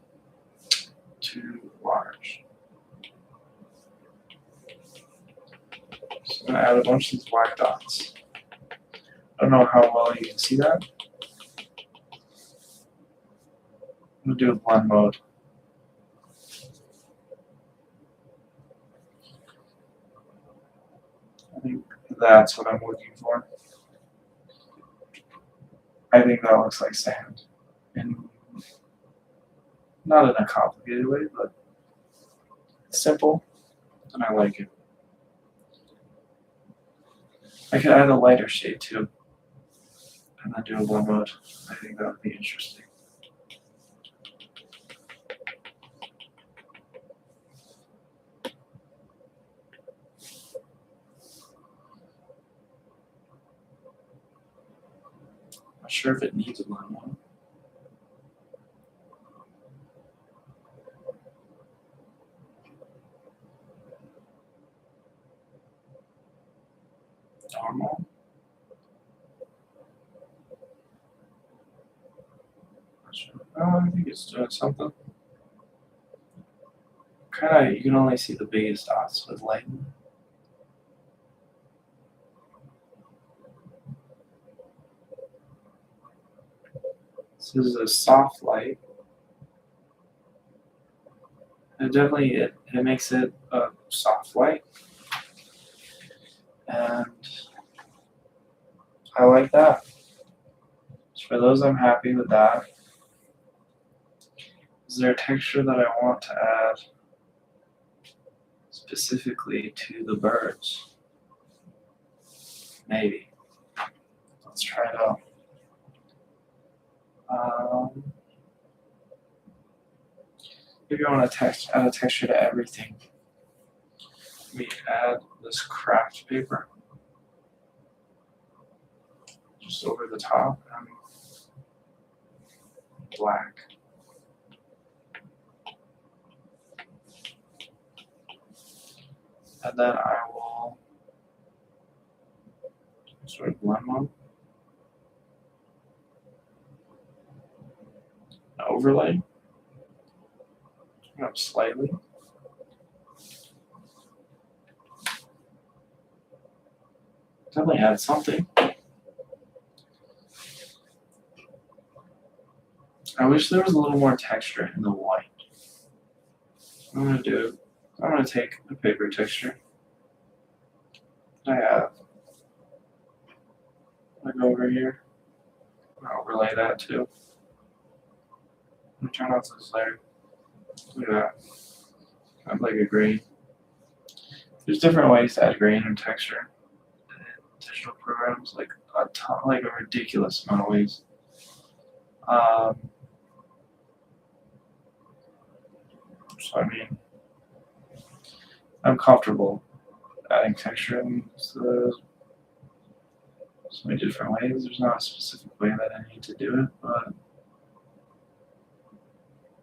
too large. So I'm gonna add a bunch of these black dots. I don't know how well you can see that. I'm gonna do a blend mode. I think that's what I'm looking for. I think that looks like sand. And not in a complicated way, but it's simple, and I like it. I could add a lighter shade too, and then do a blend mode. I think that would be interesting. Not sure if it needs a blend mode. Normal. Not sure. Oh, I think it's doing something. Kind You can only see the biggest dots with lighting. This is a soft light. And definitely it makes it a soft light. And I like that. So for those, I'm happy with that. Is there a texture that I want to add specifically to the birds? Maybe. Let's try it out. Maybe I want to add a texture to everything. Let me add this craft paper just over the top and black. And then I will sort of blend one. Overlay. Up slightly. Definitely add something. I wish there was a little more texture in the white. I'm gonna take a paper texture I have. I go over here. I'll overlay that too. Let me turn off this layer. Look at that. Kind of like a green. There's different ways to add grain and texture in digital programs, like a ton, like a ridiculous amount of ways. So I mean, I'm comfortable adding texture in so many different ways. There's not a specific way that I need to do it, but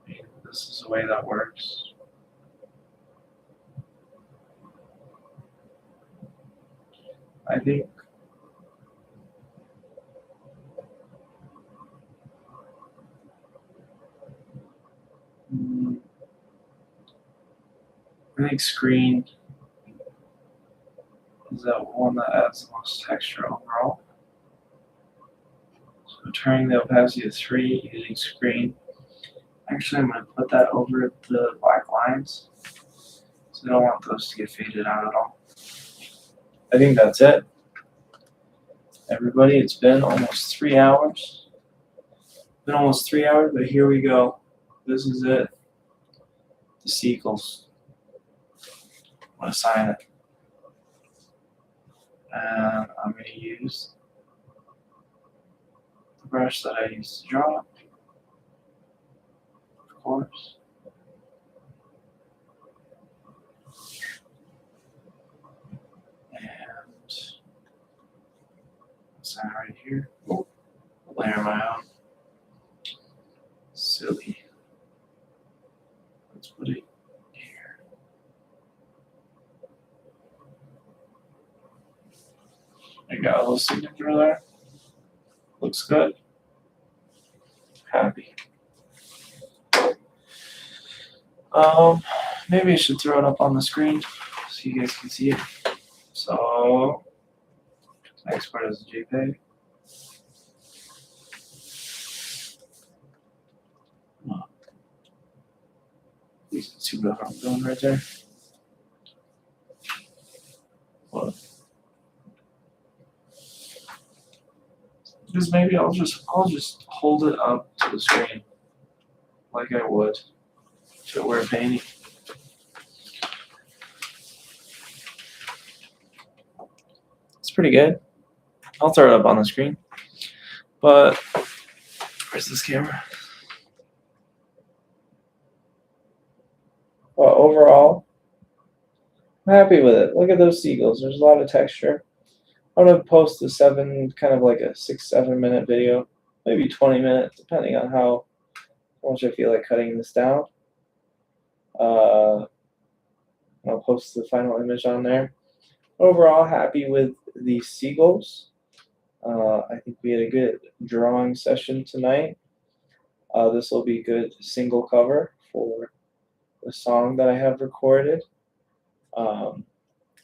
I mean, this is a way that works. I think screen is that one that adds the most texture overall. So turning the opacity to 3 using screen. Actually, I'm going to put that over the black lines. So I don't want those to get faded out at all. I think that's it. Everybody, it's been almost 3 hours. But here we go. This is it. The seagulls. I'm going to sign it. And I'm going to use the brush that I used to draw. Of course. And sign right here. Oh, layer my own. Silly. Let's put it here. I got a little signature there. Looks good. Happy. Maybe I should throw it up on the screen so you guys can see it. So, next part is the JPEG. You can see what I'm doing right there. What? Because maybe I'll just hold it up to the screen like I would if it were a painting. It's pretty good. I'll throw it up on the screen. But where's this camera? Well, overall, I'm happy with it. Look at those seagulls. There's a lot of texture. I'm going to post the kind of like a 6-7 minute video, maybe 20 minutes, depending on how much I feel like cutting this down. I'll post the final image on there. Overall, happy with the seagulls. I think we had a good drawing session tonight. This will be good single cover for the song that I have recorded.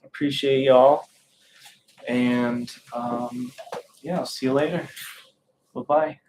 Appreciate y'all. And yeah, I'll see you later. Bye-bye.